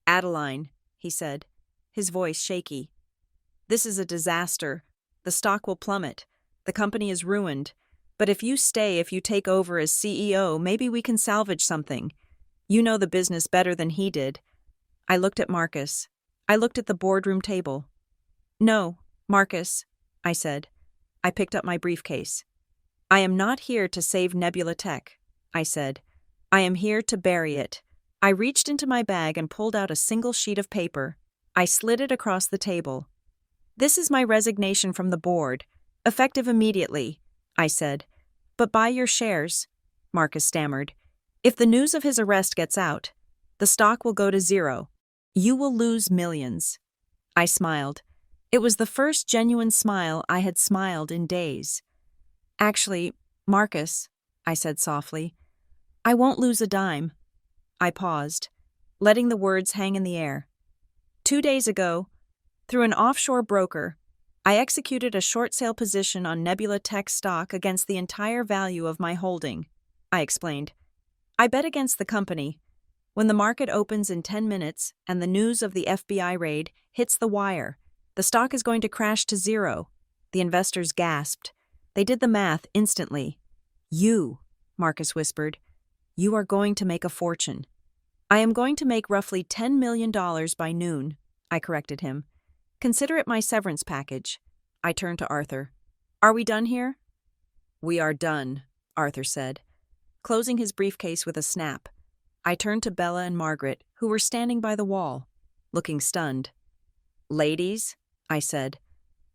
"Adeline," he said, his voice shaky. "This is a disaster. The stock will plummet. The company is ruined. But if you take over as CEO, maybe we can salvage something. You know the business better than he did." I looked at Marcus. I looked at the boardroom table. "No, Marcus," I said. I picked up my briefcase. "I am not here to save Nebula Tech," I said. "I am here to bury it." I reached into my bag and pulled out a single sheet of paper. I slid it across the table. "This is my resignation from the board, effective immediately," I said. "But buy your shares," Marcus stammered. "If the news of his arrest gets out, the stock will go to zero. You will lose millions." I smiled. It was the first genuine smile I had smiled in days. "Actually, Marcus," I said softly, "I won't lose a dime." I paused, letting the words hang in the air. 2 days ago, through an offshore broker, I executed a short sale position on Nebula Tech stock against the entire value of my holding, I explained. I bet against the company. When the market opens in 10 minutes and the news of the FBI raid hits the wire, the stock is going to crash to zero. The investors gasped. They did the math instantly. "You," Marcus whispered, "you are going to make a fortune." "I am going to make roughly $10 million by noon," I corrected him. "Consider it my severance package." I turned to Arthur. "Are we done here?" "We are done," Arthur said, closing his briefcase with a snap. I turned to Bella and Margaret, who were standing by the wall, looking stunned. "Ladies," I said,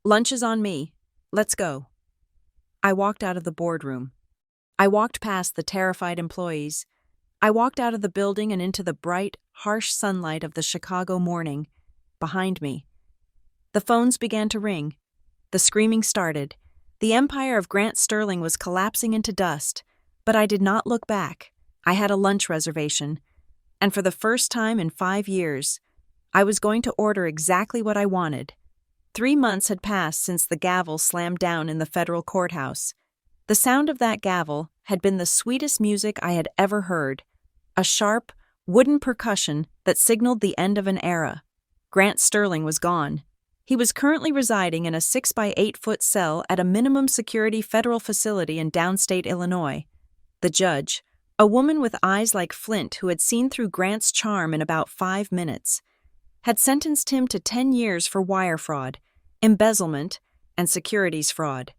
"lunch is on me. Let's go." I walked out of the boardroom. I walked past the terrified employees. I walked out of the building and into the bright, harsh sunlight of the Chicago morning. Behind me, the phones began to ring. The screaming started. The empire of Grant Sterling was collapsing into dust, but I did not look back. I had a lunch reservation, and for the first time in 5 years, I was going to order exactly what I wanted. 3 months had passed since the gavel slammed down in the federal courthouse. The sound of that gavel had been the sweetest music I had ever heard, a sharp, wooden percussion that signaled the end of an era. Grant Sterling was gone. He was currently residing in a 6-by-8-foot cell at a minimum security federal facility in downstate Illinois. The judge, a woman with eyes like flint who had seen through Grant's charm in about 5 minutes, had sentenced him to 10 years for wire fraud, embezzlement, and securities fraud.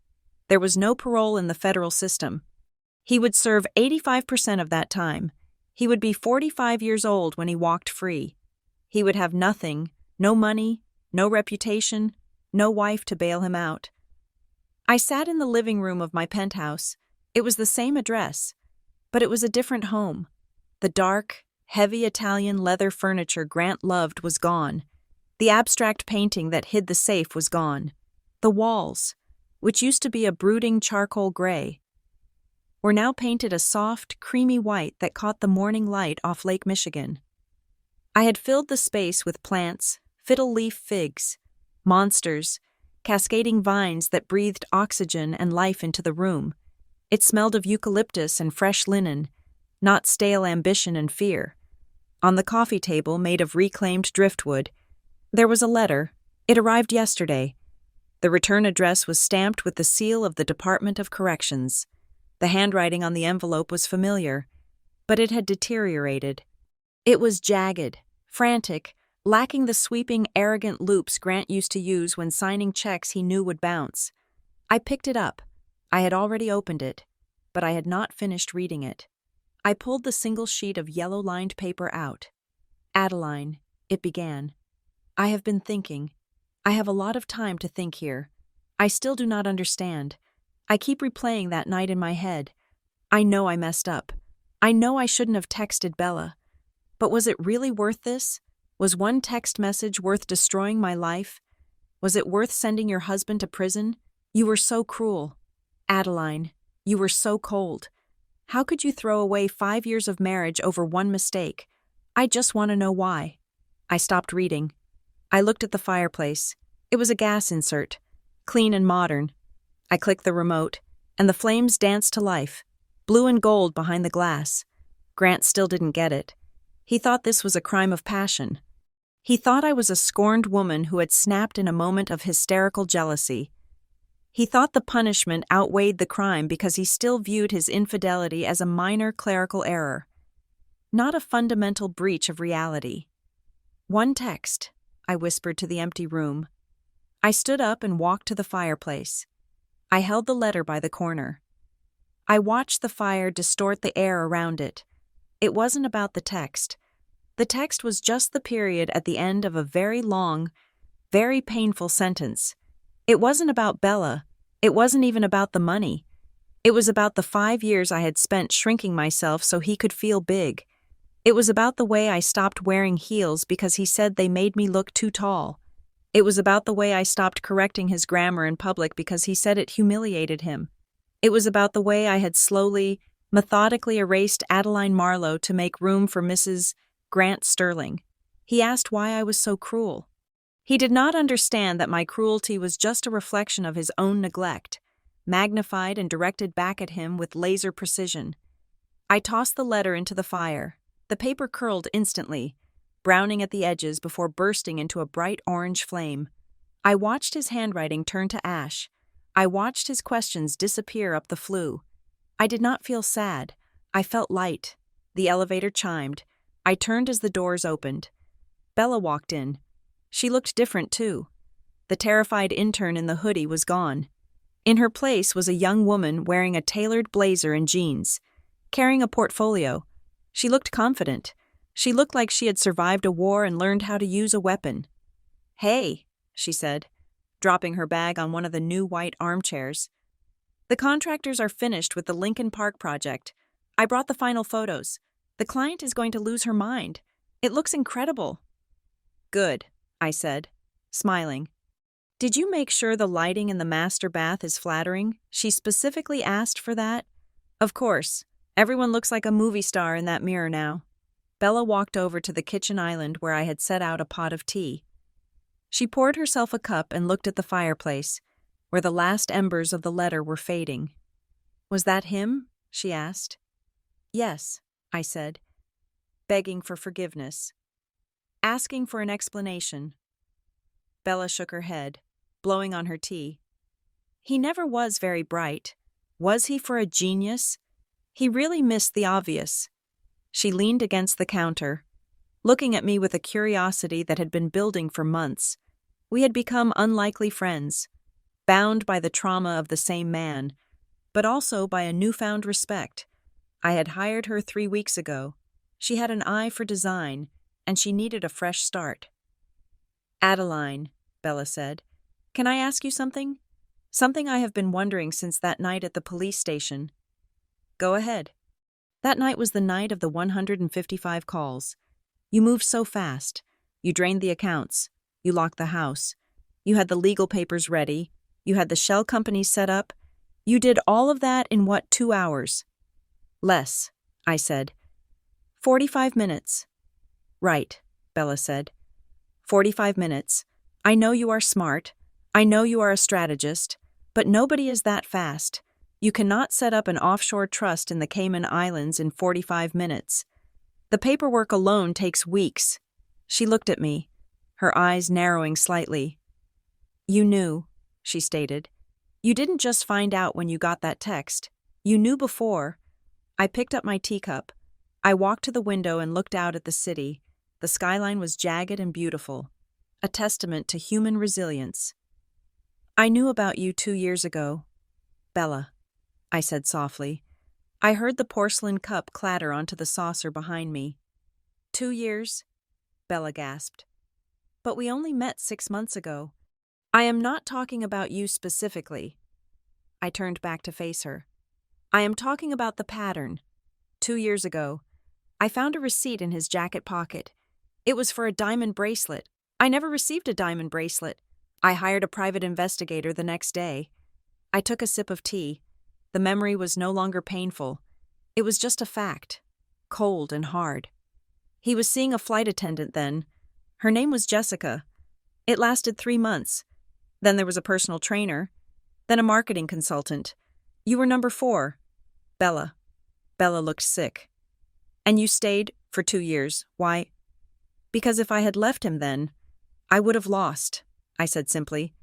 There was no parole in the federal system. He would serve 85% of that time. He would be 45 years old when he walked free. He would have nothing, no money, no reputation, no wife to bail him out. I sat in the living room of my penthouse. It was the same address, but it was a different home. The dark, heavy Italian leather furniture Grant loved was gone. The abstract painting that hid the safe was gone. The walls, which used to be a brooding charcoal gray, were now painted a soft, creamy white that caught the morning light off Lake Michigan. I had filled the space with plants, fiddle-leaf figs, monsters, cascading vines that breathed oxygen and life into the room. It smelled of eucalyptus and fresh linen, not stale ambition and fear. On the coffee table, made of reclaimed driftwood, there was a letter. It arrived yesterday. The return address was stamped with the seal of the Department of Corrections. The handwriting on the envelope was familiar, but it had deteriorated. It was jagged, frantic, lacking the sweeping, arrogant loops Grant used to use when signing checks he knew would bounce. I picked it up. I had already opened it, but I had not finished reading it. I pulled the single sheet of yellow-lined paper out. "Adeline," it began, "I have been thinking. I have a lot of time to think here. I still do not understand. I keep replaying that night in my head. I know I messed up. I know I shouldn't have texted Bella. But was it really worth this? Was one text message worth destroying my life? Was it worth sending your husband to prison? You were so cruel. Adeline, you were so cold. How could you throw away 5 years of marriage over one mistake? I just want to know why." I stopped reading. I looked at the fireplace. It was a gas insert, clean and modern. I clicked the remote, and the flames danced to life, blue and gold behind the glass. Grant still didn't get it. He thought this was a crime of passion. He thought I was a scorned woman who had snapped in a moment of hysterical jealousy. He thought the punishment outweighed the crime because he still viewed his infidelity as a minor clerical error, not a fundamental breach of reality. "One text," I whispered to the empty room. I stood up and walked to the fireplace. I held the letter by the corner. I watched the fire distort the air around it. It wasn't about the text. The text was just the period at the end of a very long, very painful sentence. It wasn't about Bella. It wasn't even about the money. It was about the 5 years I had spent shrinking myself so he could feel big. It was about the way I stopped wearing heels because he said they made me look too tall. It was about the way I stopped correcting his grammar in public because he said it humiliated him. It was about the way I had slowly, methodically erased Adeline Marlowe to make room for Mrs. Grant Sterling. He asked why I was so cruel. He did not understand that my cruelty was just a reflection of his own neglect, magnified and directed back at him with laser precision. I tossed the letter into the fire. The paper curled instantly, browning at the edges before bursting into a bright orange flame. I watched his handwriting turn to ash. I watched his questions disappear up the flue. I did not feel sad. I felt light. The elevator chimed. I turned as the doors opened. Bella walked in. She looked different, too. The terrified intern in the hoodie was gone. In her place was a young woman wearing a tailored blazer and jeans, carrying a portfolio. She looked confident. She looked like she had survived a war and learned how to use a weapon. "Hey," she said, dropping her bag on one of the new white armchairs. "The contractors are finished with the Lincoln Park project. I brought the final photos. The client is going to lose her mind. It looks incredible." "Good," I said, smiling. "Did you make sure the lighting in the master bath is flattering? She specifically asked for that." "Of course. Everyone looks like a movie star in that mirror now." Bella walked over to the kitchen island where I had set out a pot of tea. She poured herself a cup and looked at the fireplace, where the last embers of the letter were fading. "Was that him?" she asked. "Yes," I said, begging for forgiveness, asking for an explanation. Bella shook her head, blowing on her tea. "He never was very bright. Was he for a genius? He really missed the obvious." She leaned against the counter, looking at me with a curiosity that had been building for months. We had become unlikely friends, bound by the trauma of the same man, but also by a newfound respect. I had hired her 3 weeks ago. She had an eye for design, and she needed a fresh start. "Adeline," Bella said, "can I ask you something? Something I have been wondering since that night at the police station." "Go ahead." "That night was the night of the 155 calls. You moved so fast. You drained the accounts. You locked the house. You had the legal papers ready. You had the shell company set up. You did all of that in what, 2 hours?" "Less," I said. 45 minutes. "Right," Bella said. 45 minutes. I know you are smart. I know you are a strategist. But nobody is that fast. You cannot set up an offshore trust in the Cayman Islands in 45 minutes. The paperwork alone takes weeks." She looked at me, her eyes narrowing slightly. "You knew," she stated. "You didn't just find out when you got that text. You knew before." I picked up my teacup. I walked to the window and looked out at the city. The skyline was jagged and beautiful, a testament to human resilience. "I knew about you 2 years ago, Bella," I said softly. I heard the porcelain cup clatter onto the saucer behind me. 2 years? Bella gasped. "But we only met 6 months ago." "I am not talking about you specifically." I turned back to face her. "I am talking about the pattern. 2 years ago, I found a receipt in his jacket pocket. It was for a diamond bracelet. I never received a diamond bracelet. I hired a private investigator the next day." I took a sip of tea. The memory was no longer painful. It was just a fact, cold and hard. He was seeing a flight attendant then. Her name was Jessica. It lasted 3 months. Then there was a personal trainer. Then a marketing consultant. You were number 4. Bella. Bella looked sick. And you stayed for 2 years. Why? Because if I had left him then, I would have lost, I said simply.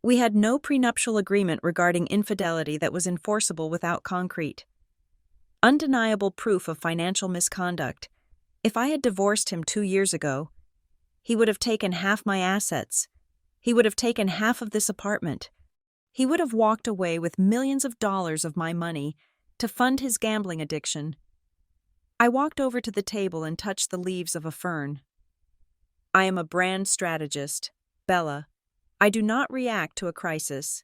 We had no prenuptial agreement regarding infidelity that was enforceable without concrete. Undeniable proof of financial misconduct. If I had divorced him 2 years ago, he would have taken half my assets. He would have taken half of this apartment. He would have walked away with millions of dollars of my money to fund his gambling addiction. I walked over to the table and touched the leaves of a fern. I am a brand strategist, Bella. I do not react to a crisis.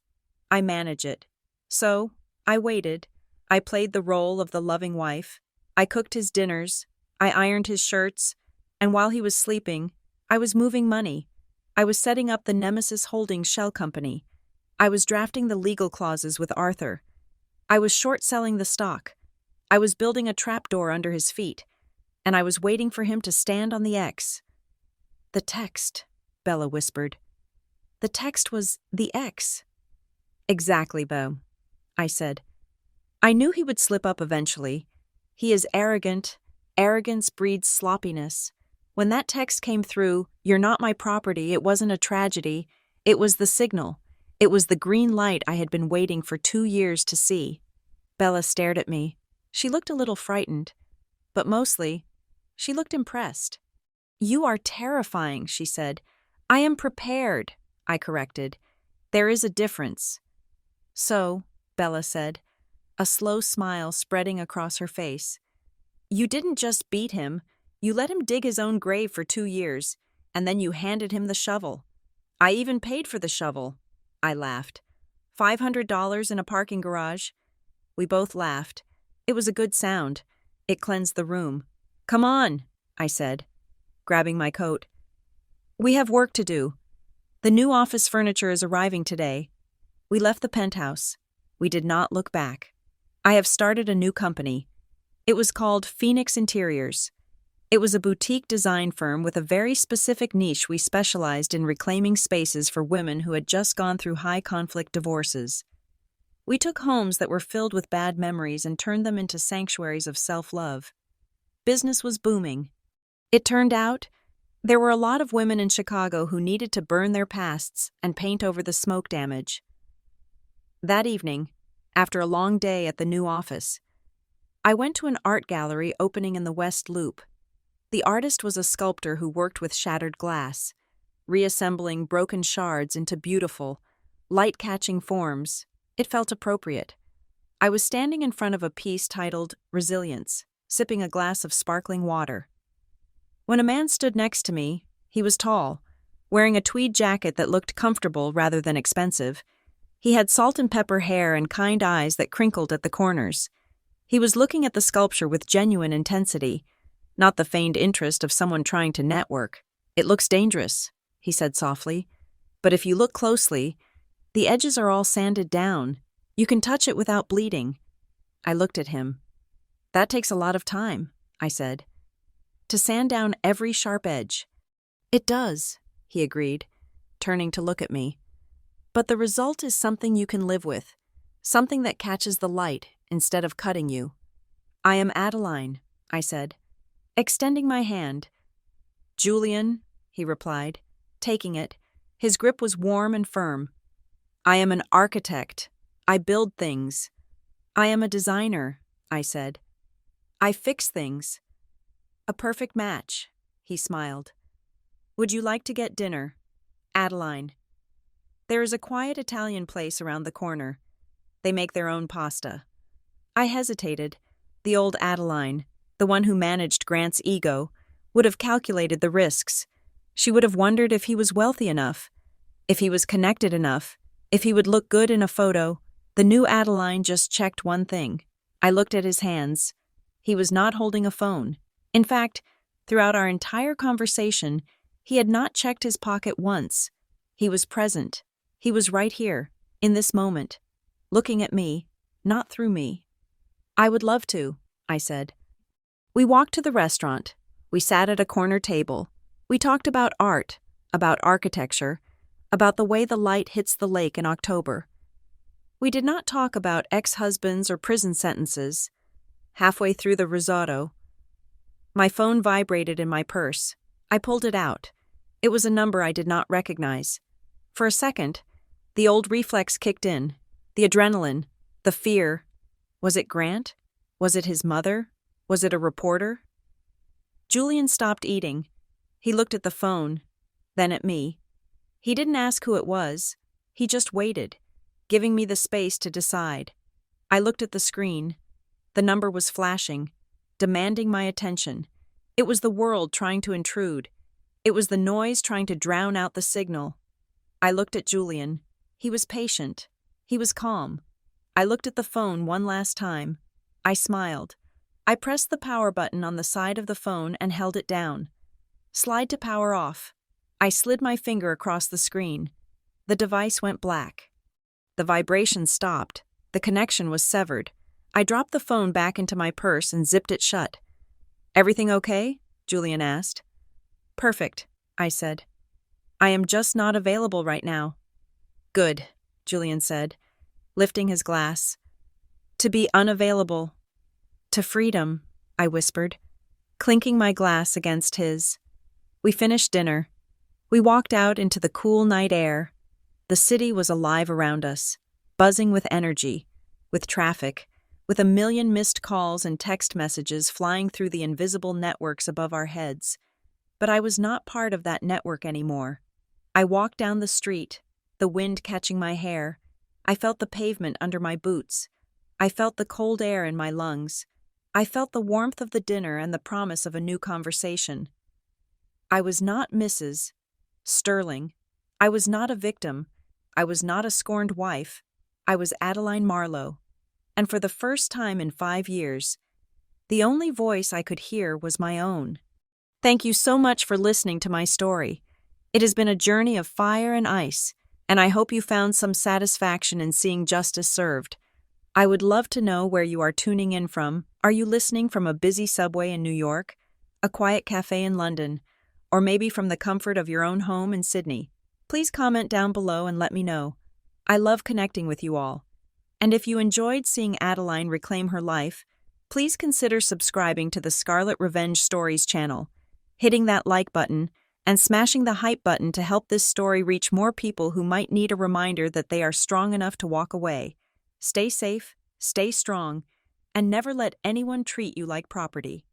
I manage it. So, I waited. I played the role of the loving wife. I cooked his dinners. I ironed his shirts. And while he was sleeping, I was moving money. I was setting up the Nemesis Holdings shell company. I was drafting the legal clauses with Arthur. I was short-selling the stock. I was building a trapdoor under his feet. And I was waiting for him to stand on the X. The text, Bella whispered. The text was the X. Exactly, Beau, I said. I knew he would slip up eventually. He is arrogant. Arrogance breeds sloppiness. When that text came through, "You're not my property," it wasn't a tragedy. It was the signal. It was the green light I had been waiting for 2 years to see. Bella stared at me. She looked a little frightened, but mostly, she looked impressed. You are terrifying, she said. I am prepared, I corrected. There is a difference. So, Bella said, a slow smile spreading across her face. You didn't just beat him. You let him dig his own grave for 2 years, and then you handed him the shovel. I even paid for the shovel. I laughed. $500 in a parking garage. We both laughed. It was a good sound. It cleansed the room. Come on, I said, grabbing my coat. We have work to do. The new office furniture is arriving today. We left the penthouse. We did not look back. I have started a new company. It was called Phoenix Interiors. It was a boutique design firm with a very specific niche. We specialized in reclaiming spaces for women who had just gone through high-conflict divorces. We took homes that were filled with bad memories and turned them into sanctuaries of self-love. Business was booming. It turned out, there were a lot of women in Chicago who needed to burn their pasts and paint over the smoke damage. That evening, after a long day at the new office, I went to an art gallery opening in the West Loop. The artist was a sculptor who worked with shattered glass, reassembling broken shards into beautiful, light-catching forms. It felt appropriate. I was standing in front of a piece titled Resilience, sipping a glass of sparkling water. When a man stood next to me, he was tall, wearing a tweed jacket that looked comfortable rather than expensive. He had salt and pepper hair and kind eyes that crinkled at the corners. He was looking at the sculpture with genuine intensity, not the feigned interest of someone trying to network. It looks dangerous, he said softly, but if you look closely, the edges are all sanded down. You can touch it without bleeding. I looked at him. That takes a lot of time, I said. To sand down every sharp edge. It does, he agreed, turning to look at me. But the result is something you can live with, something that catches the light instead of cutting you. I am Adeline, I said, extending my hand. Julian, he replied, taking it. His grip was warm and firm. I am an architect. I build things. I am a designer, I said. I fix things. A perfect match, he smiled. Would you like to get dinner? Adeline. There is a quiet Italian place around the corner. They make their own pasta. I hesitated. The old Adeline, the one who managed Grant's ego, would have calculated the risks. She would have wondered if he was wealthy enough, if he was connected enough, if he would look good in a photo. The new Adeline just checked one thing. I looked at his hands. He was not holding a phone. In fact, throughout our entire conversation, he had not checked his pocket once. He was present. He was right here, in this moment, looking at me, not through me. I would love to, I said. We walked to the restaurant. We sat at a corner table. We talked about art, about architecture. about the way the light hits the lake in October. We did not talk about ex-husbands or prison sentences. Halfway through the risotto, my phone vibrated in my purse. I pulled it out. It was a number I did not recognize. For a second, the old reflex kicked in. The adrenaline, the fear. Was it Grant? Was it his mother? Was it a reporter? Julian stopped eating. He looked at the phone, then at me. He didn't ask who it was. He just waited, giving me the space to decide. I looked at the screen. The number was flashing, demanding my attention. It was the world trying to intrude. It was the noise trying to drown out the signal. I looked at Julian. He was patient. He was calm. I looked at the phone one last time. I smiled. I pressed the power button on the side of the phone and held it down. Slide to power off. I slid my finger across the screen. The device went black. The vibration stopped. The connection was severed. I dropped the phone back into my purse and zipped it shut. "Everything okay?" Julian asked. "Perfect," I said. "I am just not available right now." "Good," Julian said, lifting his glass. "To be unavailable." "To freedom," I whispered, clinking my glass against his. We finished dinner. We walked out into the cool night air. The city was alive around us, buzzing with energy, with traffic, with a million missed calls and text messages flying through the invisible networks above our heads. But I was not part of that network anymore. I walked down the street, the wind catching my hair. I felt the pavement under my boots. I felt the cold air in my lungs. I felt the warmth of the dinner and the promise of a new conversation. I was not Mrs. Sterling. I was not a victim. I was not a scorned wife. I was Adeline Marlowe. And for the first time in 5 years, the only voice I could hear was my own. Thank you so much for listening to my story. It has been a journey of fire and ice, and I hope you found some satisfaction in seeing justice served. I would love to know where you are tuning in from. Are you listening from a busy subway in New York, a quiet cafe in London, or maybe from the comfort of your own home in Sydney? Please comment down below and let me know. I love connecting with you all. And if you enjoyed seeing Adeline reclaim her life, please consider subscribing to the Scarlet Revenge Stories channel, hitting that like button, and smashing the hype button to help this story reach more people who might need a reminder that they are strong enough to walk away. Stay safe, stay strong, and never let anyone treat you like property.